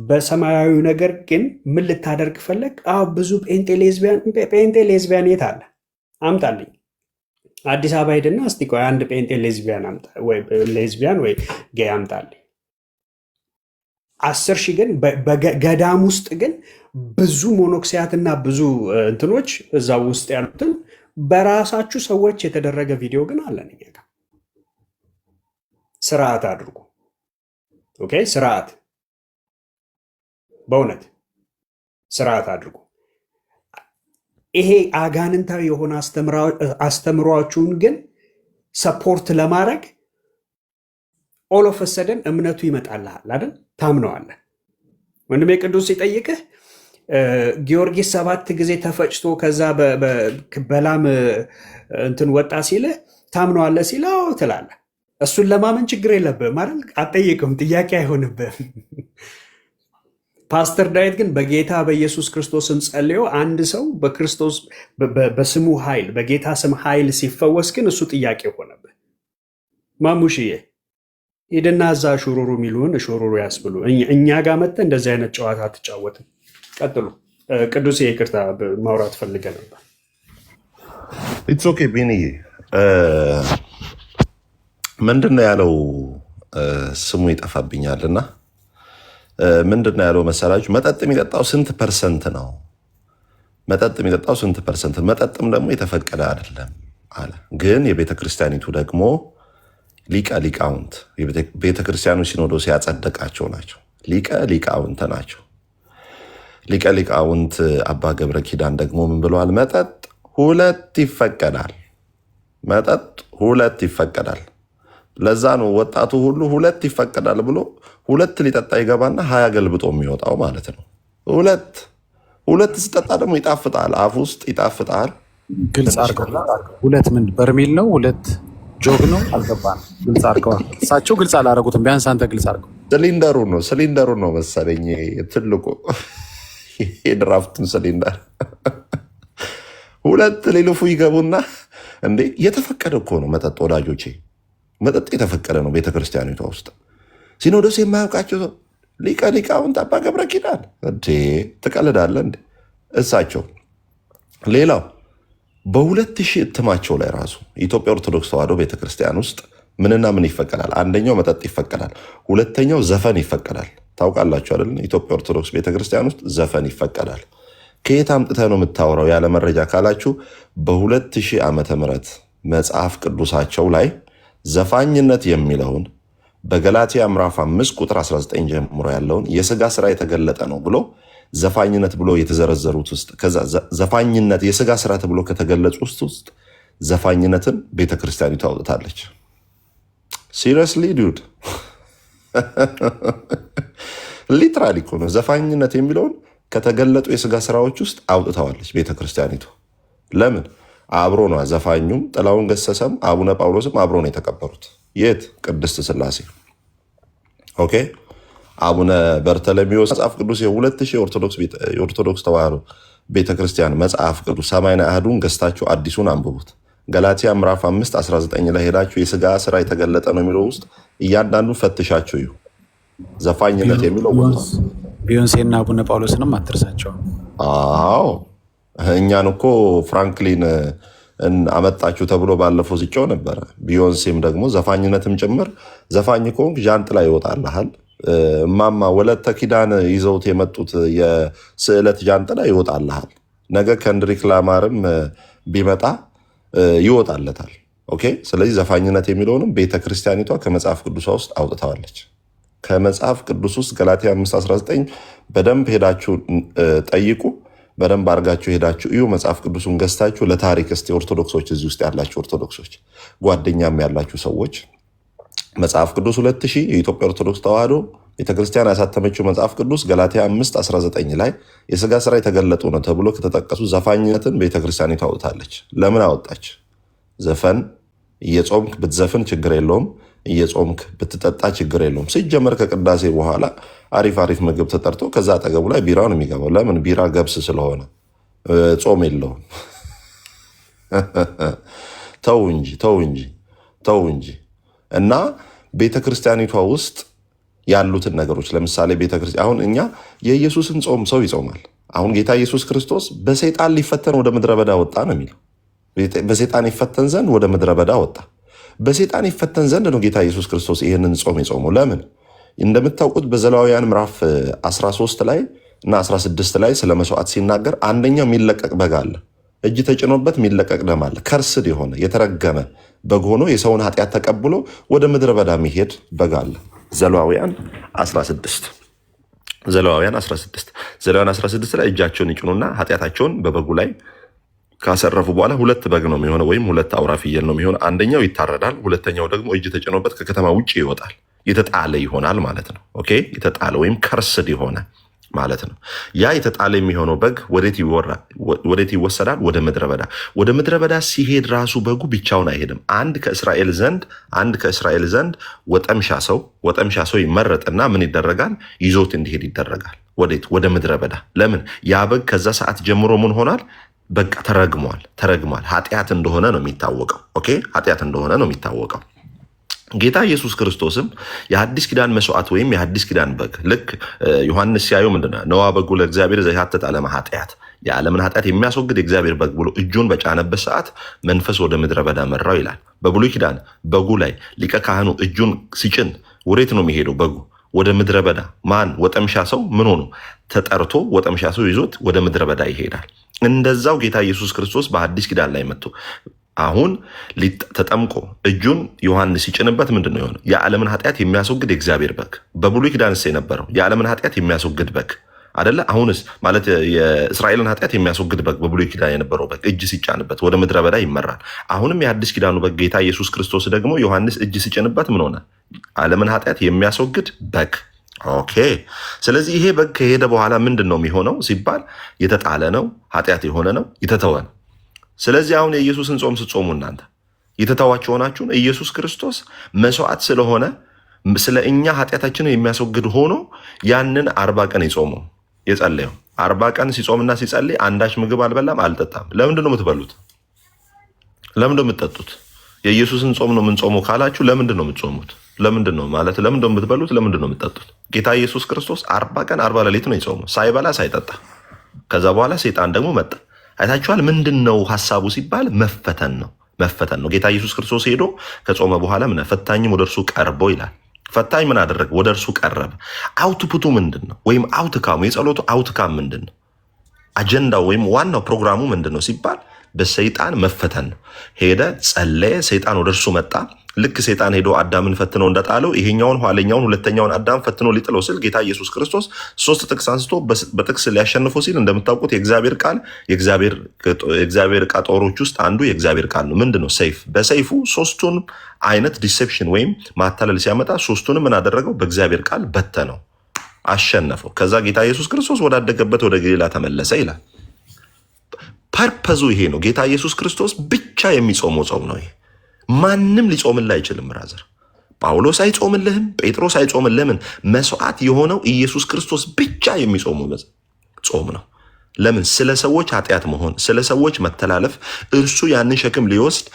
G: በሰማያዊ ነገር ግን ምን ልታደርግ ፈለግ? ብዙ ጴንጤ ሌዝቢያን የት አለ? አምጣልኝ። አዲስ አበባ ሄድና እስቲ ቆይ አንድ ጴንጤ ሌዝቢያን ወይ ጌይ አምጣልኝ። 10 ሺህ ግን በገዳም ውስጥ ግን ብዙ ሞኖክሲያትና ብዙ እንትኖች እዛ ውስጥ ያሉትን በራሳችሁ ሰዎች የተደረገ ቪዲዮ ግን አለን እኛ ጋር። ስርዓት አድርጉ። ኦኬ ስርዓት፣ በእውነት ስርዓት አድርጉ። ይሄ አጋንንታዊ የሆነ አስተምሯችሁን ግን ሰፖርት ለማድረግ ኦል ኦፍ ሰደን እምነቱ ይመጣልሃል አይደል? ታምነዋለህ። ወንድሜ ቅዱስ ሲጠይቅህ ጊዮርጊስ 7 ጊዜ ተፈጭቶ ከዛ በላም እንትን ወጣ ሲልህ ታምነዋለህ ሲል አዎ ትላለህ። እሱን ለማመን ችግር የለብህም አይደል? አትጠይቅም፣ ጥያቄ አይሆንብህም። ፓስተር ዳዊት ግን በጌታ በኢየሱስ ክርስቶስም ጸልዮ አንድ ሰው በክርስቶስ በስሙ ኃይል በጌታ ስም ኃይል ሲፈወስ ግን እሱ ጥያቄ ሆነብህ። ማሙሽዬ ሂድና እዛ ሹሩሩ የሚሉን ሹሩሩ ያስብሉ። እኛ ጋር መጥተህ እንደዚህ አይነት ጨዋታ አትጫወትም። ቀጥሉ። ቅዱሴ ይቅርታ ማውራት ፈልገ ነበር።
J: ኢትስ ኦኬ ቢኒዬ ምንድን ነው ያለው? ስሙ ይጠፋብኛልና ምንድን ነው ያለው መሰላችሁ? መጠጥ የሚጠጣው ስንት ፐርሰንት ነው? መጠጥ የሚጠጣው ስንት ፐርሰንት? መጠጥም ደግሞ የተፈቀደ አይደለም አለ። ግን የቤተ ክርስቲያኒቱ ደግሞ ሊቀ ሊቃውንት ቤተ ክርስቲያኑ ሲኖዶስ ያጸደቃቸው ናቸው። ሊቀ ሊቃውንት ናቸው። ሊቀ ሊቃውንት አባ ገብረ ኪዳን ደግሞ ምን ብለዋል? መጠጥ ሁለት ይፈቀዳል። መጠጥ ሁለት ይፈቀዳል። ለዛ ነው ወጣቱ ሁሉ ሁለት ይፈቀዳል ብሎ ሁለት ሊጠጣ ይገባና 20 ገልብጦ የሚወጣው ማለት ነው። ሁለት ስጠጣ ደግሞ ይጣፍጣል፣ አፍ ውስጥ ይጣፍጣል።
L: ግልጽ አድርገው። ሁለት ምን በርሜል ነው? ሁለት ጆግ ነው? አልገባንም። ግልጽ አድርገዋል። እሳቸው ግልጽ አላደረጉትም። ቢያንስ አንተ ግልጽ አድርገው።
J: ሲሊንደሩ ነው መሰለኝ ትልቁ የድራፍቱን ሲሊንደር ሁለት ሊልፉ ይገቡና እንዴ የተፈቀደ እኮ ነው መጠጥ። ወዳጆቼ መጠጥ የተፈቀደ ነው ቤተክርስቲያኒቷ ውስጥ። ሲኖዶስ የማያውቃቸው ሊቀ ሊቃውንት አባ ገብረ ኪዳን እንዴ ትቀልዳለህ እንዴ? እሳቸው ሌላው በ2000 እትማቸው ላይ ራሱ የኢትዮጵያ ኦርቶዶክስ ተዋሕዶ ቤተክርስቲያን ውስጥ ምንና ምን ይፈቀዳል? አንደኛው መጠጥ ይፈቀዳል። ሁለተኛው ዘፈን ይፈቀዳል። ታውቃላችሁ አይደል? ኢትዮጵያ ኦርቶዶክስ ቤተክርስቲያን ውስጥ ዘፈን ይፈቀዳል። ከየት አምጥተህ ነው የምታወራው ያለ መረጃ ካላችሁ በ2000 ዓመተ ምህረት መጽሐፍ ቅዱሳቸው ላይ ዘፋኝነት የሚለውን በገላትያ ምዕራፍ 5 ቁጥር 19 ጀምሮ ያለውን የስጋ ስራ የተገለጠ ነው ብሎ ዘፋኝነት ብሎ የተዘረዘሩት ውስጥ ከዛ ዘፋኝነት የስጋ ስራ ተብሎ ከተገለጹ ውስጥ ዘፋኝነትን ቤተክርስቲያኒቱ ታውጣለች። ሲሪየስሊ ዱድ ሊትራሊ እኮ ነው ዘፋኝነት የሚለውን ከተገለጡ የስጋ ስራዎች ውስጥ አውጥተዋለች ቤተክርስቲያኒቱ። ለምን? አብሮ ነው ዘፋኙም ጥላሁን ገሰሰም አቡነ ጳውሎስም አብሮ ነው የተቀበሩት። የት? ቅድስት ስላሴ። ኦኬ። አቡነ በርተለሚዎስ መጽሐፍ ቅዱስ የ2000 የኦርቶዶክስ ተዋሕዶ ቤተክርስቲያን መጽሐፍ ቅዱስ ሰማይና አህዱን ገዝታችሁ አዲሱን አንብቡት። ገላትያ ምዕራፍ 5 19 ላይ ሄዳችሁ የስጋ ስራ የተገለጠ ነው የሚለው ውስጥ እያንዳንዱ ፈትሻችሁ እዩ። ዘፋኝነት የሚለው
L: ቢዮንሴና አቡነ ጳውሎስንም አትርሳቸው።
J: አዎ እኛን እኮ ፍራንክሊን አመጣችሁ ተብሎ ባለፈው ሲጮህ ነበረ። ቢዮንሴም ደግሞ ዘፋኝነትም ጭምር ዘፋኝ ከሆንክ ዣንጥላ ይወጣልሃል። እማማ ወለተ ኪዳን ይዘውት የመጡት የስዕለት ዣንጥላ ይወጣልሃል። ነገ ከንድሪክ ላማርም ቢመጣ ይወጣለታል። ኦኬ። ስለዚህ ዘፋኝነት የሚለውንም ቤተክርስቲያኒቷ ከመጽሐፍ ቅዱሷ ውስጥ አውጥተዋለች። ከመጽሐፍ ቅዱስ ውስጥ ገላትያ 5:19 በደንብ ሄዳችሁ ጠይቁ። በደንብ አድርጋችሁ ሄዳችሁ እዩ። መጽሐፍ ቅዱሱን ገዝታችሁ ለታሪክ እስቲ ኦርቶዶክሶች፣ እዚህ ውስጥ ያላችሁ ኦርቶዶክሶች፣ ጓደኛም ያላችሁ ሰዎች መጽሐፍ ቅዱስ 2000 የኢትዮጵያ ኦርቶዶክስ ተዋሕዶ ቤተክርስቲያን ያሳተመችው መጽሐፍ ቅዱስ ገላትያ 5:19 ላይ የስጋ ስራ የተገለጡ ነው ተብሎ ከተጠቀሱ ዘፋኝነትን ቤተክርስቲያኒቱ አውጥታለች። ለምን አወጣች? ዘፈን እየጾምክ ብትዘፍን ችግር የለውም፣ እየጾምክ ብትጠጣ ችግር የለውም። ሲጀመር ከቅዳሴ በኋላ አሪፍ አሪፍ ምግብ ተጠርቶ ከዛ አጠገቡ ላይ ቢራው ነው የሚገባው። ለምን? ቢራ ገብስ ስለሆነ ጾም የለውም። ተው እንጂ። እና ቤተክርስቲያኒቷ ውስጥ ያሉትን ነገሮች ለምሳሌ ቤተክርስቲያን አሁን እኛ የኢየሱስን ጾም ሰው ይጾማል። አሁን ጌታ ኢየሱስ ክርስቶስ በሰይጣን ሊፈተን ወደ ምድረ በዳ ወጣ ነው የሚለው። በሰይጣን ይፈተን ዘንድ ወደ ምድረ በዳ ወጣ። በሰይጣን ይፈተን ዘንድ ነው ጌታ ኢየሱስ ክርስቶስ ይህንን ጾም የጾመው። ለምን? እንደምታውቁት በዘሌዋውያን ምዕራፍ 13 ላይ እና 16 ላይ ስለ መስዋዕት ሲናገር አንደኛው የሚለቀቅ በግ አለ፣ እጅ ተጭኖበት የሚለቀቅ ደም አለ። ከርስድ የሆነ የተረገመ በግ ሆኖ የሰውን ኃጢአት ተቀብሎ ወደ ምድረ በዳ የሚሄድ በግ አለ። ዘሌዋውያን 16 ላይ እጃቸውን ይጭኑና ኃጢአታቸውን በበጉ ላይ ካሰረፉ በኋላ 2 በግ ነው የሚሆነው፣ ወይም 2 አውራ ፍየል ነው የሚሆነው። አንደኛው ይታረዳል፣ ሁለተኛው ደግሞ እጅ ተጭኖበት ከከተማ ውጭ ይወጣል፣ የተጣለ ይሆናል ማለት ነው። ኦኬ። የተጣለ ወይም ከርስድ የሆነ ማለት ነው። ያ የተጣለ የሚሆነው በግ ወዴት ይወሰዳል? ወደ ምድረ በዳ። ወደ ምድረ በዳ ሲሄድ ራሱ በጉ ብቻውን አይሄድም። አንድ ከእስራኤል ዘንድ ወጠምሻ ሰው ይመረጥና ምን ይደረጋል? ይዞት እንዲሄድ ይደረጋል። ወዴት? ወደ ምድረ በዳ። ለምን? ያ በግ ከዛ ሰዓት ጀምሮ ምን ሆኗል? በቃ ተረግሟል። ኃጢአት እንደሆነ ነው የሚታወቀው። ኦኬ፣ ኃጢአት እንደሆነ ነው የሚታወቀው። ጌታ ኢየሱስ ክርስቶስም የሐዲስ ኪዳን መስዋዕት ወይም የሐዲስ ኪዳን በግ ልክ ዮሐንስ ሲያዩ ምንድነው ነዋ በጉ ለእግዚአብሔር ዘያትት ዓለመ ኃጢአት የዓለምን ኃጢአት የሚያስወግድ የእግዚአብሔር በግ ብሎ እጁን በጫነበት ሰዓት መንፈስ ወደ ምድረ በዳ መራው ይላል። በብሉይ ኪዳን በጉ ላይ ሊቀ ካህኑ እጁን ሲጭን ወዴት ነው የሚሄደው? በጉ ወደ ምድረ በዳ። ማን? ወጠምሻ ሰው ምን ሆኖ ተጠርቶ ወጠምሻ ሰው ይዞት ወደ ምድረ በዳ ይሄዳል። እንደዛው ጌታ ኢየሱስ ክርስቶስ በሐዲስ ኪዳን ላይ መጥቶ አሁን ተጠምቆ እጁን ዮሐንስ ሲጭንበት ምንድን ነው የሆነው? የዓለምን ኃጢአት የሚያስወግድ የእግዚአብሔር በግ። በብሉይ ኪዳንስ የነበረው የዓለምን ኃጢአት የሚያስወግድ በግ አደለ? አሁንስ ማለት የእስራኤልን ኃጢአት የሚያስወግድ በግ በብሉይ ኪዳን የነበረው በግ እጅ ሲጫንበት ወደ ምድረ በዳ ይመራል። አሁንም የሐዲስ ኪዳኑ በግ ጌታ ኢየሱስ ክርስቶስ ደግሞ ዮሐንስ እጅ ሲጭንበት ምን ሆነ? ዓለምን ኃጢአት የሚያስወግድ በግ። ኦኬ። ስለዚህ ይሄ በግ ከሄደ በኋላ ምንድን ነው የሚሆነው ሲባል የተጣለ ነው፣ ኃጢአት የሆነ ነው፣ የተተወ ነው። ስለዚህ አሁን የኢየሱስን ጾም ስትጾሙ እናንተ የተተዋችሁ ሆናችሁን ኢየሱስ ክርስቶስ መስዋዕት ስለሆነ ስለ እኛ ኃጢአታችንን የሚያስወግድ ሆኖ ያንን 40 ቀን የጾመው የጸለየው 40 ቀን ሲጾምና ሲጸልይ አንዳች ምግብ አልበላም አልጠጣም። ለምንድን ነው የምትበሉት? ለምንድን ነው የምትጠጡት? የኢየሱስን ጾም ነው የምንጾመው ካላችሁ ለምንድን ነው የምትጾሙት? ለምንድን ነው ማለት ለምንድን ነው የምትበሉት? ለምንድን ነው የምትጠጡት? ጌታ ኢየሱስ ክርስቶስ 40 ቀን 40 ሌሊት ነው የጾመው ሳይበላ ሳይጠጣ። ከዛ በኋላ ሰይጣን ደግሞ መጣ። አይታችኋል። ምንድን ነው ሐሳቡ ሲባል መፈተን ነው። ጌታ ኢየሱስ ክርስቶስ ሄዶ ከጾመ በኋላ ምን ፈታኝም ወደ እርሱ ቀርቦ ይላል። ፈታኝ ምን አደረገ? ወደ እርሱ ቀረበ። አውትፑቱ ምንድን ነው? ወይም አውትካሙ የጸሎቱ አውትካም ምንድን ነው? አጀንዳው ወይም ዋናው ፕሮግራሙ ምንድን ነው ሲባል በሰይጣን መፈተን ነው። ሄደ፣ ጸለየ፣ ሰይጣን ወደ እርሱ መጣ። ልክ ሰይጣን ሄዶ አዳምን ፈትኖ እንደጣለው ይሄኛውን ኋለኛውን ሁለተኛውን አዳም ፈትኖ ሊጥለው ሲል ጌታ ኢየሱስ ክርስቶስ 3 ጥቅስ አንስቶ በጥቅስ ሊያሸንፈው ሲል እንደምታውቁት የእግዚአብሔር ቃል የእግዚአብሔር ዕቃ ጦሮች ውስጥ አንዱ የእግዚአብሔር ቃል ነው። ምንድን ነው? ሰይፍ። በሰይፉ 3ቱን አይነት ዲሴፕሽን ወይም ማታለል ሲያመጣ 3ቱንም ምን አደረገው? በእግዚአብሔር ቃል በተነው፣ አሸነፈው። ከዛ ጌታ ኢየሱስ ክርስቶስ ወዳደገበት ወደ ገሊላ ተመለሰ ይላል። ፐርፐዙ ይሄ ነው። ጌታ ኢየሱስ ክርስቶስ ብቻ የሚጾመው ጾም ነው ይሄ። ማንም ሊጾምልህ አይችልም። ብራዘር ጳውሎስ አይጾምልህም፣ ጴጥሮስ አይጾምልህም። መስዋዕት የሆነው ኢየሱስ ክርስቶስ ብቻ የሚጾመው ጾም ነው። ለምን? ስለ ሰዎች ኃጢአት መሆን፣ ስለ ሰዎች መተላለፍ እርሱ ያንን ሸክም ሊወስድ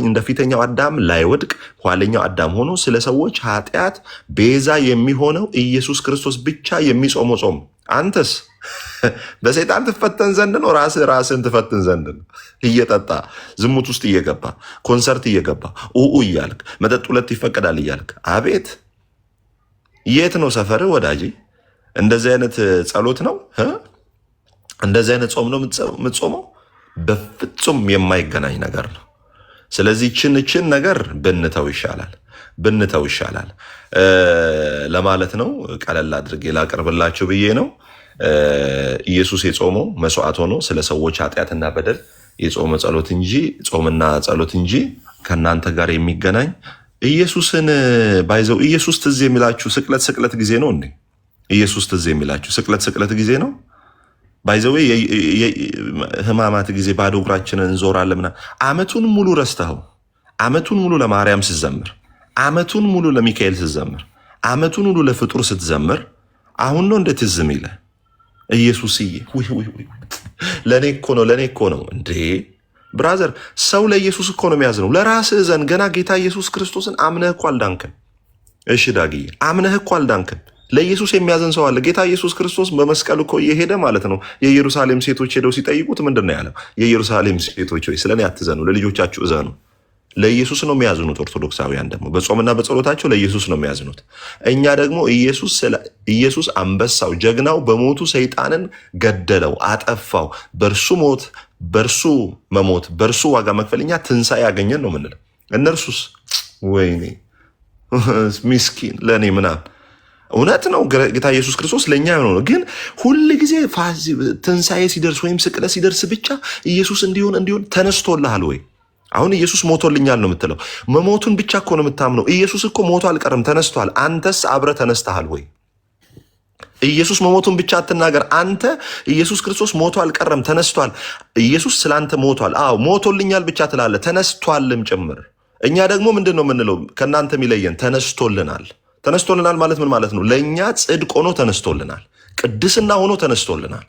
J: እንደ ፊተኛው አዳም ላይወድቅ ኋለኛው አዳም ሆኖ ስለ ሰዎች ኃጢአት ቤዛ የሚሆነው ኢየሱስ ክርስቶስ ብቻ የሚጾመው ጾም። አንተስ በሰይጣን ትፈተን ዘንድ ነው? ራስን ትፈትን ዘንድ ነው? እየጠጣ ዝሙት ውስጥ እየገባ ኮንሰርት እየገባ እያልክ መጠጥ 2 ይፈቀዳል እያልክ አቤት! የት ነው ሰፈር ወዳጄ? እንደዚህ አይነት ጸሎት ነው? እንደዚህ አይነት ጾም ነው የምትጾመው? በፍጹም የማይገናኝ ነገር ነው። ስለዚህ ችን ነገር ብንተው ይሻላል ለማለት ነው። ቀለል አድርጌ ላቀርብላችሁ ብዬ ነው። ኢየሱስ የጾመው መስዋዕት ሆኖ ስለ ሰዎች ኃጢአትና በደል የጾመ ጾምና ጸሎት እንጂ ከእናንተ ጋር የሚገናኝ ኢየሱስን ባይዘው ኢየሱስ ትዝ የሚላችሁ ስቅለት ጊዜ ነው እንዴ? ኢየሱስ ትዝ የሚላችሁ ስቅለት ጊዜ ነው ባይዘው ህማማት ጊዜ ባዶ እግራችንን እንዞራለን ምናምን። ዓመቱን ሙሉ ረስተኸው፣ ዓመቱን ሙሉ ለማርያም ስትዘምር፣ ዓመቱን ሙሉ ለሚካኤል ስትዘምር፣ ዓመቱን ሙሉ ለፍጡር ስትዘምር፣ አሁን ነው እንደ ትዝ የሚልህ? ኢየሱስዬ ለኔ እኮ ነው እንዴ ብራዘር። ሰው ለኢየሱስ እኮ ነው የሚያዝነው። ለራስህ ዘን ገና ጌታ ኢየሱስ ክርስቶስን አምነህ እኮ አልዳንክም። እሺ ዳግዬ አምነህ እኮ አልዳንክም። ለኢየሱስ የሚያዝን ሰው አለ። ጌታ ኢየሱስ ክርስቶስ በመስቀል እኮ እየሄደ ማለት ነው። የኢየሩሳሌም ሴቶች ሄደው ሲጠይቁት ምንድን ነው ያለው? የኢየሩሳሌም ሴቶች ሆይ ስለኔ አትዘኑ፣ ለልጆቻችሁ እዘኑ። ለኢየሱስ ነው የሚያዝኑት። ኦርቶዶክሳውያን ደግሞ በጾምና በጸሎታቸው ለኢየሱስ ነው የሚያዝኑት። እኛ ደግሞ ኢየሱስ አንበሳው ጀግናው በሞቱ ሰይጣንን ገደለው፣ አጠፋው። በእርሱ ሞት፣ በእርሱ መሞት፣ በእርሱ ዋጋ መክፈል እኛ ትንሣኤ ያገኘን ነው ምንለው። እነርሱስ ወይኔ ሚስኪን ለእኔ ምናምን። እውነት ነው ጌታ ኢየሱስ ክርስቶስ ለእኛ የሆነው ነው። ግን ሁል ጊዜ ትንሣኤ ሲደርስ ወይም ስቅለት ሲደርስ ብቻ ኢየሱስ እንዲሆን ተነስቶልሃል ወይ? አሁን ኢየሱስ ሞቶልኛል ነው የምትለው። መሞቱን ብቻ እኮ ነው የምታምነው። ኢየሱስ እኮ ሞቶ አልቀርም ተነስቷል። አንተስ አብረ ተነስተሃል ወይ? ኢየሱስ መሞቱን ብቻ አትናገር። አንተ ኢየሱስ ክርስቶስ ሞቶ አልቀረም ተነስቷል፣ ኢየሱስ ስላንተ ሞቷል፣ አዎ ሞቶልኛል ብቻ ትላለህ፣ ተነስቷልም ጭምር። እኛ ደግሞ ምንድን ነው የምንለው? ከእናንተ የሚለየን ተነስቶልናል። ተነስቶልናል ማለት ምን ማለት ነው? ለእኛ ጽድቅ ሆኖ ተነስቶልናል፣ ቅድስና ሆኖ ተነስቶልናል፣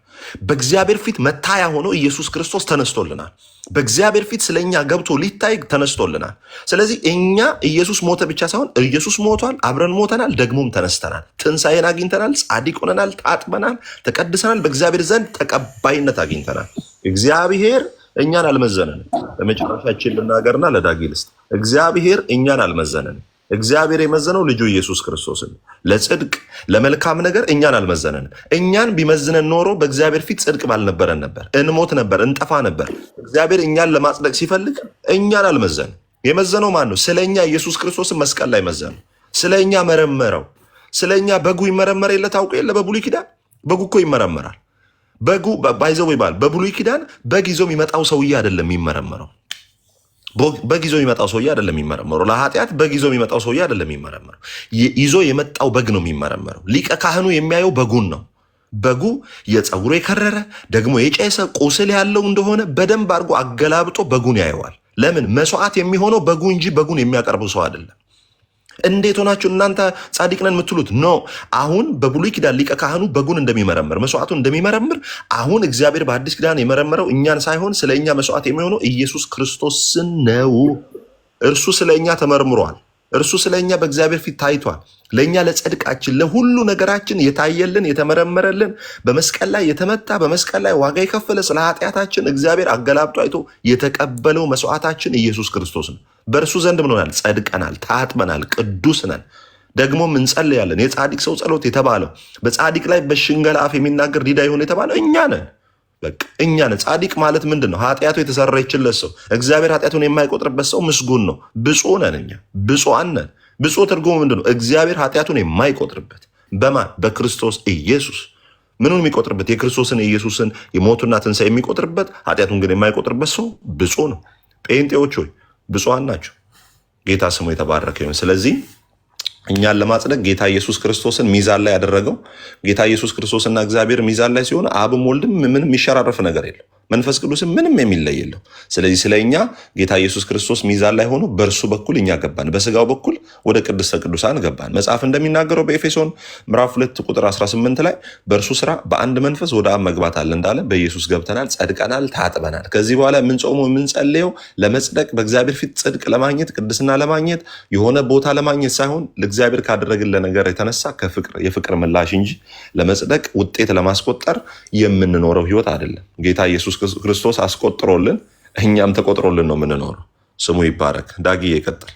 J: በእግዚአብሔር ፊት መታያ ሆኖ ኢየሱስ ክርስቶስ ተነስቶልናል፣ በእግዚአብሔር ፊት ስለኛ ገብቶ ሊታይ ተነስቶልናል። ስለዚህ እኛ ኢየሱስ ሞተ ብቻ ሳይሆን ኢየሱስ ሞቷል፣ አብረን ሞተናል፣ ደግሞም ተነስተናል፣ ትንሣኤን አግኝተናል፣ ጻድቅ ሆነናል፣ ታጥበናል፣ ተቀድሰናል፣ በእግዚአብሔር ዘንድ ተቀባይነት አግኝተናል። እግዚአብሔር እኛን አልመዘነንም። ለመጨረሻችን ልናገርና ለዳጊ ልስጥ። እግዚአብሔር እኛን አልመዘነንም። እግዚአብሔር የመዘነው ልጁ ኢየሱስ ክርስቶስን ለጽድቅ ለመልካም ነገር እኛን አልመዘነንም። እኛን ቢመዝነን ኖሮ በእግዚአብሔር ፊት ጽድቅ ባልነበረን ነበር፣ እንሞት ነበር፣ እንጠፋ ነበር። እግዚአብሔር እኛን ለማጽደቅ ሲፈልግ እኛን አልመዘንም። የመዘነው ማን ነው? ስለኛ ኢየሱስ ክርስቶስን መስቀል ላይ መዘነው፣ ስለኛ መረመረው። ስለኛ በጉ ይመረመር የለ ታውቁ የለ በብሉይ ኪዳን በጉ እኮ ይመረመራል። በጉ ባይዘው ይባል በብሉይ ኪዳን በግ ይዞ የሚመጣው ሰውዬ አይደለም የሚመረመረው። በግ ይዞ የሚመጣው ሰውዬ አይደለም የሚመረመረው። ለኃጢአት በግ ይዞ የሚመጣው ሰውዬ አይደለም የሚመረመረው። ይዞ የመጣው በግ ነው የሚመረመረው። ሊቀ ካህኑ የሚያየው በጉን ነው። በጉ የፀጉሩ የከረረ ደግሞ የጨሰ ቁስል ያለው እንደሆነ በደንብ አድርጎ አገላብጦ በጉን ያየዋል። ለምን? መስዋዕት የሚሆነው በጉ እንጂ በጉን የሚያቀርበው ሰው አይደለም። እንዴት ሆናችሁ እናንተ ጻድቅ ነን የምትሉት? ኖ አሁን በብሉይ ኪዳን ሊቀ ካህኑ በጉን እንደሚመረምር መስዋዕቱን እንደሚመረምር አሁን እግዚአብሔር በአዲስ ኪዳን የመረመረው እኛን ሳይሆን ስለ እኛ መስዋዕት የሚሆነው ኢየሱስ ክርስቶስን ነው። እርሱ ስለ እኛ ተመርምሯል። እርሱ ስለ እኛ በእግዚአብሔር ፊት ታይቷል። ለእኛ ለጽድቃችን ለሁሉ ነገራችን የታየልን የተመረመረልን በመስቀል ላይ የተመታ በመስቀል ላይ ዋጋ የከፈለ ስለ ኃጢአታችን እግዚአብሔር አገላብጦ አይቶ የተቀበለው መስዋዕታችን ኢየሱስ ክርስቶስ ነው። በእርሱ ዘንድ ምን ሆናል? ጸድቀናል፣ ታጥበናል፣ ቅዱስ ነን። ደግሞም እንጸልያለን። የጻድቅ ሰው ጸሎት የተባለው በጻድቅ ላይ በሽንገላ አፍ የሚናገር ዲዳ ይሁን የተባለው እኛ ነን። በቃ እኛ ነን። ጻድቅ ማለት ምንድን ነው? ኃጢአቱ የተሰረየችለት ሰው፣ እግዚአብሔር ኃጢአቱን የማይቆጥርበት ሰው ምስጉን ነው። ብፁዕ ነን እኛ፣ ብፁዓን ነን። ብፁዕ ትርጉሙ ምንድን ነው? እግዚአብሔር ኃጢአቱን የማይቆጥርበት በማን? በክርስቶስ ኢየሱስ። ምኑን የሚቆጥርበት? የክርስቶስን የኢየሱስን የሞቱና ትንሣኤ የሚቆጥርበት፣ ኃጢአቱን ግን የማይቆጥርበት ሰው ብፁዕ ነው። ጴንጤዎች ሆይ ብፁዓን ናቸው። ጌታ ስሙ የተባረከ ይሁን። ስለዚህ እኛን ለማጽደቅ ጌታ ኢየሱስ ክርስቶስን ሚዛን ላይ ያደረገው ጌታ ኢየሱስ ክርስቶስና እግዚአብሔር ሚዛን ላይ ሲሆን አብም ወልድም ምንም የሚሸራረፍ ነገር የለው፣ መንፈስ ቅዱስም ምንም የሚለይ የለው። ስለዚህ ስለ እኛ ጌታ ኢየሱስ ክርስቶስ ሚዛን ላይ ሆኖ በእርሱ በኩል እኛ ገባን፣ በስጋው በኩል ወደ ቅድስተ ቅዱሳን ገባን። መጽሐፍ እንደሚናገረው በኤፌሶን ምዕራፍ 2 ቁጥር 18 ላይ በእርሱ ስራ በአንድ መንፈስ ወደ አብ መግባት አለ እንዳለ በኢየሱስ ገብተናል፣ ጸድቀናል፣ ታጥበናል። ከዚህ በኋላ የምንጾመው የምንጸልየው ለመጽደቅ በእግዚአብሔር ፊት ጽድቅ ለማግኘት ቅድስና ለማግኘት የሆነ ቦታ ለማግኘት ሳይሆን ለእግዚአብሔር ካደረግልን ነገር የተነሳ የፍቅር ምላሽ እንጂ ለመጽደቅ ውጤት ለማስቆጠር የምንኖረው ህይወት አይደለም። ጌታ ኢየሱስ ክርስቶስ አስቆጥሮልን እኛም ተቆጥሮልን ነው የምንኖረው። ስሙ ይባረክ። ዳጊ ይቀጥል።